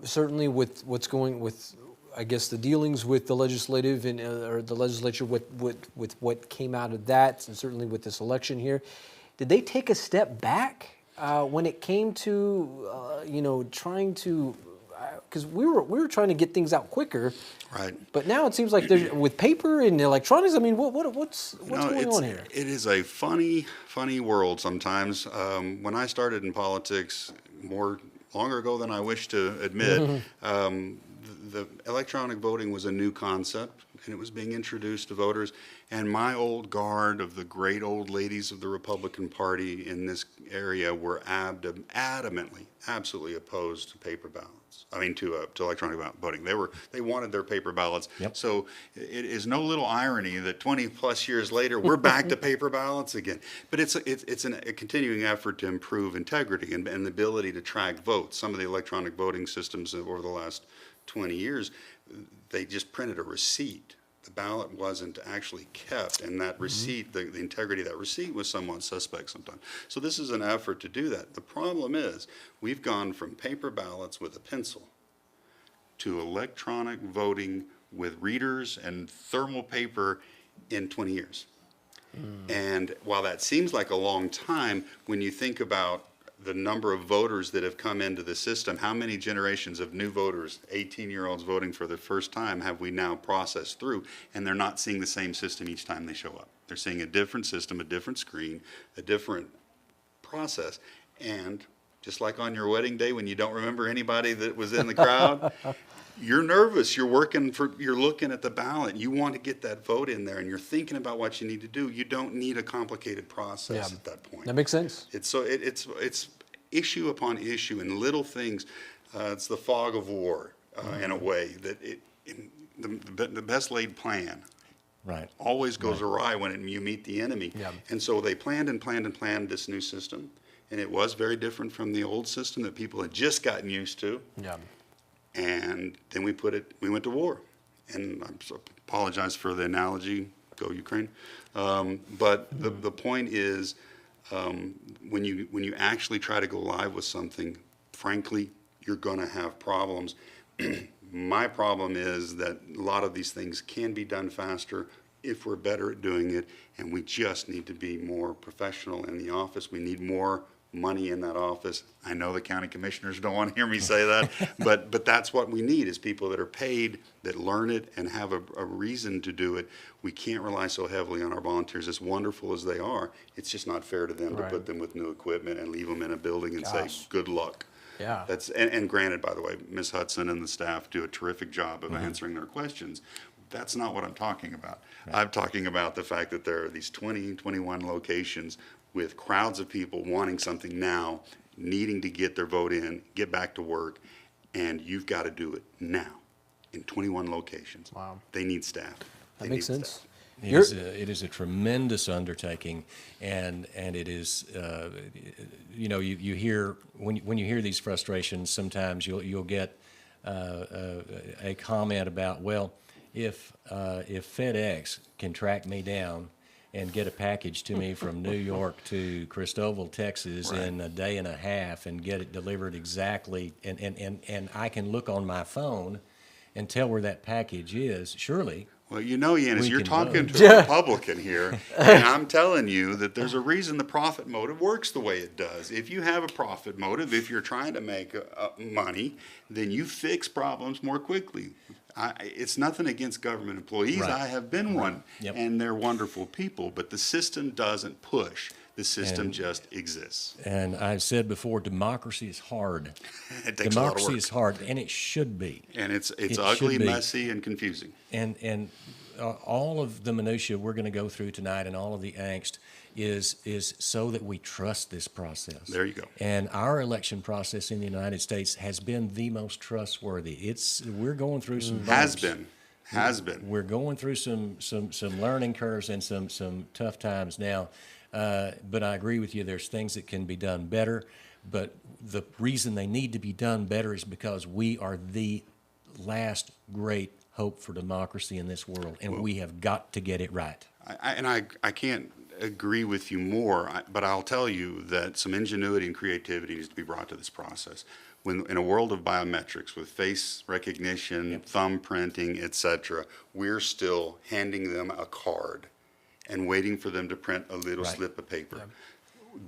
Certainly with what's going with, I guess, the dealings with the legislative and or the legislature with what came out of that, and certainly with this election here, did they take a step back when it came to trying to, because we were trying to get things out quicker. Right. But now it seems like there's, with paper and electronics, I mean, what's going on here? It is a funny world sometimes. When I started in politics longer ago than I wish to admit, the electronic voting was a new concept, and it was being introduced to voters. And my old guard of the great old ladies of the Republican Party in this area were adamantly, absolutely opposed to paper ballots. I mean, to electronic voting. They wanted their paper ballots. Yep. So it is no little irony that 20 plus years later we're back to paper ballots again. But it's a continuing effort to improve integrity and the ability to track votes. Some of the electronic voting systems over the last 20 years, they just printed a receipt. The ballot wasn't actually kept, and that receipt, the integrity of that receipt was somewhat suspect sometimes. So this is an effort to do that. The problem is we've gone from paper ballots with a pencil to electronic voting with readers and thermal paper in 20 years. And while that seems like a long time, when you think about the number of voters that have come into the system, how many generations of new voters, 18-year-olds voting for the first time, have we now processed through? And they're not seeing the same system each time they show up. They're seeing a different system, a different screen, a different process. And just like on your wedding day when you don't remember anybody that was in the crowd, you're nervous, you're looking at the ballot, you want to get that vote in there, and you're thinking about what you need to do. You don't need a complicated process at that point. That makes sense. It's issue upon issue and little things. It's the fog of war in a way that the best laid plan always goes awry when you meet the enemy. Yeah. And so they planned this new system, and it was very different from the old system that people had just gotten used to. Yeah. And then we went to war. And I apologize for the analogy, go Ukraine. But the point is, when you actually try to go live with something, frankly, you're going to have problems. My problem is that a lot of these things can be done faster if we're better at doing it, and we just need to be more professional in the office. We need more money in that office. I know the county commissioners don't want to hear me say that, but that's what we need, is people that are paid, that learn it and have a reason to do it. We can't rely so heavily on our volunteers, as wonderful as they are. It's just not fair to them to put them with new equipment and leave them in a building and say, good luck. Yeah. And granted, by the way, Ms. Hudson and the staff do a terrific job of answering their questions. That's not what I'm talking about. I'm talking about the fact that there are these 20, 21 locations with crowds of people wanting something now, needing to get their vote in, get back to work, and you've got to do it now in 21 locations. Wow. They need staff. That makes sense. It is a tremendous undertaking, and it is, you hear, when you hear these frustrations, sometimes you'll get a comment about, well, if FedEx can track me down and get a package to me from New York to Christoval, Texas in a day and a half and get it delivered exactly, and I can look on my phone and tell where that package is, surely. Well, Yanis, you're talking to a Republican here, and I'm telling you that there's a reason the profit motive works the way it does. If you have a profit motive, if you're trying to make money, then you fix problems more quickly. It's nothing against government employees. I have been one, and they're wonderful people, but the system doesn't push. The system just exists. And I've said before, democracy is hard. It takes a lot of work. Democracy is hard, and it should be. And it's ugly, messy, and confusing. And all of the minutia we're going to go through tonight, and all of the angst, is so that we trust this process. There you go. And our election process in the United States has been the most trustworthy. We're going through some bumps. Has been. We're going through some learning curves and some tough times now. But I agree with you. There's things that can be done better. But the reason they need to be done better is because we are the last great hope for democracy in this world, and we have got to get it right. I can't agree with you more, but I'll tell you that some ingenuity and creativity needs to be brought to this process. When in a world of biometrics with face recognition, thumb printing, etc., we're still handing them a card and waiting for them to print a little slip of paper.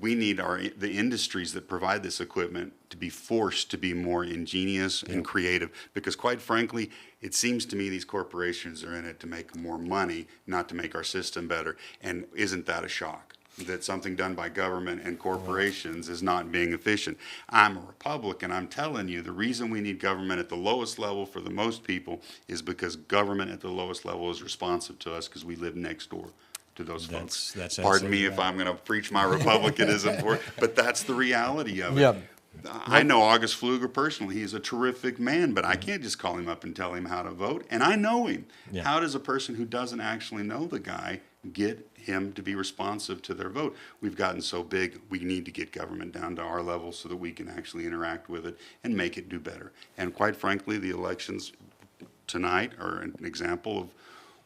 we need the industries that provide this equipment to be forced to be more ingenious and creative, because quite frankly, it seems to me these corporations are in it to make more money, not to make our system better. And isn't that a shock? That something done by government and corporations is not being efficient. I'm a Republican. I'm telling you, the reason we need government at the lowest level for the most people is because government at the lowest level is responsive to us because we live next door to those folks. Pardon me if I'm going to preach my Republicanism for it, but that's the reality of it. Yeah. I know August Fluger personally. He's a terrific man, but I can't just call him up and tell him how to vote. And I know him. Yeah. How does a person who doesn't actually know the guy get him to be responsive to their vote? We've gotten so big, we need to get government down to our level so that we can actually interact with it and make it do better. And quite frankly, the elections tonight are an example of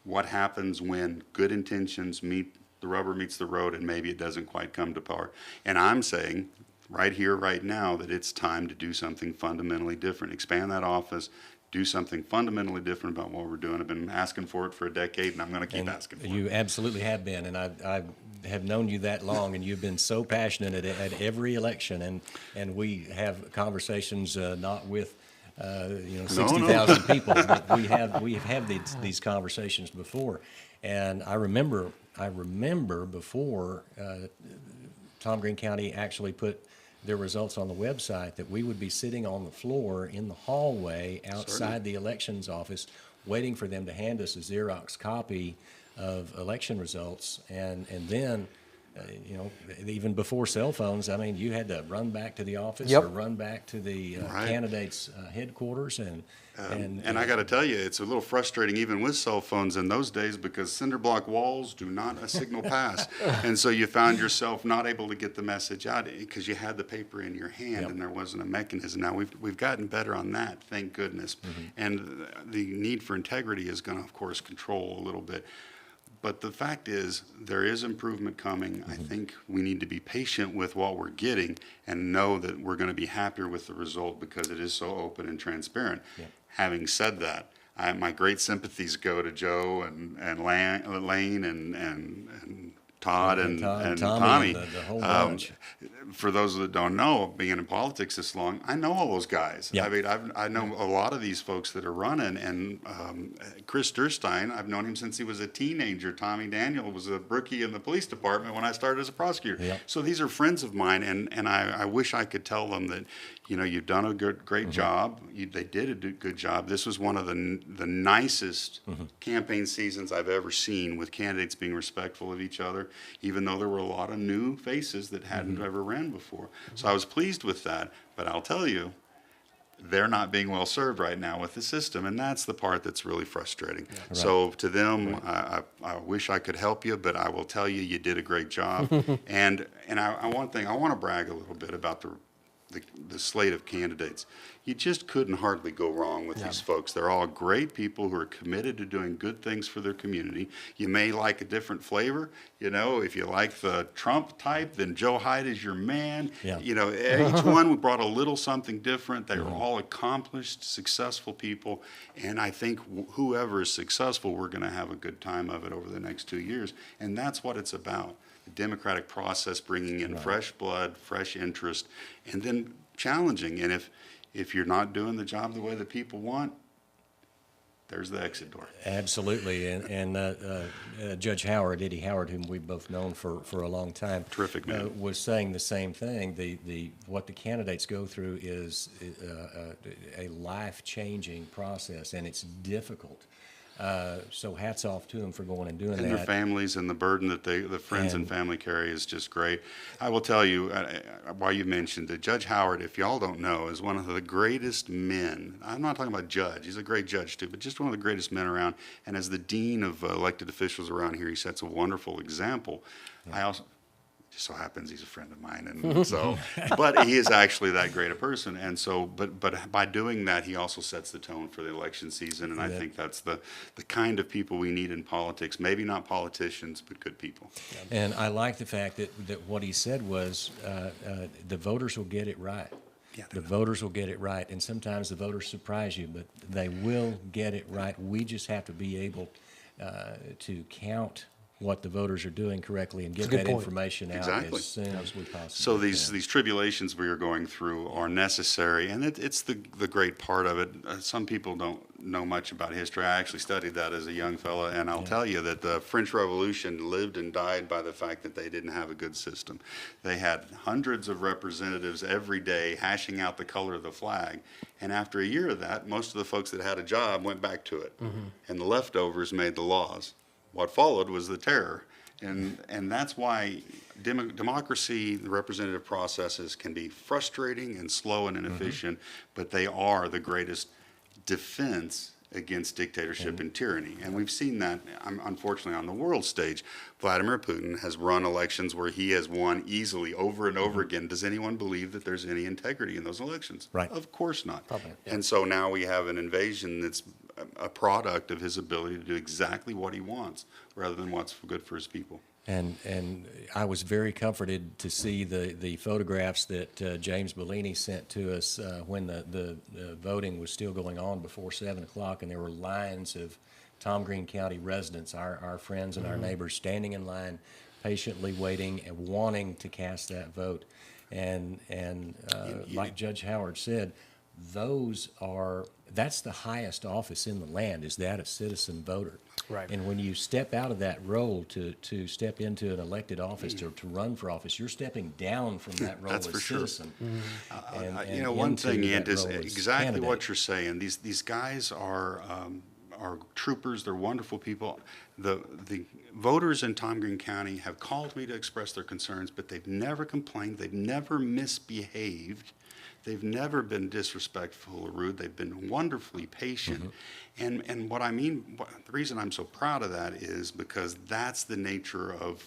what happens when good intentions meet, the rubber meets the road, and maybe it doesn't quite come to power. And I'm saying right here, right now, that it's time to do something fundamentally different. Expand that office, do something fundamentally different about what we're doing. I've been asking for it for a decade, and I'm going to keep asking for it. You absolutely have been, and I have known you that long, and you've been so passionate at every election, and we have conversations not with 60,000 people, but we have had these conversations before, and I remember before Tom Green County actually put their results on the website that we would be sitting on the floor in the hallway outside the elections office waiting for them to hand us a Xerox copy of election results, and then even before cell phones, I mean, you had to run back to the office or run back to the candidates' headquarters, and I got to tell you, it's a little frustrating even with cell phones in those days because cinder block walls do not a signal pass, and so you found yourself not able to get the message out because you had the paper in your hand and there wasn't a mechanism. Now we've gotten better on that, thank goodness, and the need for integrity is going to, of course, control a little bit. But the fact is, there is improvement coming. I think we need to be patient with what we're getting and know that we're going to be happier with the result because it is so open and transparent. Having said that, my great sympathies go to Joe and Lane and Todd and Tommy. The whole bunch. For those that don't know, being in politics this long, I know all those guys. I mean, I know a lot of these folks that are running, and Chris Durstein, I've known him since he was a teenager. Tommy Daniel was a rookie in the police department when I started as a prosecutor. So these are friends of mine, and I wish I could tell them that, you've done a great job. They did a good job. This was one of the nicest campaign seasons I've ever seen, with candidates being respectful of each other, even though there were a lot of new faces that hadn't ever ran before. So I was pleased with that, but I'll tell you, they're not being well served right now with the system, and that's the part that's really frustrating. So to them, I wish I could help you, but I will tell you, you did a great job. and I want to brag a little bit about the slate of candidates. You just couldn't hardly go wrong with these folks. They're all great people who are committed to doing good things for their community. You may like a different flavor. If you like the Trump type, then Joe Hyde is your man. Each one brought a little something different. They were all accomplished, successful people. And I think whoever is successful, we're going to have a good time of it over the next 2 years. And that's what it's about. The democratic process, bringing in fresh blood, fresh interest, and then challenging. And if you're not doing the job the way that people want, there's the exit door. Absolutely, and Judge Howard, Eddie Howard, whom we've both known for a long time, terrific man, was saying the same thing. What the candidates go through is a life-changing process, and it's difficult. So hats off to them for going and doing that. And their families, and the burden that the friends and family carry is just great. I will tell you, while you mentioned that Judge Howard, if y'all don't know, is one of the greatest men. I'm not talking about judge. He's a great judge too, but just one of the greatest men around. And as the dean of elected officials around here, he sets a wonderful example. I also, just so happens he's a friend of mine, and so, but he is actually that great a person, and so, but by doing that, he also sets the tone for the election season, and I think that's the kind of people we need in politics. Maybe not politicians, but good people. And I like the fact that what he said was the voters will get it right. The voters will get it right, and sometimes the voters surprise you, but they will get it right. We just have to be able to count what the voters are doing correctly and get a good that point. information out Exactly. as soon as we possibly So can. these tribulations we are going through are necessary, and it's the great part of it. Some people don't know much about history. I actually studied that as a young fella, and I'll tell you that the French Revolution lived and died by the fact that they didn't have a good system. They had hundreds of representatives every day hashing out the color of the flag, and after a year of that, most of the folks that had a job went back to it, and the leftovers made the laws. What followed was the terror. And that's why democracy, the representative processes can be frustrating and slow and inefficient, but they are the greatest defense against dictatorship and tyranny. And we've seen that, unfortunately, on the world stage. Vladimir Putin has run elections where he has won easily over and over again. Does anyone believe that there's any integrity in those elections? Right. Of course not. Probably, yeah. And so now we have an invasion that's a product of his ability to do exactly what he wants rather than what's good for his people. And I was very comforted to see the photographs that James Bellini sent to us when the voting was still going on before 7 o'clock, and there were lines of Tom Green County residents, our friends and our neighbors, standing in line, patiently waiting and wanting to cast that vote. And like Judge Howard said, that's the highest office in the land, is that of citizen voter. Right. And when you step out of that role to step into an elected office, to run for office, you're stepping down from that role That's as for sure. citizen. You know, one thing, Ant, is role as exactly candidate. what you're saying. These guys are troopers. They're wonderful people. The voters in Tom Green County have called me to express their concerns, but they've never complained. They've never misbehaved. They've never been disrespectful or rude. They've been wonderfully patient. And what I mean, the reason I'm so proud of that is because that's the nature of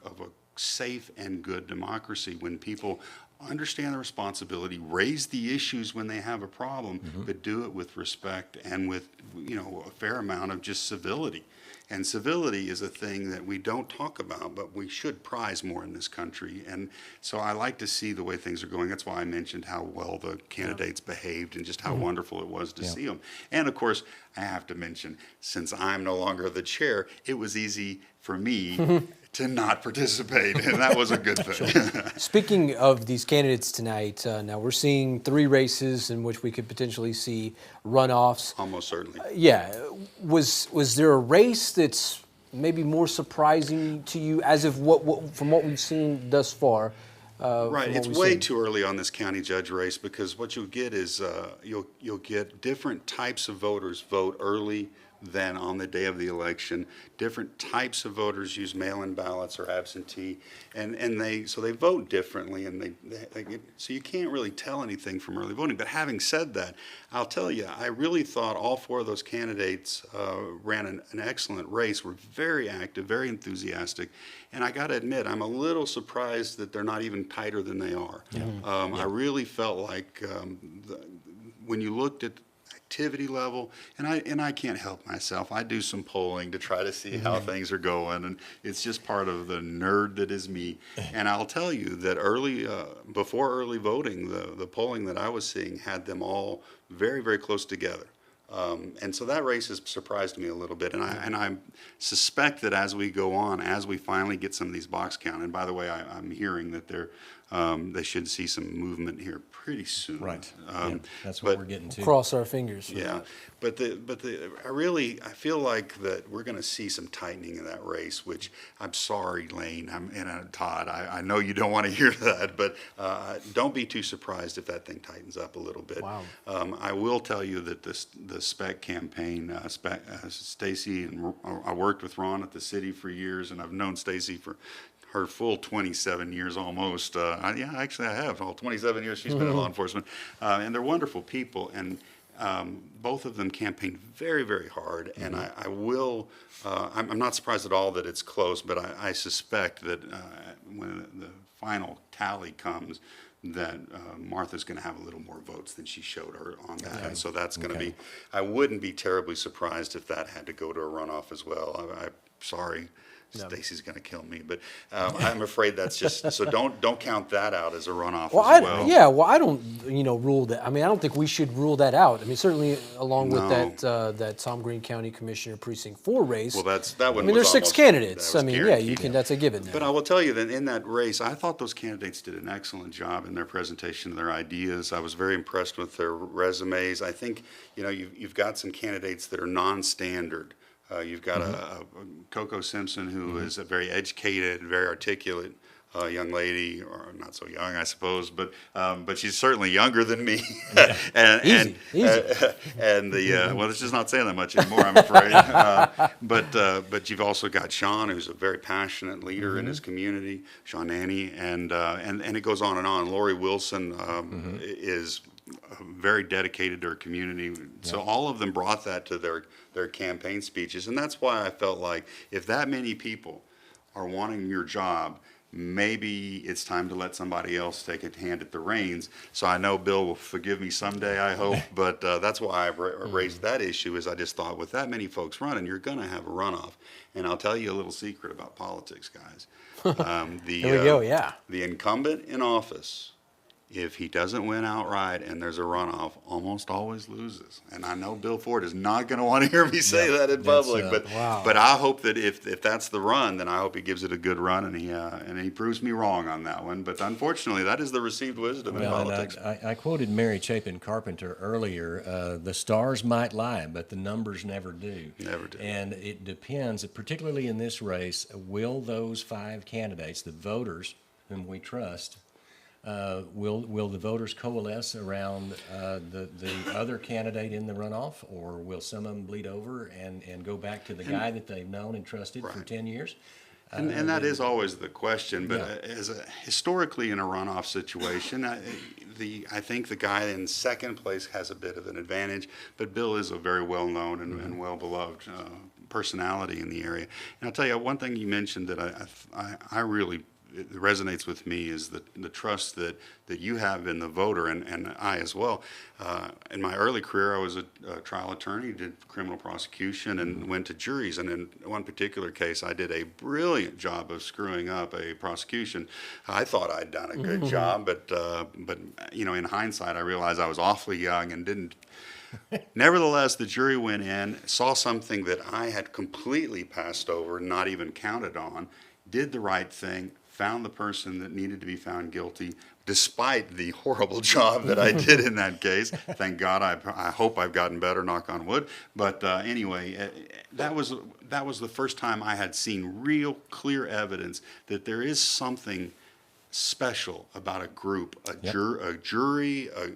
a safe and good democracy, when people understand the responsibility, raise the issues when they have a problem, but do it with respect and with, a fair amount of just civility. And civility is a thing that we don't talk about, but we should prize more in this country. And so I like to see the way things are going. That's why I mentioned how well the candidates behaved and just how wonderful it was to see them. And of course, I have to mention, since I'm no longer the chair, it was easy for me to not participate, and that was a good thing. Speaking of these candidates tonight, now we're seeing 3 races in which we could potentially see runoffs. Almost certainly. Yeah. Was there a race that's maybe more surprising to you as of from what we've seen thus far? Right. It's way too early on this county judge race, because what you'll get is you'll get different types of voters vote early than on the day of the election. Different types of voters use mail-in ballots or absentee, and they vote differently, and so you can't really tell anything from early voting. But having said that, I'll tell you, I really thought all 4 of those candidates ran an excellent race, were very active, very enthusiastic, and I got to admit, I'm a little surprised that they're not even tighter than they are. I really felt like when you looked at activity level, and I can't help myself. I do some polling to try to see how things are going, and it's just part of the nerd that is me. And I'll tell you that before early voting, the polling that I was seeing had them all very, very close together. And so that race has surprised me a little bit, and I suspect that as we go on, as we finally get some of these box count, and by the way, I'm hearing that they should see some movement here pretty soon. Right. That's what we're getting to. Cross our fingers. Yeah, but I feel like that we're going to see some tightening in that race. Which I'm sorry, Lane, and Todd. I know you don't want to hear that, but don't be too surprised if that thing tightens up a little bit. Wow. I will tell you that the SPEC campaign, Stacy, and I worked with Ron at the city for years, and I've known Stacy for her full 27 years almost. Actually I have. All 27 years she's been in law enforcement. And they're wonderful people. And both of them campaigned very, very hard. And I'm not surprised at all that it's close, but I suspect that when the final tally comes, that Martha's going to have a little more votes than she showed her on that. Okay. And so that's going to be, I wouldn't be terribly surprised if that had to go to a runoff as well. I'm sorry. Stacy's going to kill me, but I'm afraid that's just so. Don't count that out as a runoff. Well, as well. yeah. Well, I don't, rule that. I mean, I don't think we should rule that out. I mean, certainly along with that Tom Green County Commissioner Precinct 4 race. Well, that one. I mean, there's 6 candidates. I mean, yeah, you can. Yeah. That's a given. Now. But I will tell you that in that race, I thought those candidates did an excellent job in their presentation of their ideas. I was very impressed with their resumes. I think you've got some candidates that are non-standard. You've got a Coco Simpson, who is a very educated, very articulate young lady, or not so young, I suppose, but she's certainly younger than me. and well, it's just not saying that much anymore, I'm afraid. But you've also got Sean, who's a very passionate leader in his community, Sean Nanny, and it goes on and on. Lori Wilson is very dedicated to her community. So all of them brought that to their campaign speeches. And that's why I felt like if that many people are wanting your job, maybe it's time to let somebody else take a hand at the reins. So I know Bill will forgive me someday, I hope, but that's why I raised that issue, is I just thought with that many folks running, you're going to have a runoff. And I'll tell you a little secret about politics, guys. There we go, yeah. The incumbent in office, if he doesn't win outright and there's a runoff, almost always loses. And I know Bill Ford is not going to want to hear me say that in public, but I hope that if that's the run, then I hope he gives it a good run and he proves me wrong on that one. But unfortunately, that is the received wisdom in politics. I quoted Mary Chapin Carpenter earlier. The stars might lie, but the numbers never do. Never do. And it depends, particularly in this race, will those 5 candidates, the voters whom we trust, will the voters coalesce around the other candidate in the runoff, or will some of them bleed over and go back to the guy that they've known and trusted for 10 years? And that is always the question. But historically in a runoff situation, I think the guy in second place has a bit of an advantage. But Bill is a very well-known and well-beloved personality in the area. And I'll tell you, one thing you mentioned that I really it resonates with me is the trust that you have in the voter, and I as well. In my early career, I was a trial attorney, did criminal prosecution, and went to juries. And in one particular case, I did a brilliant job of screwing up a prosecution. I thought I'd done a good job, but in hindsight, I realized I was awfully young and didn't. Nevertheless, the jury went in, saw something that I had completely passed over, not even counted on, did the right thing, found the person that needed to be found guilty, despite the horrible job that I did in that case. Thank God, I hope I've gotten better, knock on wood. But anyway, that was the first time I had seen real clear evidence that there is something special about a group, a jury, a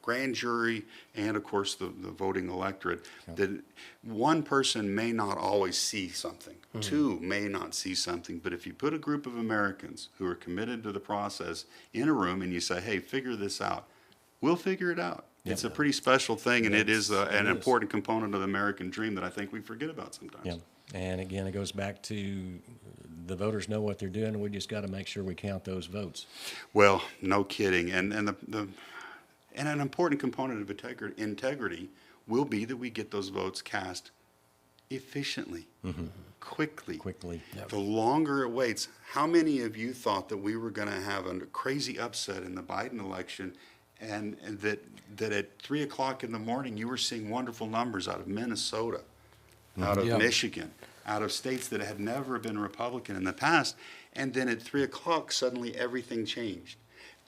grand jury, and of course the voting electorate, that one person may not always see something, two may not see something, but if you put a group of Americans who are committed to the process in a room and you say, hey, figure this out, we'll figure it out. It's a pretty special thing, and it is an important component of the American dream that I think we forget about sometimes. Yeah. And again, it goes back to the voters know what they're doing, and we just got to make sure we count those votes. Well, no kidding. And an important component of integrity will be that we get those votes cast efficiently, quickly. Yep. The longer it waits, how many of you thought that we were going to have a crazy upset in the Biden election, and that at 3 o'clock in the morning you were seeing wonderful numbers out of Minnesota, out of Michigan, out of states that had never been Republican in the past, and then at 3 o'clock suddenly everything changed.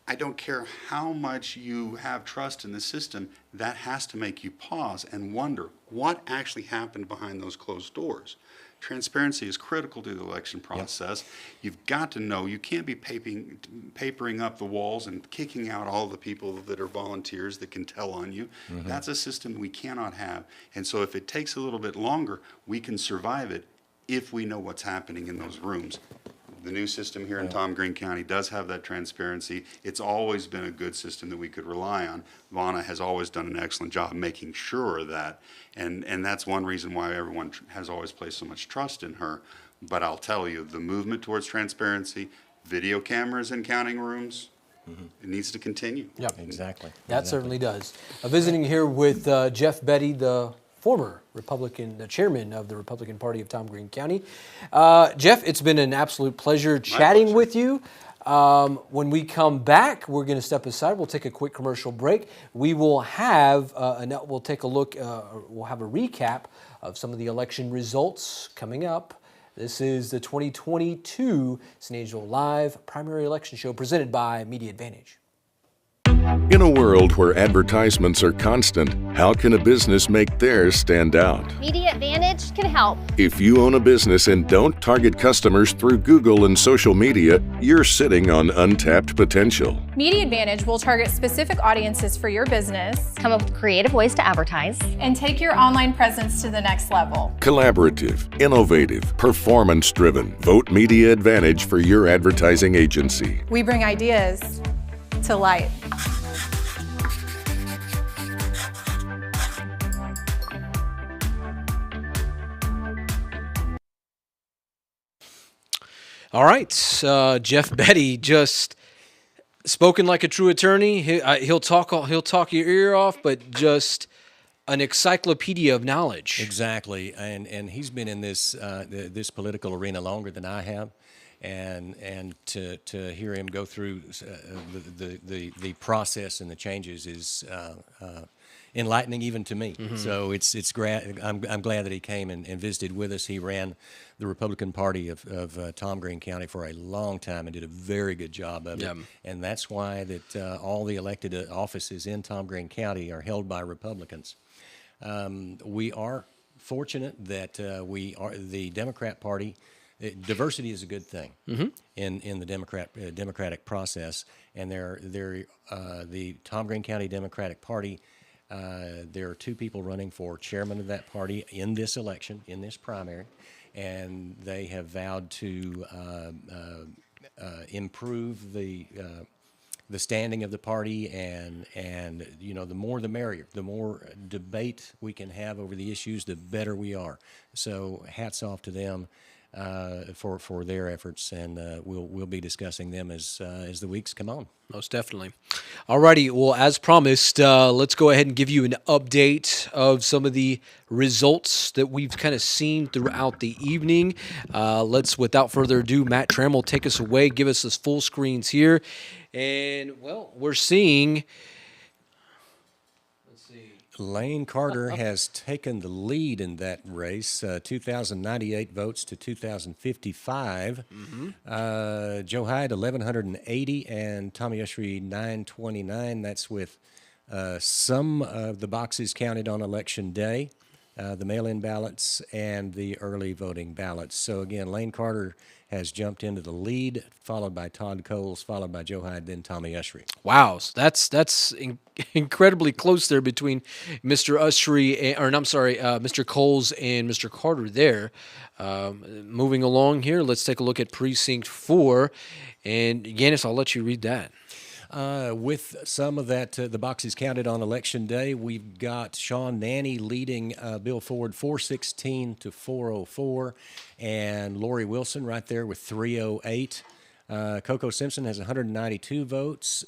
I don't care how much you have trust in the system, that has to make you pause and wonder what actually happened behind those closed doors. Transparency is critical to the election process. You've got to know, you can't be papering up the walls and kicking out all the people that are volunteers that can tell on you. That's a system we cannot have. And so if it takes a little bit longer, we can survive it if we know what's happening in those rooms. The new system here in Tom Green County does have that transparency. It's always been a good system that we could rely on. Vonna has always done an excellent job making sure of that, and that's one reason why everyone has always placed so much trust in her. But I'll tell you, the movement towards transparency, video cameras in counting rooms, it needs to continue. Yep, exactly. That certainly does. Visiting here with Jeff Betty, the former Republican, the chairman of the Republican Party of Tom Green County. Jeff, it's been an absolute pleasure chatting with you. When we come back, we're going to step aside. We'll take a quick commercial break. We will have, we'll take a look, we'll have a recap of some of the election results coming up. This is the 2022 San Angelo Live Primary Election Show presented by Media Advantage. In a world where advertisements are constant, how can a business make theirs stand out? Media Advantage can help. If you own a business and don't target customers through Google and social media, you're sitting on untapped potential. Media Advantage will target specific audiences for your business, Come up with creative ways to advertise. and take your online presence to the next level. Collaborative, innovative, performance-driven. Vote Media Advantage for your advertising agency. We bring ideas to light. All right, Jeff Betty just spoken like a true attorney. He'll talk your ear off, but just an encyclopedia of knowledge. Exactly, and he's been in this this political arena longer than I have, and to hear him go through the process and the changes is enlightening even to me. Mm-hmm. So it's great. I'm glad that he came and visited with us. He ran the Republican Party of Tom Green County for a long time and did a very good job of it. And that's why that all the elected offices in Tom Green County are held by Republicans. We are fortunate that the Democrat Party. Diversity is a good thing in the democratic process, and the Tom Green County Democratic Party. There are two people running for chairman of that party in this election, in this primary, and they have vowed to improve the standing of the party, and the more the merrier. The more debate we can have over the issues, the better we are. So hats off to them for their efforts, and we'll be discussing them as the weeks come on. Most definitely. Alrighty, well, as promised, let's go ahead and give you an update of some of the results that we've kind of seen throughout the evening. Let's, without further ado, Matt Trammell, take us away, give us the full screens here. And, well, we're seeing... Lane Carter has taken the lead in that race, 2,098 votes to 2,055. Joe Hyde, 1,180, and Tommy Ushery, 929. That's with some of the boxes counted on Election Day, the mail-in ballots, and the early voting ballots. So, again, Lane Carter has jumped into the lead, followed by Todd Coles, followed by Joe Hyde, then Tommy Ushery. Wow, so that's incredibly close there between Mr. Ushery, Mr. Coles and Mr. Carter there. Moving along here, let's take a look at Precinct 4. And, Yanis, I'll let you read that. With some of that, the boxes counted on Election Day, we've got Sean Nanny leading Bill Ford 416 to 404, and Lori Wilson right there with 308. Coco Simpson has 192 votes,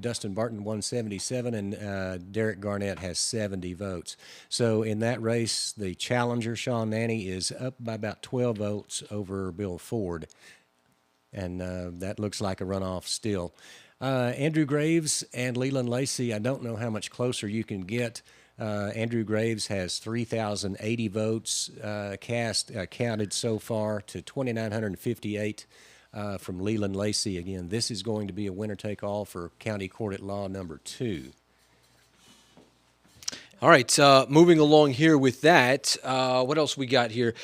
Dustin Barton 177, and Derek Garnett has 70 votes. So in that race, the challenger, Sean Nanny, is up by about 12 votes over Bill Ford, and that looks like a runoff still. Andrew Graves and Leland Lacey, I don't know how much closer you can get. Andrew Graves has 3,080 votes counted so far to 2,958 from Leland Lacey. Again, this is going to be a winner-take-all for County Court at Law number 2. All right, moving along here with that, what else we got here?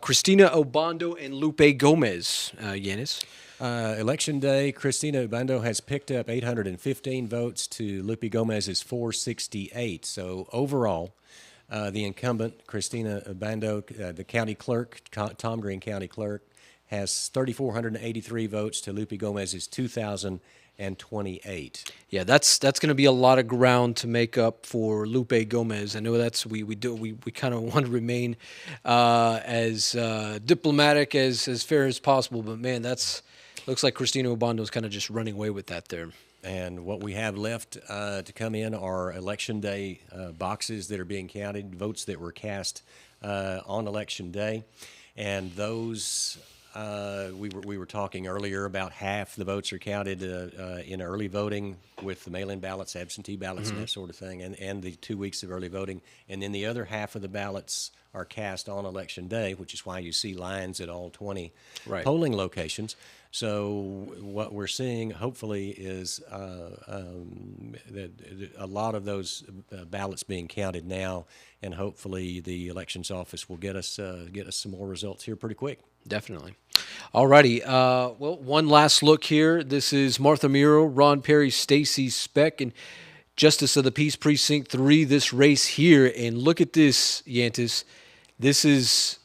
Christina Obando and Lupe Gomez, Yanis. Election Day, Christina Obando has picked up 815 votes to Lupe Gomez's 468. So overall, the incumbent, Christina Obando, the county clerk, Tom Green County clerk, has 3,483 votes to Lupe Gomez's 2,028. Yeah, that's going to be a lot of ground to make up for Lupe Gomez. I know that's we kind of want to remain as diplomatic as fair as possible, but man, looks like Christina Obando is kind of just running away with that there. And what we have left to come in are Election Day boxes that are being counted, votes that were cast on Election Day. And those, we were talking earlier about half the votes are counted in early voting with the mail-in ballots, absentee ballots, and that sort of thing, and the 2 weeks of early voting. And then the other half of the ballots are cast on Election Day, which is why you see lines at all 20 polling locations. So what we're seeing, hopefully, is that a lot of those ballots being counted now, and hopefully the elections office will get us some more results here pretty quick. Definitely. All righty. Well, one last look here. This is Martha Muro, Ron Perry, Stacy Speck, and Justice of the Peace Precinct 3. This race here, and look at this, Yantis. This is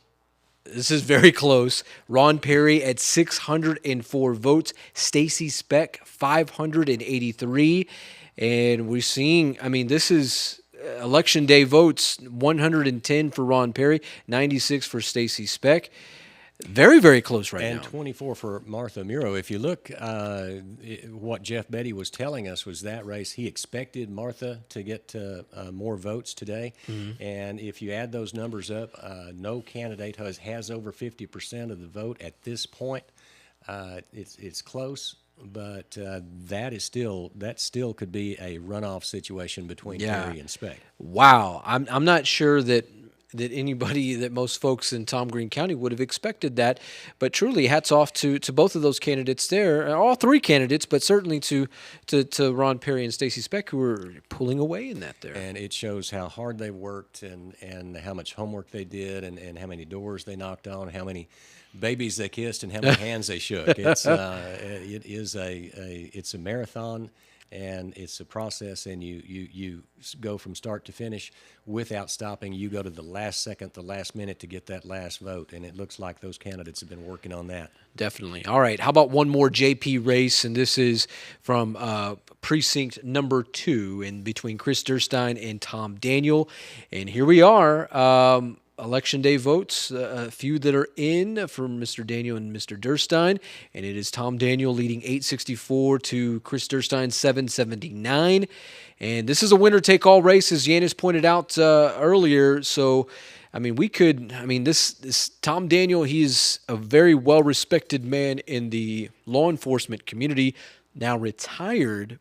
very close. Ron Perry at 604 votes. Stacy Speck 583, and we're seeing. I mean, this is Election Day votes: 110 for Ron Perry, 96 for Stacy Speck. Very, very close right now. And 24 for Martha Muro. If you look, what Jeff Betty was telling us was that race, he expected Martha to get more votes today. And if you add those numbers up, no candidate has over 50% of the vote at this point. It's close, but that still could be a runoff situation between Perry and Speck. Wow. I'm not sure that anybody, that most folks in Tom Green County would have expected that. But truly, hats off to both of those candidates there, all three candidates, but certainly to Ron Perry and Stacy Speck, who are pulling away in that there. And it shows how hard they worked and how much homework they did and how many doors they knocked on, how many babies they kissed, and how many hands they shook. It's it's a marathon. And it's a process, and you go from start to finish without stopping. You go to the last second, the last minute to get that last vote, and it looks like those candidates have been working on that. Definitely. All right, how about one more JP race, and this is from precinct number 2, and between Chris Durstein and Tom Daniel. And here we are. Election Day votes, a few that are in for Mr. Daniel and Mr. Durstein, and it is Tom Daniel leading 864 to Chris Durstein 779. And this is a winner-take-all race, as Yanis pointed out earlier. So, I mean, this Tom Daniel, he's a very well-respected man in the law enforcement community, now retired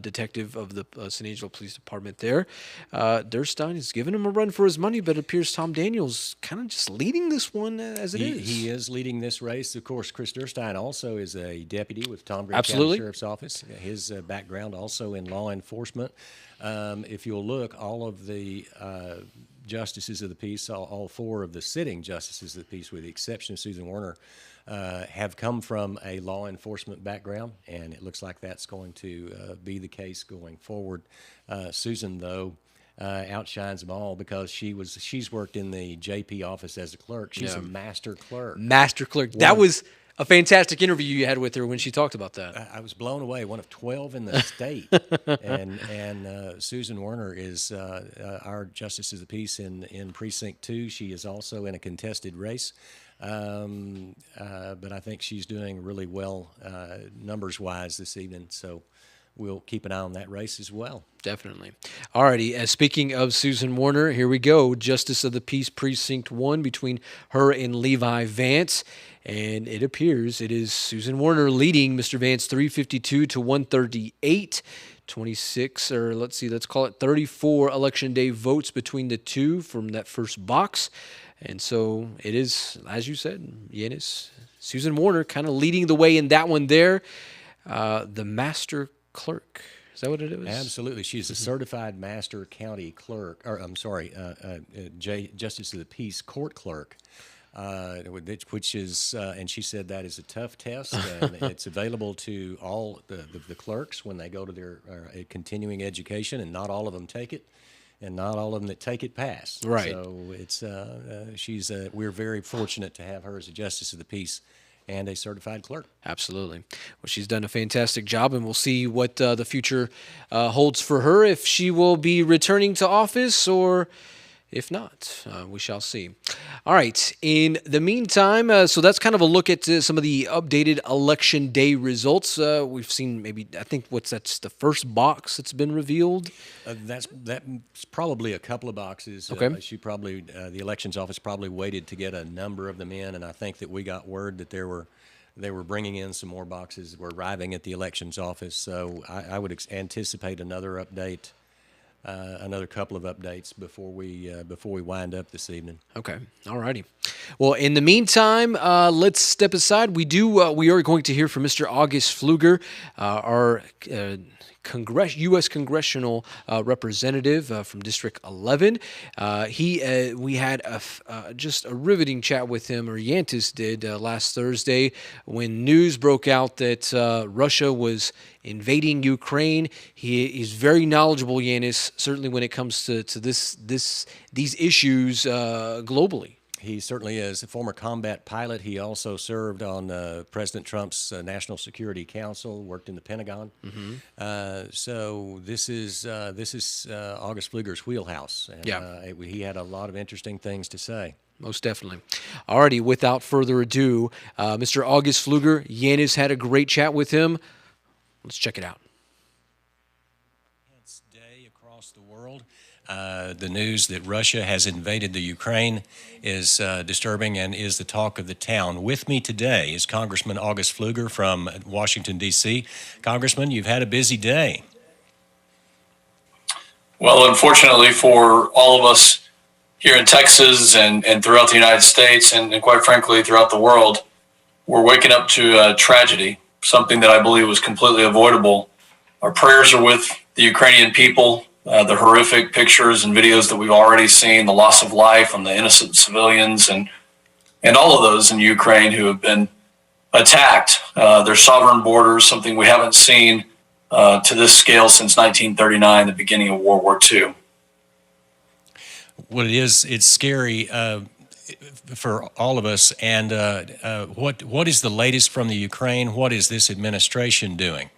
detective of the San Angelo Police Department there. Durstein is giving him a run for his money, but it appears Tom Daniel's kind of just leading this one as it is. He is leading this race. Of course, Chris Durstein also is a deputy with Tom Green County Sheriff's Office. His background also in law enforcement. If you'll look, all of the justices of the peace, all 4 of the sitting justices of the peace, with the exception of Susan Werner, have come from a law enforcement background, and it looks like that's going to be the case going forward. Susan, though, outshines them all because she's worked in the JP office as a clerk. She's a master clerk. Master clerk. That was a fantastic interview you had with her when she talked about that. I was blown away. One of 12 in the state, and Susan Werner is our Justice of the Peace in Precinct 2. She is also in a contested race. But I think she's doing really well numbers-wise this evening, so we'll keep an eye on that race as well. Definitely. All righty, speaking of Susan Werner, here we go. Justice of the Peace Precinct 1 between her and Levi Vance, and it appears it is Susan Werner leading Mr. Vance 352 to 138. 26, or let's call it 34 Election Day votes between the two from that first box. And so it is, as you said, Yanis, Susan Werner kind of leading the way in that one there. The master clerk. Is that what it is? Absolutely. She's a certified master county clerk, or Justice of the Peace court clerk, which is, and she said that is a tough test, and it's available to all the clerks when they go to their continuing education, and not all of them take it. And not all of them that take it pass. Right. So it's we're very fortunate to have her as a Justice of the Peace and a certified clerk. Absolutely. Well, she's done a fantastic job, and we'll see what the future holds for her, if she will be returning to office or if not. We shall see. All right. In the meantime, so that's kind of a look at some of the updated election day results. We've seen that's the first box that's been revealed. That's probably a couple of boxes. Okay. The elections office probably waited to get a number of them in, and I think that we got word that they were bringing in some more boxes. Were arriving at the elections office, so I would anticipate another update. Another couple of updates before we wind up this evening. Okay, all righty. Well, in the meantime, let's step aside. We are going to hear from Mr. August Fluger, our U.S. congressional representative from District 11. We had just a riveting chat with him, or Yantis did, last Thursday when news broke out that Russia was invading Ukraine. He's very knowledgeable, Yanis, certainly when it comes to these issues globally. He certainly is a former combat pilot. He also served on President Trump's National Security Council, worked in the Pentagon. Mm-hmm. So this is August Fluger's wheelhouse. And, he had a lot of interesting things to say. Most definitely. Alrighty, without further ado, Mr. August Fluger, Yanis had a great chat with him. Let's check it out. Day across the world. The news that Russia has invaded the Ukraine is disturbing and is the talk of the town. With me today is Congressman August Fluger from Washington, D.C. Congressman, you've had a busy day. Well, unfortunately for all of us here in Texas and throughout the United States and quite frankly throughout the world, we're waking up to a tragedy, something that I believe was completely avoidable. Our prayers are with the Ukrainian people. The horrific pictures and videos that we've already seen, the loss of life on the innocent civilians and all of those in Ukraine who have been attacked, their sovereign borders, something we haven't seen to this scale since 1939, the beginning of World War II. Well, it's scary for all of us. And what is the latest from the Ukraine? What is this administration doing?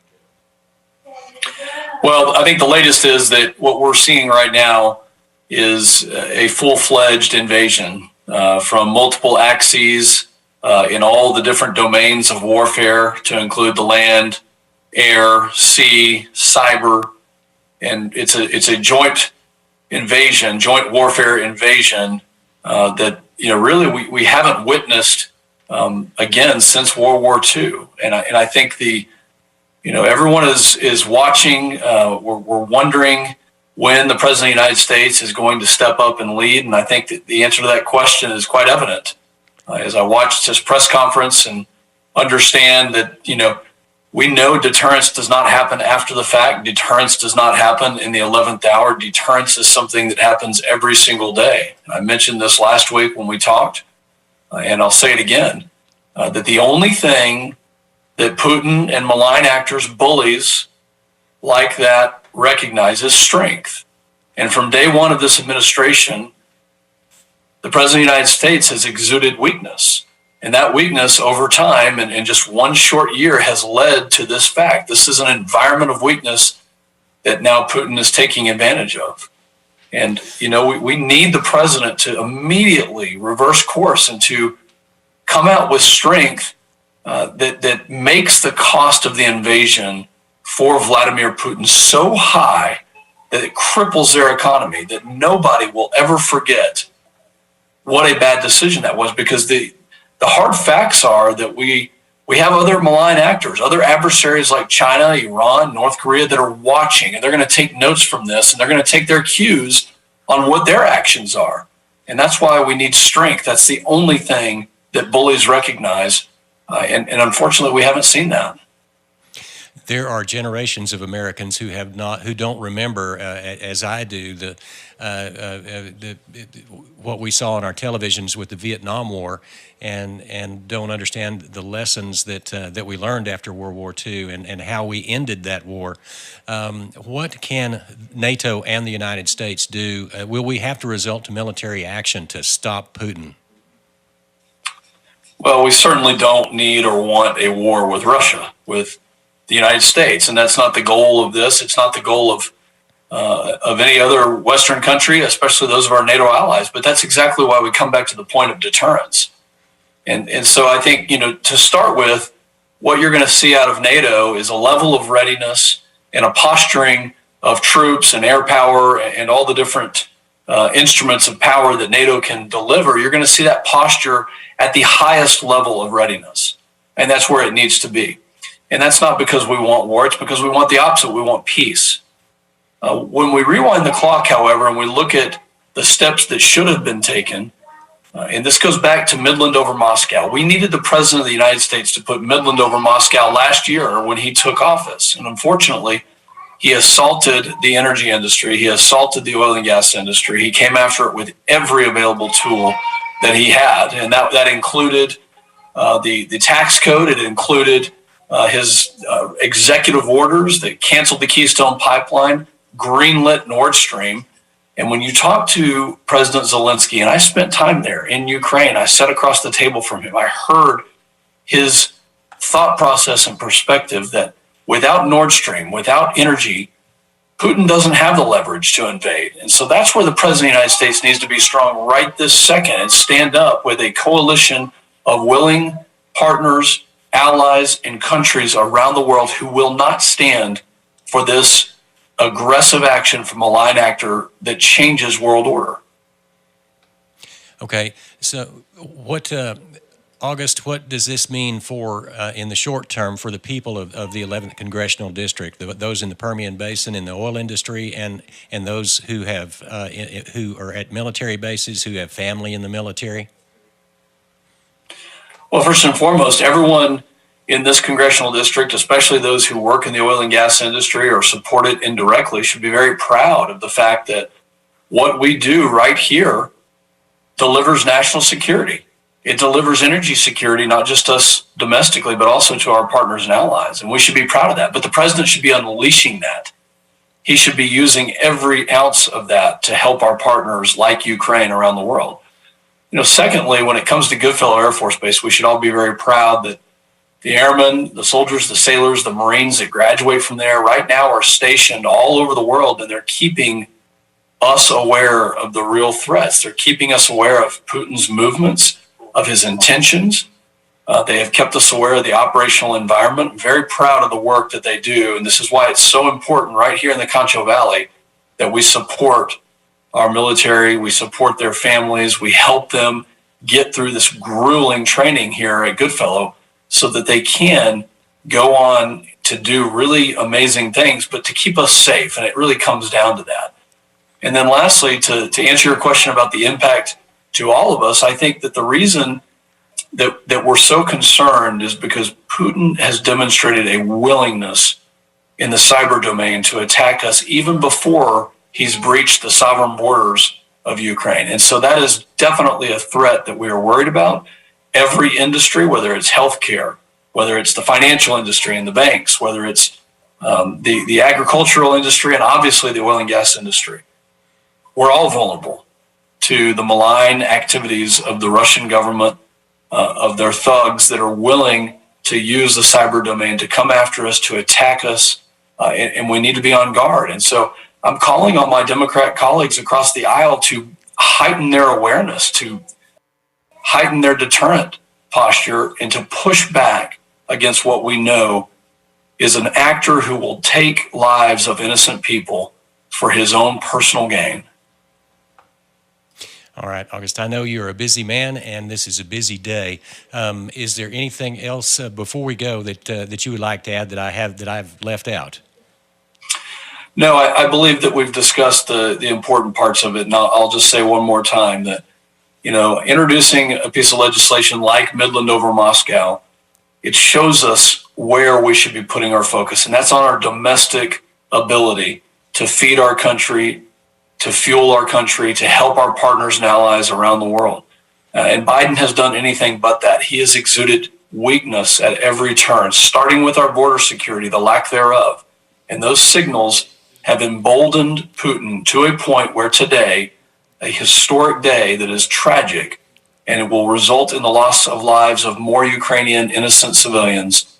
Well, I think the latest is that what we're seeing right now is a full-fledged invasion from multiple axes in all the different domains of warfare, to include the land, air, sea, cyber, and it's a joint invasion, joint warfare invasion that really we haven't witnessed again since World War II, and I think everyone is watching. We're wondering when the President of the United States is going to step up and lead. And I think that the answer to that question is quite evident as I watched his press conference and understand that, we know deterrence does not happen after the fact. Deterrence does not happen in the 11th hour. Deterrence is something that happens every single day. I mentioned this last week when we talked, and I'll say it again, that the only thing that Putin and malign actors, bullies like that, recognize is strength. And from day one of this administration, the President of the United States has exuded weakness. And that weakness over time, and in just one short year, has led to this fact. This is an environment of weakness that now Putin is taking advantage of. And, we need the president to immediately reverse course and to come out with strength that makes the cost of the invasion for Vladimir Putin so high that it cripples their economy, that nobody will ever forget what a bad decision that was, because the hard facts are that we have other malign actors, other adversaries like China, Iran, North Korea that are watching, and they're going to take notes from this, and they're going to take their cues on what their actions are. And that's why we need strength. That's the only thing that bullies recognize. And unfortunately, we haven't seen that. There are generations of Americans who don't remember, as I do, what we saw on our televisions with the Vietnam War, and don't understand the lessons that we learned after World War II and how we ended that war. What can NATO and the United States do? Will we have to resort to military action to stop Putin? Well, we certainly don't need or want a war with Russia, with the United States, and that's not the goal of this. It's not the goal of of any other Western country, especially those of our NATO allies. But that's exactly why we come back to the point of deterrence. And so I think, to start with, what you're going to see out of NATO is a level of readiness and a posturing of troops and air power and all the different instruments of power that NATO can deliver. You're going to see that posture at the highest level of readiness. And that's where it needs to be. And that's not because we want war. It's because we want the opposite. We want peace. When we rewind the clock, however, and we look at the steps that should have been taken, and this goes back to Midland over Moscow. We needed the President of the United States to put Midland over Moscow last year when he took office. And unfortunately, he assaulted the energy industry. He assaulted the oil and gas industry. He came after it with every available tool that he had. And that included the tax code. It included his executive orders that canceled the Keystone Pipeline, greenlit Nord Stream. And when you talk to President Zelensky, and I spent time there in Ukraine, I sat across the table from him. I heard his thought process and perspective that without Nord Stream, without energy, Putin doesn't have the leverage to invade. And so that's where the President of the United States needs to be strong right this second and stand up with a coalition of willing partners, allies, and countries around the world who will not stand for this aggressive action from a line actor that changes world order. Okay, so what, August, what does this mean for, in the short term, for the people of the 11th Congressional District, those in the Permian Basin, in the oil industry, and those who have, who are at military bases, who have family in the military? Well, first and foremost, everyone in this congressional district, especially those who work in the oil and gas industry or support it indirectly, should be very proud of the fact that what we do right here delivers national security. It delivers energy security, not just us domestically, but also to our partners and allies. And we should be proud of that. But the president should be unleashing that. He should be using every ounce of that to help our partners like Ukraine around the world. Secondly, when it comes to Goodfellow Air Force Base, we should all be very proud that the airmen, the soldiers, the sailors, the Marines that graduate from there right now are stationed all over the world, and they're keeping us aware of the real threats. They're keeping us aware of Putin's movements, of his intentions. They have kept us aware of the operational environment. I'm very proud of the work that they do, and this is why it's so important right here in the Concho Valley that we support our military, we support their families, we help them get through this grueling training here at Goodfellow, so that they can go on to do really amazing things, but to keep us safe. And it really comes down to that. And then lastly, to answer your question about the impact to all of us, I think that the reason that we're so concerned is because Putin has demonstrated a willingness in the cyber domain to attack us even before he's breached the sovereign borders of Ukraine. And so that is definitely a threat that we are worried about. Every industry, whether it's healthcare, whether it's the financial industry and the banks, whether it's the agricultural industry, and obviously the oil and gas industry, we're all vulnerable to the malign activities of the Russian government, of their thugs that are willing to use the cyber domain to come after us, to attack us, and we need to be on guard. And so I'm calling on my Democrat colleagues across the aisle to heighten their awareness, to heighten their deterrent posture, and to push back against what we know is an actor who will take lives of innocent people for his own personal gain. All right, August, I know you're a busy man, and this is a busy day. Is there anything else before we go that you would like to add that I've left out? No, I believe that we've discussed the important parts of it, and I'll just say one more time that introducing a piece of legislation like Midland over Moscow, it shows us where we should be putting our focus, and that's on our domestic ability to feed our country, to fuel our country, to help our partners and allies around the world. And Biden has done anything but that. He has exuded weakness at every turn, starting with our border security, the lack thereof. And those signals have emboldened Putin to a point where today, a historic day that is tragic, and it will result in the loss of lives of more Ukrainian innocent civilians,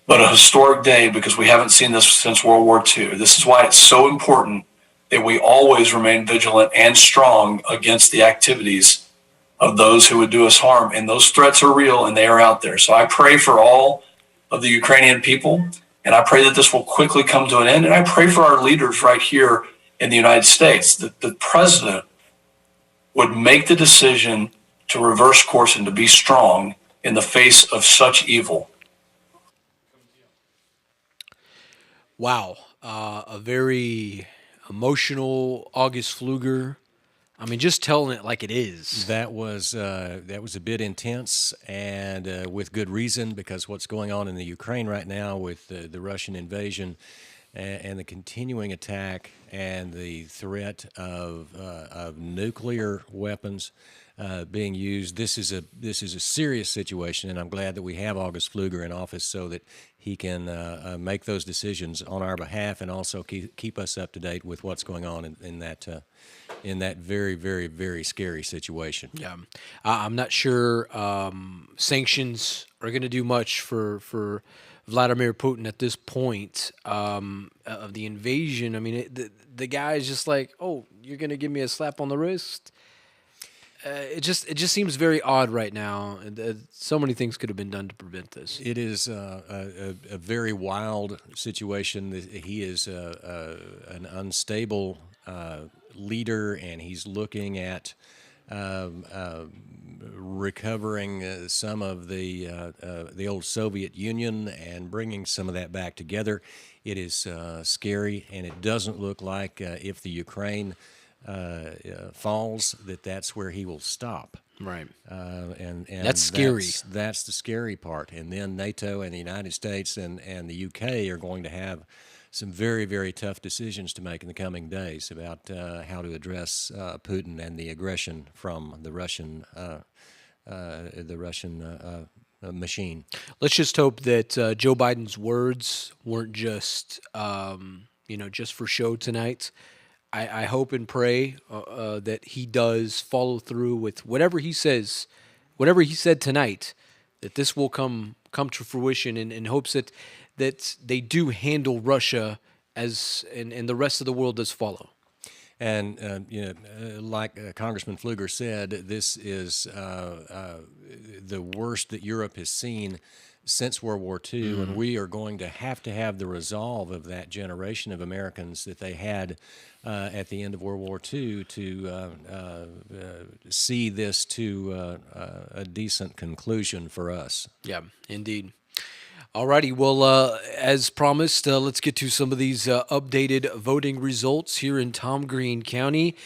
but a historic day because we haven't seen this since World War II. This is why it's so important that we always remain vigilant and strong against the activities of those who would do us harm. And those threats are real and they are out there. So I pray for all of the Ukrainian people, and I pray that this will quickly come to an end. And I pray for our leaders right here in the United States, that the president would make the decision to reverse course and to be strong in the face of such evil. Wow. A very emotional August Fluger. I mean, just telling it like it is. That was a bit intense, and with good reason, because what's going on in the Ukraine right now with the Russian invasion and the continuing attack and the threat of nuclear weapons being used. This is a serious situation, and I'm glad that we have August Fluger in office so that he can make those decisions on our behalf and also keep us up to date with what's going on in that very, very, very scary situation. Yeah, I'm not sure sanctions are going to do much for Vladimir Putin at this point of the invasion. I mean, the guy is just like, oh, you're going to give me a slap on the wrist? It just seems very odd right now. So many things could have been done to prevent this. It is a very wild situation. He is an unstable leader, and he's looking at recovering some of the old Soviet Union and bringing some of that back together. It is scary, and it doesn't look like if the Ukraine falls, that's where he will stop. Right. And that's scary. That's the scary part. And then NATO and the United States and the UK are going to have some very, very tough decisions to make in the coming days about how to address Putin and the aggression from the Russian machine. Let's just hope that Joe Biden's words weren't just just for show tonight. I hope and pray that he does follow through with whatever he says, whatever he said tonight, that this will come to fruition, in hopes that they do handle Russia and the rest of the world does follow. And like Congressman Fluger said, this is the worst that Europe has seen since World War II, and we are going to have the resolve of that generation of Americans that they had at the end of World War II to see this to a decent conclusion for us. Yeah, indeed. Alrighty, well, as promised, let's get to some of these updated voting results here in Tom Green County.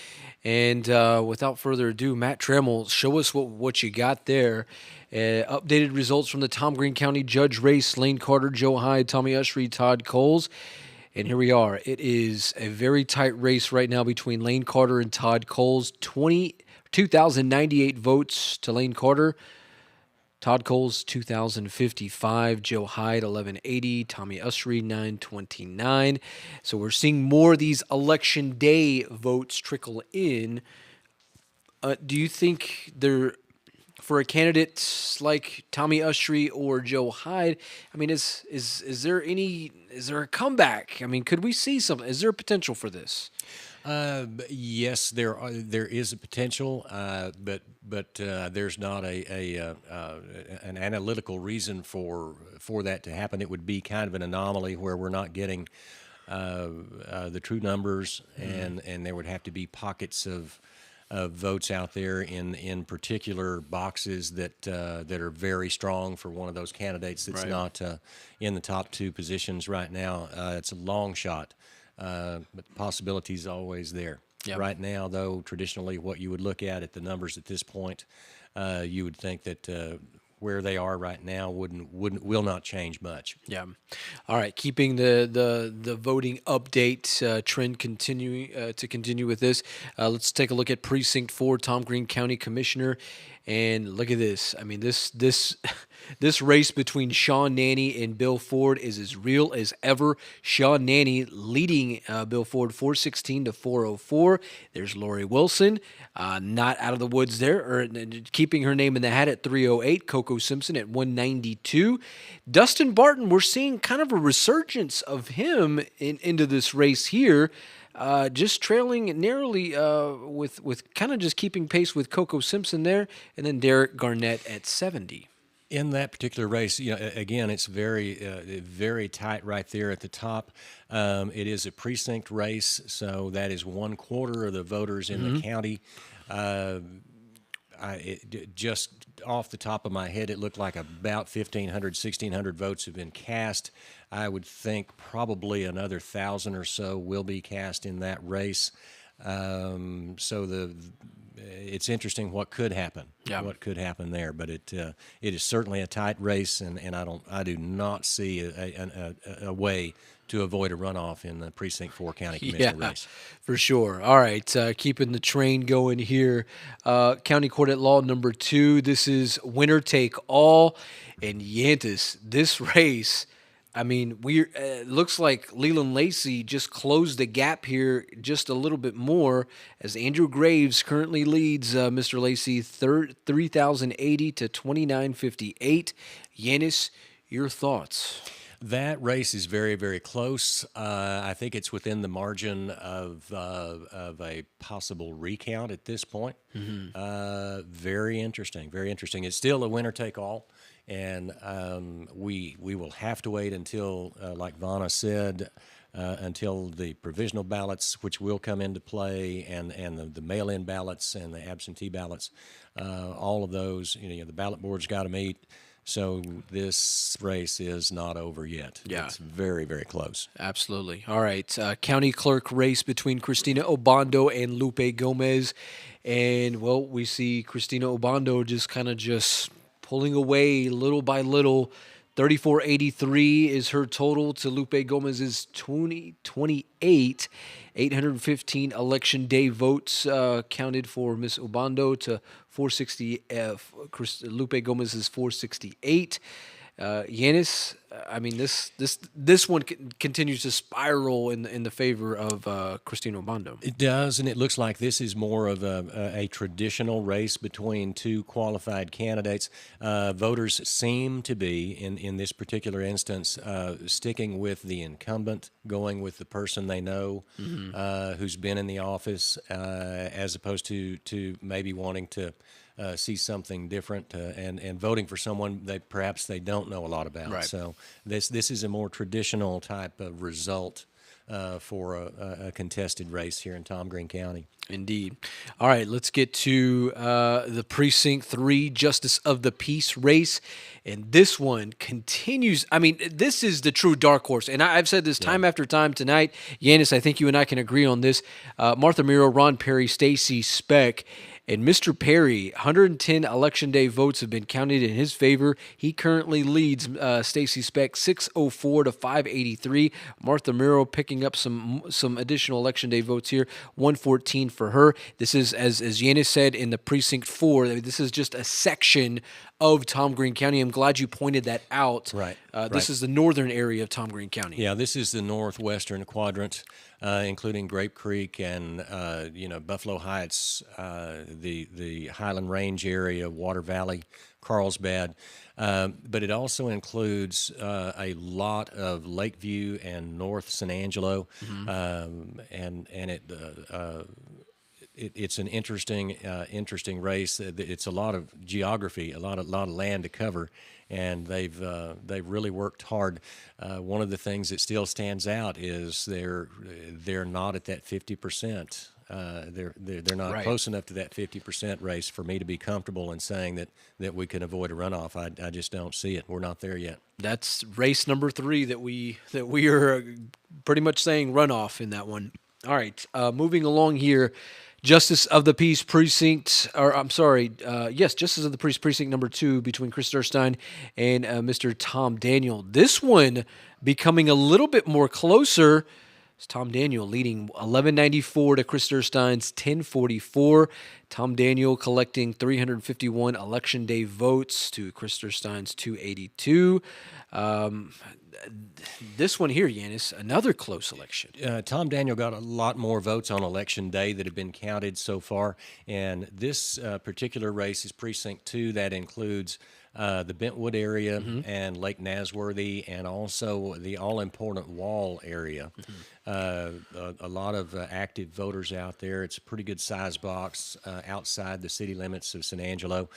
And without further ado, Matt Trammell, show us what you got there. Updated results from the Tom Green County judge race: Lane Carter, Joe Hyde, Tommy Usry, Todd Coles. And here we are. It is a very tight race right now between Lane Carter and Todd Coles. 2,098 votes to Lane Carter. Todd Coles, 2,055. Joe Hyde, 1,180. Tommy Usry, 929. So we're seeing more of these election day votes trickle in. Do you think for a candidate like Tommy Usry or Joe Hyde, I mean, is there a comeback? I mean, could we see something? Is there a potential for this? Yes, there is a potential, but there's not an analytical reason for that to happen. It would be kind of an anomaly where we're not getting the true numbers, and there would have to be pockets of votes out there in particular boxes that are very strong for one of those candidates that's not in the top two positions right now. It's a long shot. But the possibility is always there. Yep. Right now, though, traditionally, what you would look at the numbers at this point, you would think that where they are right now will not change much. Yeah. All right. Keeping the voting update trend continue with this. Let's take a look at Precinct 4, Tom Green County Commissioner, and look at this. I mean, this race between Sean Nanny and Bill Ford is as real as ever. Sean Nanny leading Bill Ford 416 to 404. There's Lori Wilson, not out of the woods there, or keeping her name in the hat at 308. Coco Simpson at 192. Dustin Barton, we're seeing kind of a resurgence of him into this race here. just trailing narrowly with kind of just keeping pace with Coco Simpson there, and then Derek Garnett at 70. In that particular race, again, it's very tight right there at the top. It is a precinct race, so that is 1/4 of the voters in the county. Just off the top of my head, it looked like about 1,500, 1,600 votes have been cast. I would think probably another 1,000 or so will be cast in that race. So it's interesting what could happen. Yeah. What could happen there, but it is certainly a tight race, and I do not see a way to avoid a runoff in the Precinct 4 County Commissioner race. For sure. All right, keeping the train going here. County Court at Law number 2. This is winner take all, and Yantis, this race. I mean, looks like Leland Lacey just closed the gap here just a little bit more, as Andrew Graves currently leads Mr. Lacey 3,080 to 2,958. Yanis, your thoughts? That race is very, very close. I think it's within the margin of a possible recount at this point. Very interesting, very interesting. It's still a winner take all. And we will have to wait until, like Vanna said, until the provisional ballots, which will come into play, and the mail-in ballots and the absentee ballots, all of those, the ballot board's got to meet. So this race is not over yet. Yeah. It's very, very close. Absolutely. All right. County clerk race between Christina Obando and Lupe Gomez. And, well, we see Christina Obando just pulling away little by little. 3483 is her total to Lupe Gomez's 2028. 815 election day votes counted for Miss Obando to 460. Lupe Gomez's 468. Yanis, I mean, this one continues to spiral in the favor of Christina Obando. It does, and it looks like this is more of a traditional race between two qualified candidates. Voters seem to be, in this particular instance, sticking with the incumbent, going with the person they know, who's been in the office, as opposed to maybe wanting to see something different and voting for someone perhaps they don't know a lot about. Right. So this is a more traditional type of result for a contested race here in Tom Green County. Indeed. All right, let's get to the Precinct 3 Justice of the Peace race. And this one continues. I mean, this is the true dark horse. And I've said this time after time tonight. Yanis, I think you and I can agree on this. Martha Miro, Ron Perry, Stacy Speck. And Mr. Perry, 110 Election Day votes have been counted in his favor. He currently leads Stacy Speck 604 to 583. Martha Miro picking up some additional Election Day votes here, 114 for her. This is, as Yanis said, in the Precinct 4. This is just a section of Tom Green County. I'm glad you pointed that out. Right. This is the northern area of Tom Green County. Yeah, this is the northwestern quadrant, including Grape Creek and Buffalo Heights, the Highland Range area, Water Valley, Carlsbad. But it also includes a lot of Lakeview and North San Angelo, and it's an interesting race. It's a lot of geography, a lot of land to cover, and they've really worked hard. One of the things that still stands out is they're not at that 50%. They're not close enough to that 50% race for me to be comfortable in saying that we can avoid a runoff. I just don't see it. We're not there yet. That's race number 3 that we are pretty much saying runoff in that one. All right, moving along here. Justice of the Peace Precinct, Justice of the Peace Precinct number 2 between Chris Durstein and Mr. Tom Daniel. This one becoming a little bit more closer. It's Tom Daniel leading 1194 to Chris Durstein's 1044. Tom Daniel collecting 351 Election Day votes to Chris Durstein's 282. This one here, Yanis, another close election. Tom Daniel got a lot more votes on Election Day that have been counted so far, and this particular race is Precinct 2. That includes the Bentwood area and Lake Nasworthy, and also the all-important Wall area. A lot of active voters out there. It's a pretty good size box outside the city limits of San Angelo.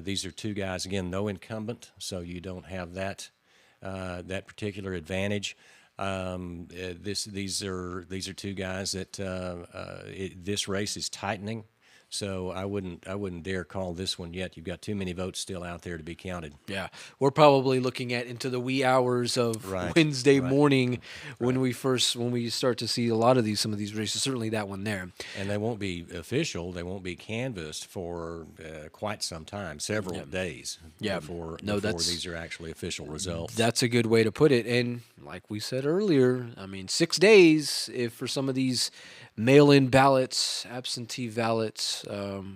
These are two guys, again, no incumbent, so you don't have that that particular advantage. These are two guys that this race is tightening. So I wouldn't dare call this one yet. You've got too many votes still out there to be counted. Yeah, we're probably looking at into the wee hours of Wednesday morning when we start to see a lot of some of these races. Certainly that one there. And they won't be official. They won't be canvassed for quite some time, several days. Before these are actually official results. That's a good way to put it. And like we said earlier, I mean, 6 days if for some of these mail-in ballots, absentee ballots,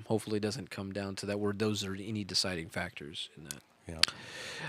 hopefully it doesn't come down to that where those are any deciding factors in that. Yeah.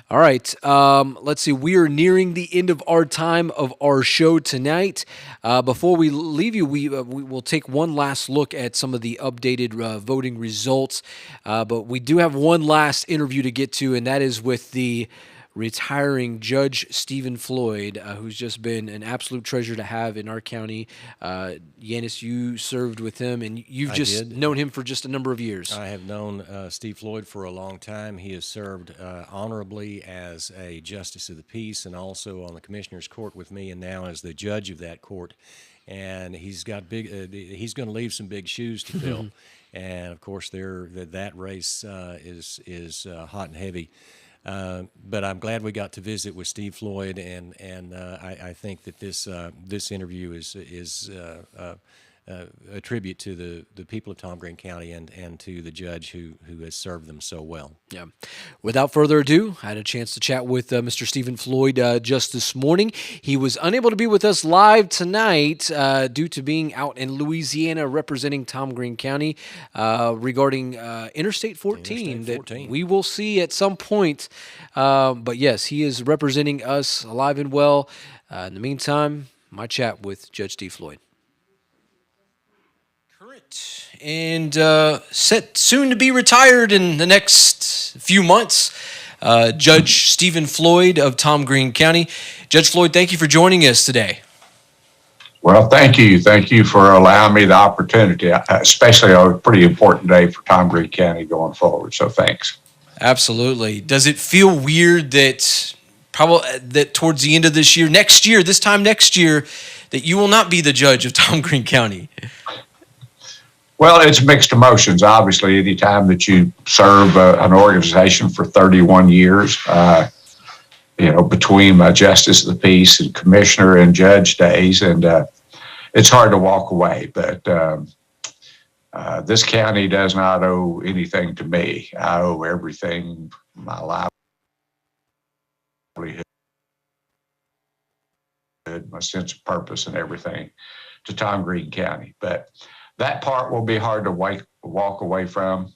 All right. Let's see. We are nearing the end of our time of our show tonight. Before we leave you, we will take one last look at some of the updated voting results. But we do have one last interview to get to, and that is with the retiring Judge Stephen Floyd, who's just been an absolute treasure to have in our county. Yanis, you served with him, and you've known him for just a number of years. I have known Steve Floyd for a long time. He has served honorably as a justice of the peace and also on the commissioner's court with me, and now as the judge of that court. And he's got he's going to leave some big shoes to fill. And of course, that race is hot and heavy. But I'm glad we got to visit with Steve Floyd, and I think that this interview is a tribute to the people of Tom Green County and to the judge who has served them so well. Yeah. Without further ado, I had a chance to chat with Mr. Stephen Floyd just this morning. He was unable to be with us live tonight due to being out in Louisiana representing Tom Green County regarding Interstate 14 that we will see at some point. But yes, he is representing us alive and well. In the meantime, my chat with Judge Steve Floyd. And set soon to be retired in the next few months, Judge Stephen Floyd of Tom Green County. Judge Floyd, thank you for joining us today. Well, thank you. Thank you for allowing me the opportunity, especially on a pretty important day for Tom Green County going forward. So thanks. Absolutely. Does it feel weird that towards the end of this time next year, that you will not be the judge of Tom Green County? Well, it's mixed emotions. Obviously, any time that you serve an organization for 31 years, between my justice of the peace and commissioner and judge days, and it's hard to walk away. But this county does not owe anything to me. I owe everything, my livelihood, my sense of purpose, and everything to Tom Green County. But that part will be hard to walk away from.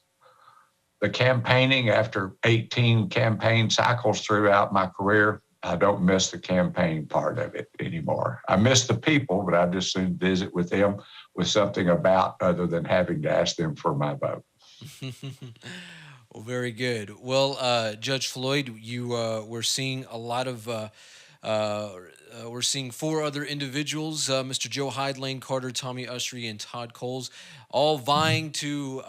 The campaigning, after 18 campaign cycles throughout my career, I don't miss the campaign part of it anymore. I miss the people, but I just soon visit with them with something other than having to ask them for my vote. Well, very good. Well, Judge Floyd, we're seeing a lot of we're seeing 4 other individuals, Mr. Joe Hyde, Lane Carter, Tommy Usry, and Todd Coles, all vying to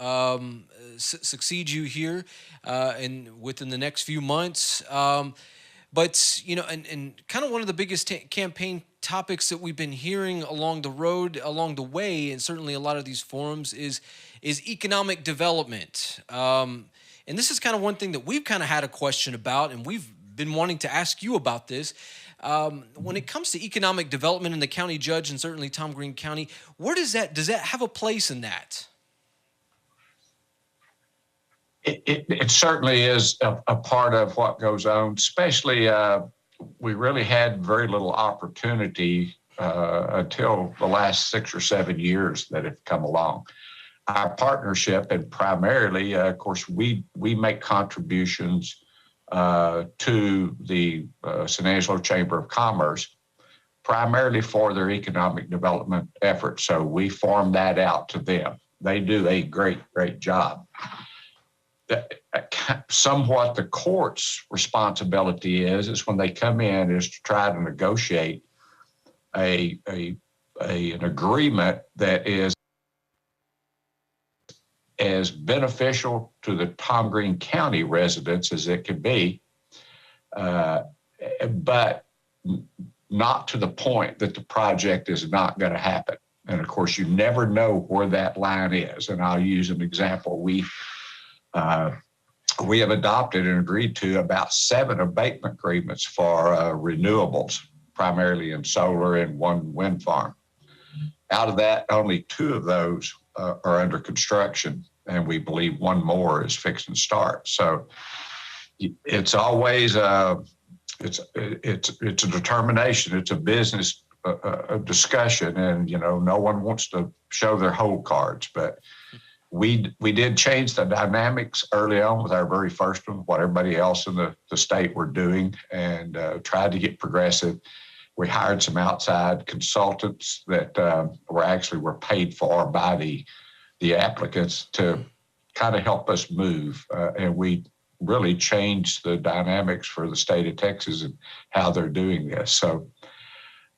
succeed you here within the next few months. But, and kind of one of the biggest campaign topics that we've been hearing along the way, and certainly a lot of these forums, is economic development. And this is kind of one thing that we've kind of had a question about, and we've been wanting to ask you about this. When it comes to economic development in the county judge and certainly Tom Green County, does that have a place in that? It certainly is a part of what goes on, especially we really had very little opportunity until the last 6 or 7 years that have come along. Our partnership, and primarily, of course, we make contributions to the San Angelo Chamber of Commerce, primarily for their economic development efforts. So we farm that out to them. They do a great, great job. somewhat the court's responsibility is when they come in is to try to negotiate an agreement that is as beneficial to the Tom Green County residents as it could be, but not to the point that the project is not going to happen. And of course, you never know where that line is. And I'll use an example. We have adopted and agreed to about 7 abatement agreements for renewables, primarily in solar and 1 wind farm. Out of that, only 2 of those are under construction, and we believe 1 more is fixing to start. So it's always it's a determination. It's a business a discussion, and no one wants to show their whole cards, but we did change the dynamics early on with our very first one, what everybody else in the state were doing, and tried to get progressive. We hired some outside consultants that were paid for by the applicants to kind of help us move, and we really changed the dynamics for the state of Texas and how they're doing this. So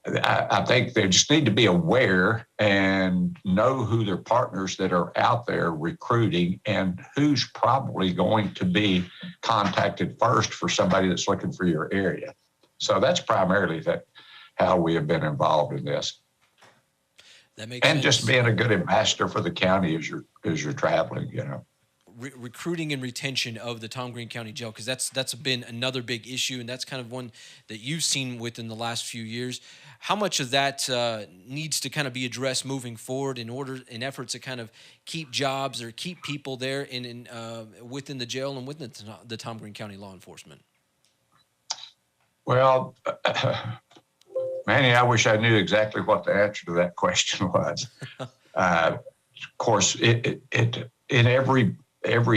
I think they just need to be aware and know who their partners that are out there recruiting and who's probably going to be contacted first for somebody that's looking for your area. So that's primarily how we have been involved in this. That makes and sense. Just being a good ambassador for the county as you're traveling, recruiting and retention of the Tom Green County Jail, because that's been another big issue, and that's kind of one that you've seen within the last few years. How much of that needs to kind of be addressed moving forward in efforts to kind of keep jobs or keep people there in within the jail and within the Tom Green County law enforcement? Well, Manny, I wish I knew exactly what the answer to that question was. Of course, it in every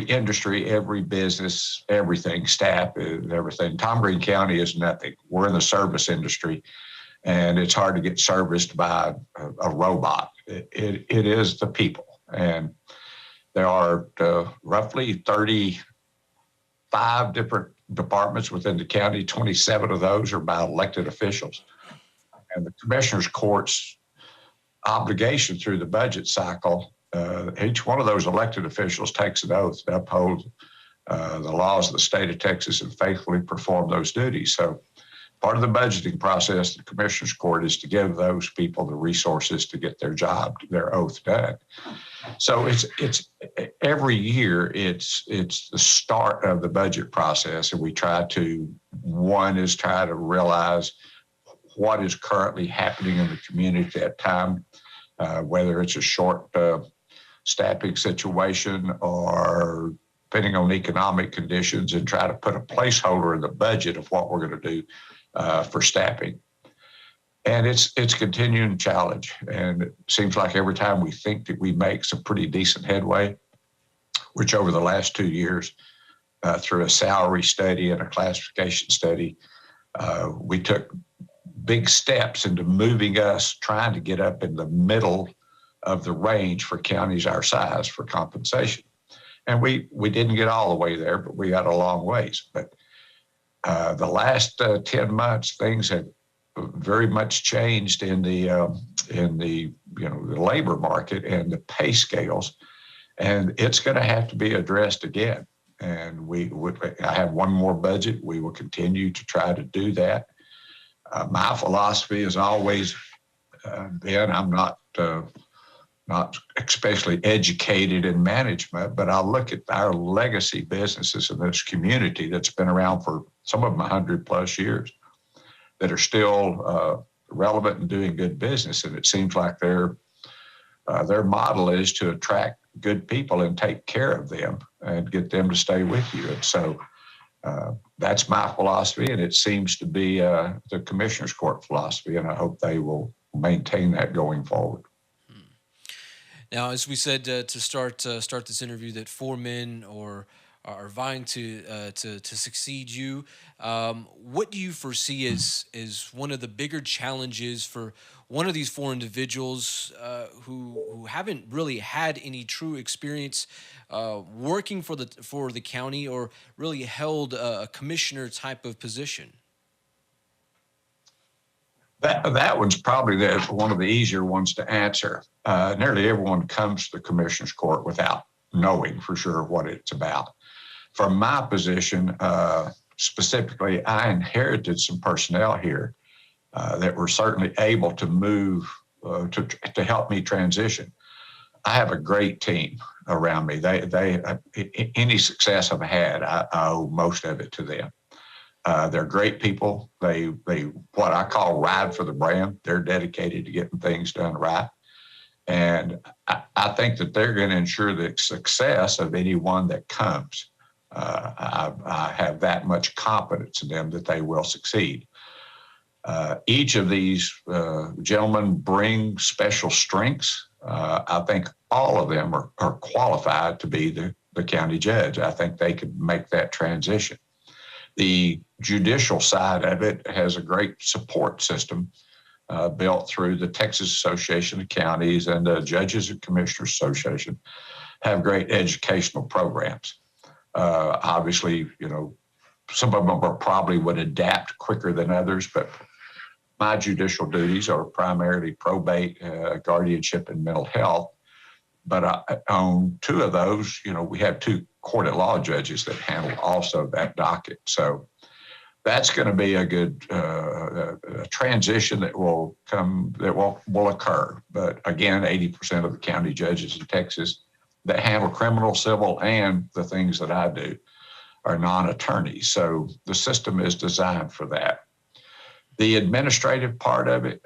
industry, every business, everything, staff, everything. Tom Green County is nothing. We're in the service industry, and it's hard to get serviced by a robot. It is the people. And there are roughly 35 different departments within the county. 27 of those are by elected officials. And the Commissioner's Court's obligation through the budget cycle, each one of those elected officials takes an oath to uphold the laws of the state of Texas and faithfully perform those duties. So part of the budgeting process, the Commissioner's Court, is to give those people the resources to get their job, their oath done. So it's every year it's the start of the budget process, and we try to realize what is currently happening in the community at that time, whether it's a short staffing situation or depending on economic conditions, and try to put a placeholder in the budget of what we're going to do for staffing. And it's a continuing challenge. And it seems like every time we think that we make some pretty decent headway, which over the last 2 years, through a salary study and a classification study, we took big steps into moving us, trying to get up in the middle of the range for counties our size for compensation. And we didn't get all the way there, but we got a long ways. But the last 10 months, things have very much changed in the labor market and the pay scales, and it's going to have to be addressed again. And I have one more budget. We will continue to try to do that. My philosophy has always been, I'm not especially educated in management, but I look at our legacy businesses in this community that's been around for some of them 100+ years that are still relevant and doing good business. And it seems like their model is to attract good people and take care of them and get them to stay with you. And so that's my philosophy, and it seems to be the Commissioner's Court philosophy, and I hope they will maintain that going forward. Now, as we said to start this interview, that 4 men are are vying to succeed you. What do you foresee as one of the bigger challenges for one of these four individuals who haven't really had any true experience working for the county or really held a commissioner type of position? That one's probably one of the easier ones to answer. Nearly everyone comes to the commissioner's court without knowing for sure what it's about. From my position, specifically, I inherited some personnel here that were certainly able to move to help me transition. I have a great team around me. Any success I've had, I owe most of it to them. They're great people. They what I call ride for the brand. They're dedicated to getting things done right. And I think that they're going to ensure the success of anyone that comes. I have that much confidence in them that they will succeed. Each of these gentlemen bring special strengths. I think all of them are qualified to be the county judge. I think they could make that transition. The judicial side of it has a great support system built through the Texas Association of Counties, and the Judges and Commissioners Association have great educational programs. Obviously, some of them probably would adapt quicker than others, but my judicial duties are primarily probate, guardianship, and mental health. But on two of those, we have two court at law judges that handle also that docket. So that's going to be a good transition that will occur. But again, 80% of the county judges in Texas that handle criminal, civil, and the things that I do are non-attorneys. So the system is designed for that. The administrative part of it,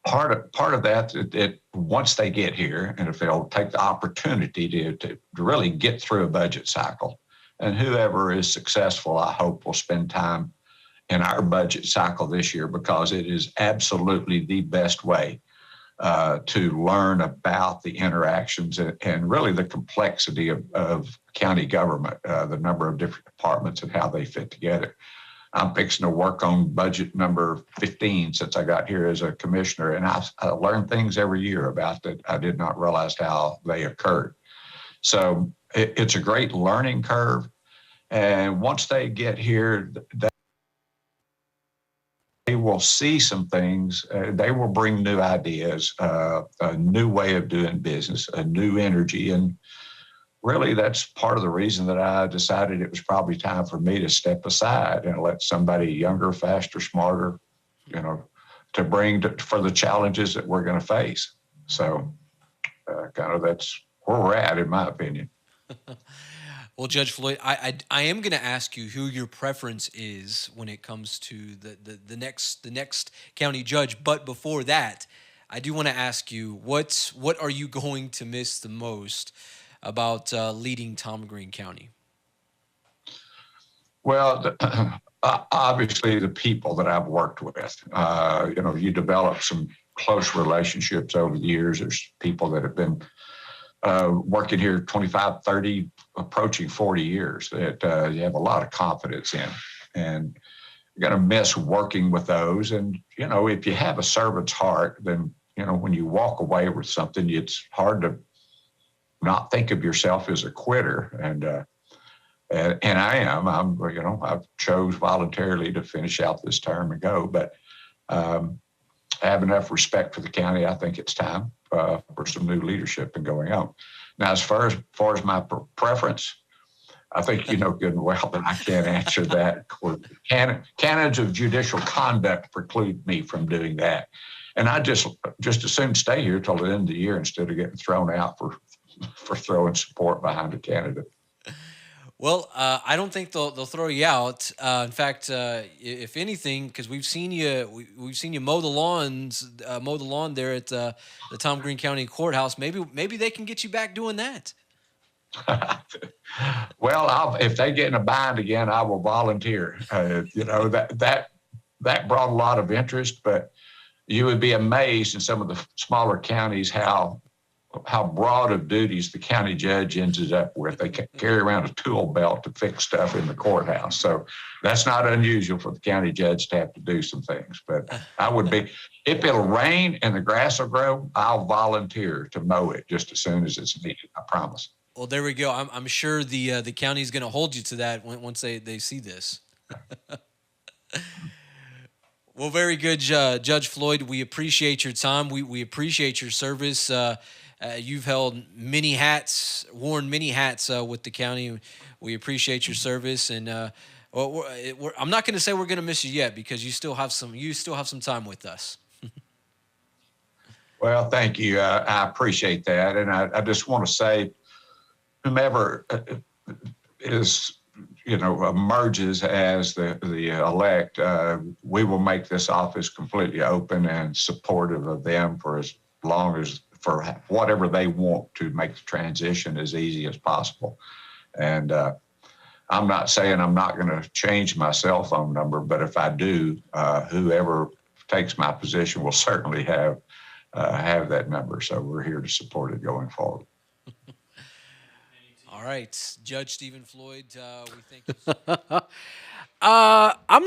part of that, once they get here, and if they'll take the opportunity to really get through a budget cycle, and whoever is successful, I hope, will spend time in our budget cycle this year, because it is absolutely the best way to learn about the interactions and really the complexity of county government, the number of different departments and how they fit together. I'm fixing to work on budget number 15 since I got here as a commissioner, and I learn things every year about that I did not realize how they occurred. So it's a great learning curve, and once they get here, they will see some things. They will bring new ideas, a new way of doing business, a new energy, and really, that's part of the reason that I decided it was probably time for me to step aside and let somebody younger, faster, smarter, to bring for the challenges that we're going to face. So kind of that's where we're at, in my opinion. Well, Judge Floyd, I am going to ask you who your preference is when it comes to the next county judge. But before that, I do want to ask you, what are you going to miss the most about leading Tom Green County? Well, obviously the people that I've worked with. You develop some close relationships over the years. There's people that have been working here 25, 30, approaching 40 years that you have a lot of confidence in. And you're going to miss working with those. And, if you have a servant's heart, then, when you walk away with something, it's hard to not think of yourself as a quitter. And I am. I've chose voluntarily to finish out this term and go, but I have enough respect for the county. I think it's time for some new leadership and going on. Now, as far as my preference, I think you know good and well that I can't answer that. Canons of judicial conduct preclude me from doing that. And I just as soon stay here till the end of the year instead of getting thrown out for throwing support behind a candidate. Well, I don't think they'll throw you out. In fact, if anything, because we've seen you mow the lawn there at the Tom Green County Courthouse. Maybe they can get you back doing that. Well, if they get in a bind again, I will volunteer. That brought a lot of interest, but you would be amazed in some of the smaller counties how how broad of duties the county judge ends up with. They carry around a tool belt to fix stuff in the courthouse. So that's not unusual for the county judge to have to do some things. But I would be, if it'll rain and the grass will grow, I'll volunteer to mow it just as soon as it's needed. I promise. Well, there we go. I'm sure the county is going to hold you to that once they see this. Well, very good, Judge Floyd. We appreciate your time. We appreciate your service. You've held many hats, worn many hats with the county. We appreciate your service, and I'm not going to say we're going to miss you yet because you still have some time with us. Well, thank you. I appreciate that, and I just want to say, whomever is emerges as the elect, we will make this office completely open and supportive of them for as long as, for whatever they want to make the transition as easy as possible. And I'm not saying I'm not going to change my cell phone number, but if I do, whoever takes my position will certainly have that number. So we're here to support it going forward. All right, Judge Stephen Floyd, we thank you. I'm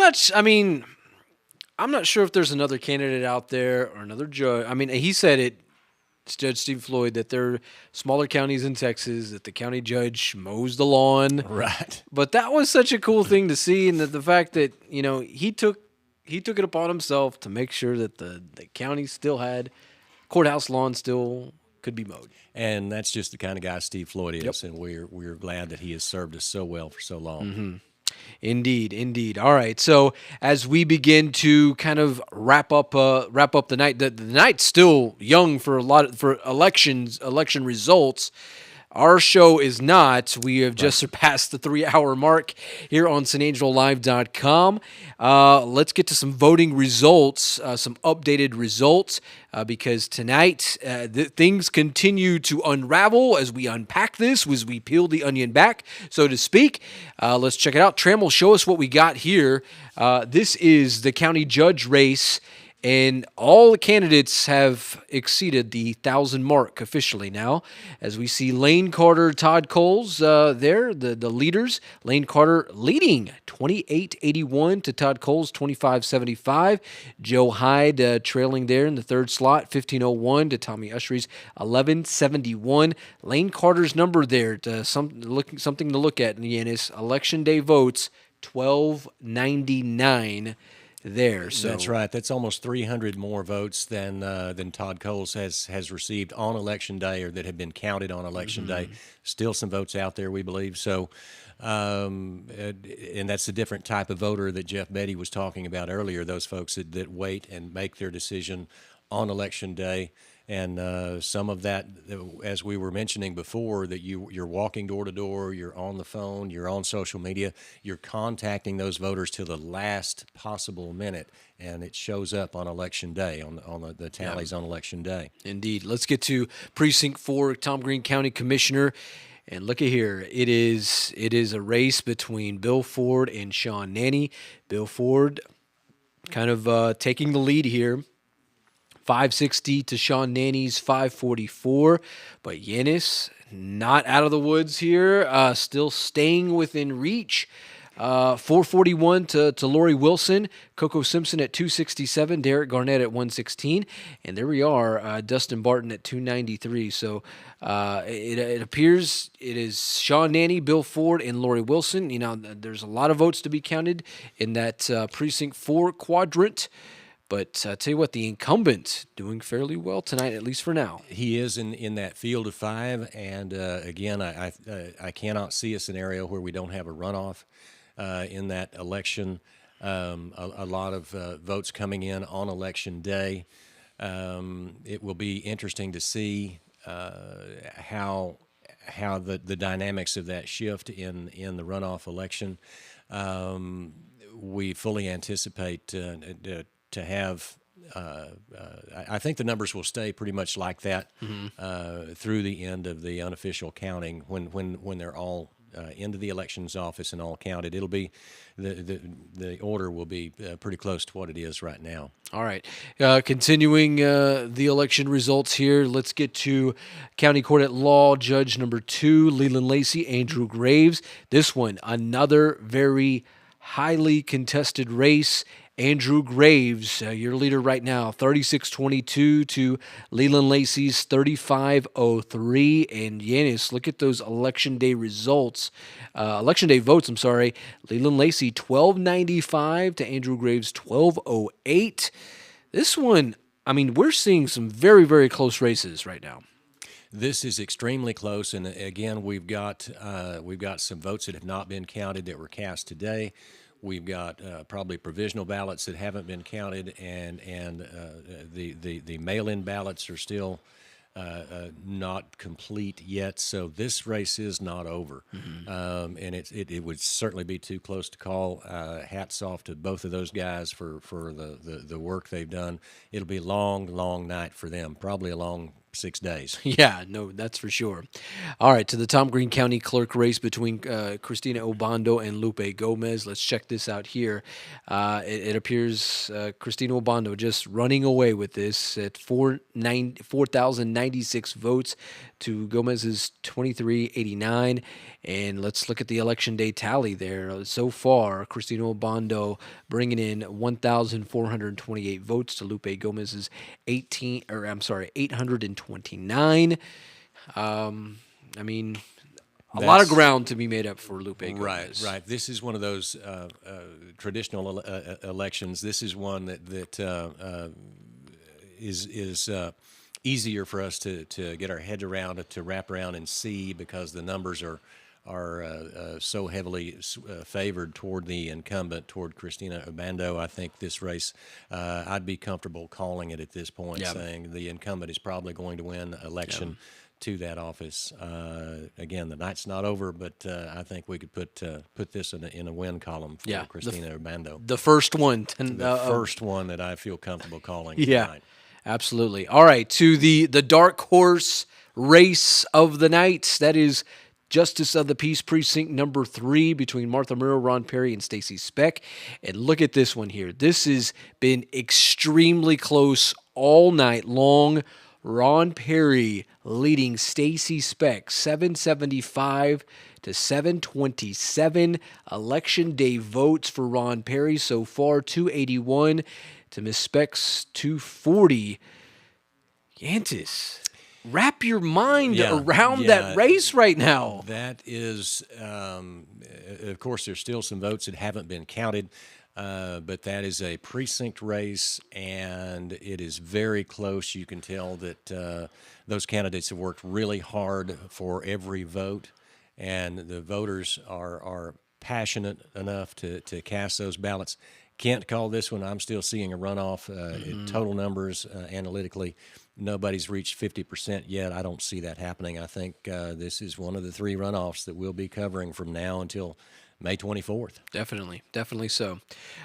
not sure if there's another candidate out there or another judge. I mean, he said it's Judge Stephen Floyd, that there are smaller counties in Texas, that the county judge mows the lawn. Right. But that was such a cool thing to see, and that the fact that, he took it upon himself to make sure that the county still had courthouse lawn still could be mowed. And that's just the kind of guy Steve Floyd is, Yep. and we're glad that he has served us so well for so long. Mm-hmm. Indeed. All right. So as we begin to kind of wrap up the night, the night's still young for election results. Our show is not. We have just surpassed the 3-hour mark here on SanAngeloLive.com. Let's get to some voting results, some updated results, because tonight things continue to unravel as we unpack this, as we peel the onion back, so to speak. Let's check it out. Trammell, show us what we got here. This is the county judge race. And all the candidates have exceeded the 1,000 mark officially now, as we see Lane Carter, Todd Coles there, the leaders. Lane Carter leading 2881 to Todd Coles 2575. Joe Hyde trailing there in the third slot, 1501 to Tommy Ushery's 1171. Lane Carter's number there, something to look at in his election day votes, 1299. There, so that's right. That's almost 300 more votes than Todd Coles has received on election day, or that have been counted on election day. Still some votes out there, we believe. So, and that's a different type of voter that Jeff Betty was talking about earlier. Those folks that wait and make their decision on election day. And some of that, as we were mentioning before, that you're walking door to door, you're on the phone, you're on social media, you're contacting those voters till the last possible minute, and it shows up on election day, on the tallies on election day. Indeed. Let's get to Precinct 4, Tom Green County Commissioner. And look at here. It is a race between Bill Ford and Sean Nanny. Bill Ford kind of taking the lead here. 560 to Sean Nanny's 544. But Yanis not out of the woods here, still staying within reach. 441 to Lori Wilson, Coco Simpson at 267, Derek Garnett at 116, and there we are, Dustin Barton at 293. So it appears it is Sean Nanny, Bill Ford, and Lori Wilson. There's a lot of votes to be counted in that Precinct 4 quadrant. But I tell you what, the incumbent doing fairly well tonight, at least for now. He is in that field of 5, and again, I cannot see a scenario where we don't have a runoff in that election. A lot of votes coming in on election day. It will be interesting to see how the dynamics of that shift in the runoff election. We fully anticipate to have, I think the numbers will stay pretty much like that through the end of the unofficial counting when they're all into the elections office and all counted. It'll be the order will be pretty close to what it is right now. All right. Continuing the election results here, let's get to County Court at Law, Judge number 2, Leland Lacey, Andrew Graves. This one, another very highly contested race. Andrew Graves, your leader right now, 36-22 to Leland Lacey's 35-03. And Yanis, look at those election day results. Election day votes, I'm sorry. Leland Lacey, 1295 to Andrew Graves, 1208. This one, I mean, we're seeing some very, very close races right now. This is extremely close, and again, we've got some votes that have not been counted that were cast today. We've got probably provisional ballots that haven't been counted, and the mail-in ballots are still not complete yet. So this race is not over, and it would certainly be too close to call. Hats off to both of those guys for the work they've done. It'll be a long night for them, probably a long 6 days. Yeah, no, that's for sure. All right, to the Tom Green County Clerk race between Christina Obando and Lupe Gomez. Let's check this out here. It appears Christina Obando just running away with this at 4,096 votes to Gomez's 2,389. And let's look at the election day tally there. So far, Christina Obando bringing in 1,428 votes to Lupe Gomez's 829. I mean, a lot of ground to be made up for Lupe Gomez. Right. This is one of those traditional elections. This is one that is easier for us to get our head around, to wrap around and see, because the numbers are so heavily favored toward the incumbent, toward Christina Obando. I think this race, I'd be comfortable calling it at this point, saying the incumbent is probably going to win election to that office. Again, the night's not over, but I think we could put this in a win column for Christina Obando. The first one. The first one that I feel comfortable calling tonight. Absolutely. All right, to the dark horse race of the night. That is Justice of the Peace Precinct number 3 between Martha Murrow, Ron Perry, and Stacey Speck. And look at this one here. This has been extremely close all night long. Ron Perry leading Stacey Speck 775 to 727. Election day votes for Ron Perry so far 281 to Miss Speck's 240. Yantis, wrap your mind around that race right now. That is, of course, there's still some votes that haven't been counted, but that is a precinct race, and it is very close. You can tell that those candidates have worked really hard for every vote, and the voters are passionate enough to cast those ballots. Can't call this one. I'm still seeing a runoff. Total numbers analytically, nobody's reached 50% yet. I don't see that happening. I think this is one of the 3 runoffs that we'll be covering from now until May 24th. Definitely so.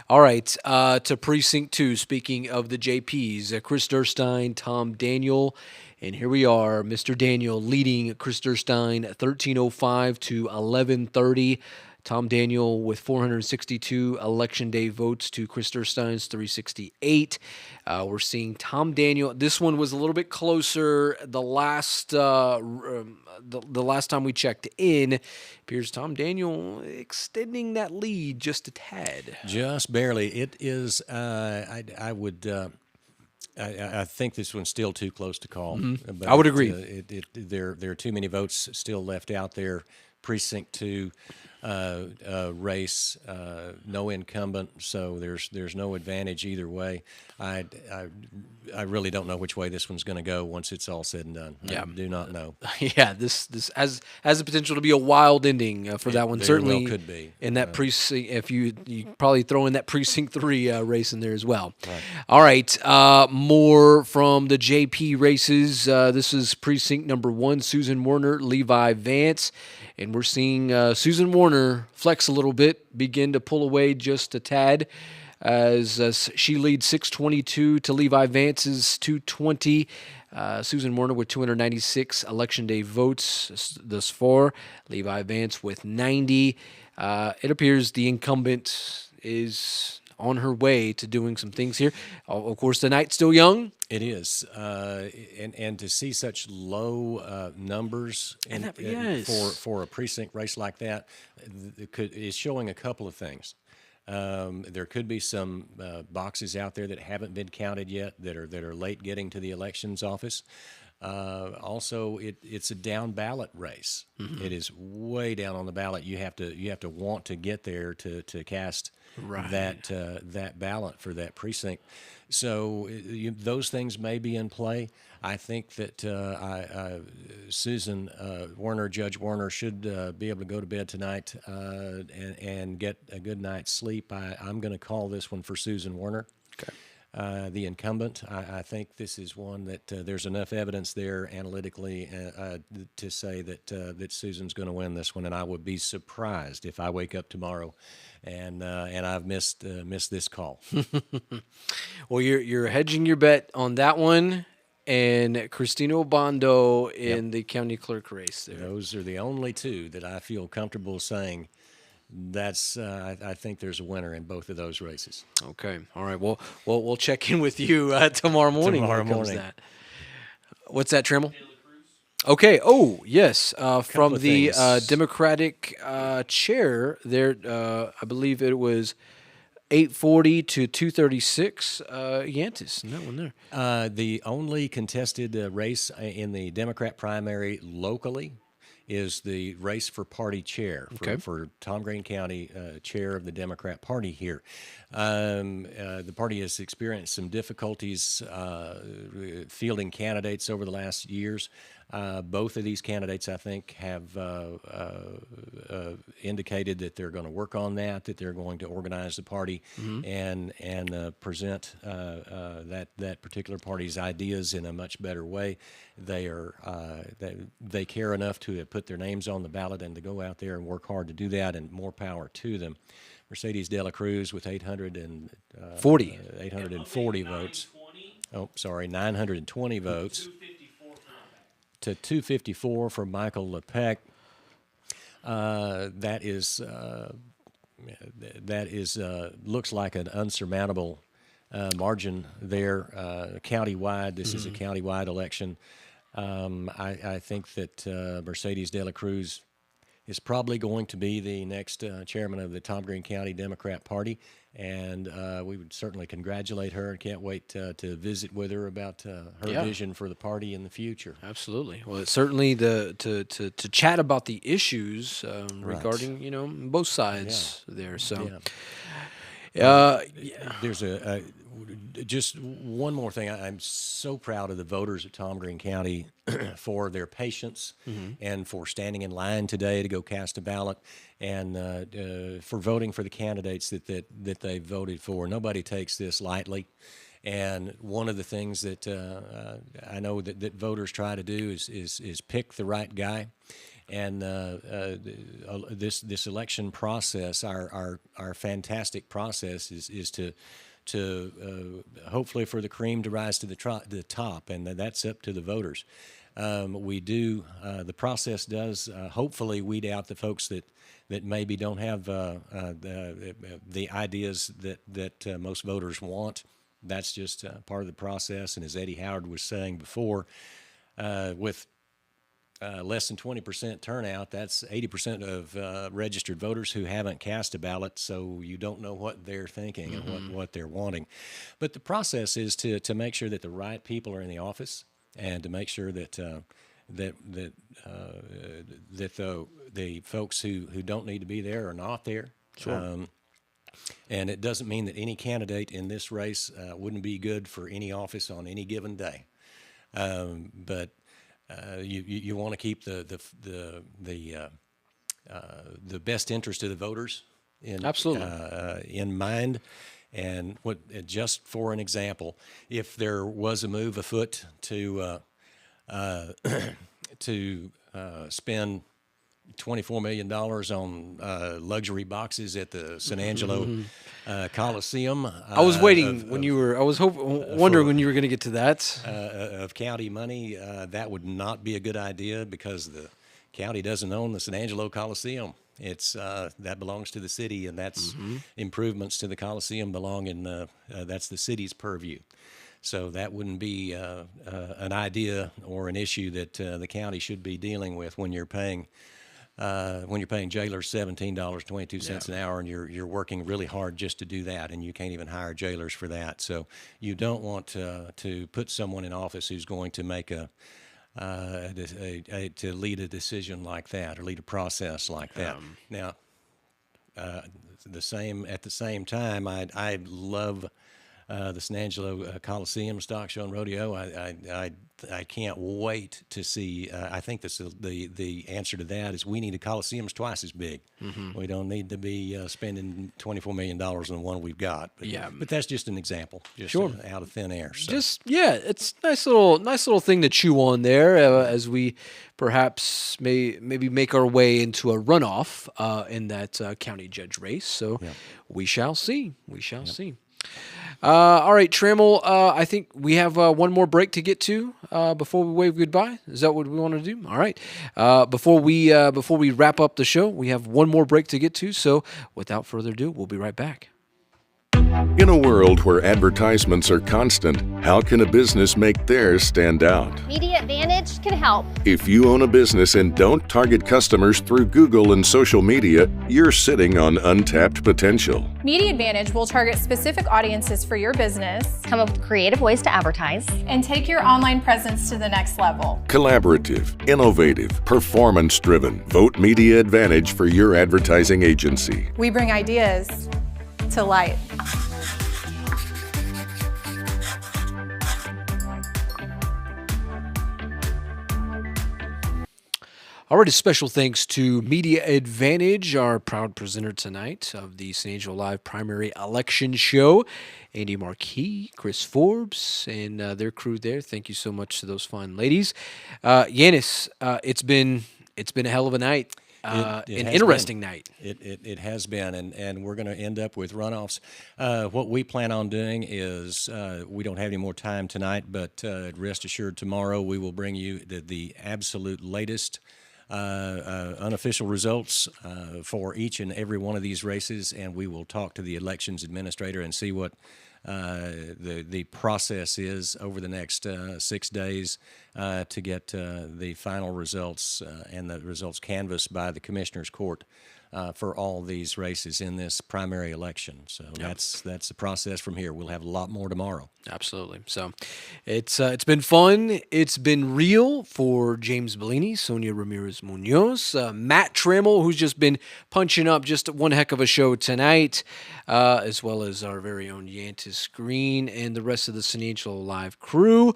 All right, to Precinct 2, speaking of the JPs, Chris Durstein, Tom Daniel, and here we are, Mr. Daniel leading Chris Durstein 1305 to 1130. Tom Daniel with 462 election day votes to Chris Durstein's 368. We're seeing Tom Daniel. This one was a little bit closer. The last time we checked in, appears Tom Daniel extending that lead just a tad. Just barely. It is. I think this one's still too close to call. But I would agree. There are too many votes still left out there. Precinct 2 race, no incumbent, so there's no advantage either way. I really don't know which way this one's going to go once it's all said and done. I do not know. This has the potential to be a wild ending for that one. Certainly could be in that precinct. If you probably throw in that precinct 3 race in there as well. Right. All right, more from the JP races. This is precinct number 1. Susan Warner, Levi Vance. And we're seeing Susan Warner flex a little bit, begin to pull away just a tad as she leads 622 to Levi Vance's 220. Susan Werner with 296 Election Day votes thus far. Levi Vance with 90. It appears the incumbent is on her way to doing some things here. Of course, the night's still young. It is, and to see such low numbers for a precinct race like that is showing a couple of things. There could be some boxes out there that haven't been counted yet that are late getting to the elections office. Also, it's a down ballot race. Mm-hmm. It is way down on the ballot. You have to want to get there to cast that ballot for that precinct. So those things may be in play. I think that Susan Werner, Judge Werner, should be able to go to bed tonight and get a good night's sleep. I'm going to call this one for Susan Werner. Okay. The incumbent, I think this is one that there's enough evidence there analytically to say that Susan's going to win this one, and I would be surprised if I wake up tomorrow and I've missed this call. Well, you're hedging your bet on that one and Christina Obando in the county clerk race there. Those are the only two that I feel comfortable saying. That's I think there's a winner in both of those races. Okay, all right. Well, we'll check in with you tomorrow morning. What's that, Trammell? Okay. Oh, yes. From the Democratic chair there, I believe it was 840 to 236. Yantis, that one there. The only contested race in the Democrat primary locally is the race for party chair for Tom Green County chair of the Democrat Party here. The party has experienced some difficulties fielding candidates over the last years. Both of these candidates, I think, have indicated that they're going to work on that they're going to organize the party and present that particular party's ideas in a much better way. They care enough to put their names on the ballot and to go out there and work hard to do that, and more power to them. Mercedes De La Cruz with 840 votes. Oh, sorry, 920 votes. To 254 for Michael LePeck. That is looks like an unsurmountable margin there. Countywide, this is a countywide election. I think that Mercedes De La Cruz is probably going to be the next chairman of the Tom Green County Democrat Party, and we would certainly congratulate her and can't wait to visit with her about her vision for the party in the future. Absolutely. Well, it's certainly to chat about the issues regarding both sides there. So there's just one more thing. I'm so proud of the voters of Tom Green County for their patience and for standing in line today to go cast a ballot, and for voting for the candidates that they voted for. Nobody takes this lightly. And one of the things that I know that voters try to do is pick the right guy. And this election process, our fantastic process, is to hopefully for the cream to rise to the top, and that's up to the voters. The process does hopefully weed out the folks that maybe don't have the ideas that most voters want. That's just part of the process. And as Eddie Howard was saying before, with less than 20% turnout, that's 80% of registered voters who haven't cast a ballot, so you don't know what they're thinking and what they're wanting. But the process is to make sure that the right people are in the office, and to make sure that the folks who don't need to be there are not there. Sure. And it doesn't mean that any candidate in this race wouldn't be good for any office on any given day. But you want to keep the best interest of the voters in mind. And just for an example, if there was a move afoot to spend $24 million on luxury boxes at the San Angelo Coliseum. I was waiting when you were. I was wondering when you were going to get to that. Of county money, that would not be a good idea because the county doesn't own the San Angelo Coliseum. It's that belongs to the city, and that's improvements to the Coliseum belong in that's the city's purview. So that wouldn't be an idea or an issue that the county should be dealing with when you're paying jailers $17.22 an hour, and you're working really hard just to do that, and you can't even hire jailers for that. So you don't want to put someone in office who's going to make to lead a decision like that or lead a process like that. Now, at the same time, I love the San Angelo Coliseum, Stock Show and Rodeo. I can't wait to see. I think the answer to that is we need a Coliseum's twice as big. We don't need to be spending $24 million on the one we've got. But that's just an example, just out of thin air. So. It's nice little thing to chew on there as we perhaps maybe make our way into a runoff in that county judge race. So we shall see. We shall see. All right, Trammell, I think we have one more break to get to before we wave goodbye. Is that what we want to do? All right. Before we wrap up the show, we have one more break to get to. So without further ado, we'll be right back. In a world where advertisements are constant, how can a business make theirs stand out? Media Advantage can help. If you own a business and don't target customers through Google and social media, you're sitting on untapped potential. Media Advantage will target specific audiences for your business, Come up with creative ways to advertise, and take your online presence to the next level. Collaborative, innovative, performance-driven. Vote Media Advantage for your advertising agency. We bring ideas to light. Alrighty, special thanks to Media Advantage, our proud presenter tonight of the San Angelo Live Primary Election Show. Andy Marquis, Chris Forbes, and their crew there. Thank you so much to those fine ladies. Yanis, it's been a hell of a night. An interesting night. It has been, and we're going to end up with runoffs. What we plan on doing is we don't have any more time tonight, but rest assured tomorrow we will bring you the absolute latest unofficial results for each and every one of these races, and we will talk to the elections administrator and see what the process is over the next 6 days to get the final results and the results canvassed by the Commissioner's Court for all these races in this primary election. So that's the process from here. We'll have a lot more tomorrow. Absolutely. So it's been fun. It's been real for James Bellini, Sonia Ramirez Munoz, Matt Trammell, who's just been punching up just one heck of a show tonight, as well as our very own Yantis Green and the rest of the San Angelo Live crew.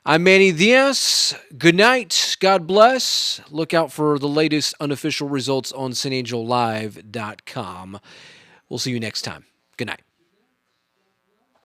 I'm Manny Diaz. Good night. God bless. Look out for the latest unofficial results on SanAngeloLive.com. We'll see you next time. Good night.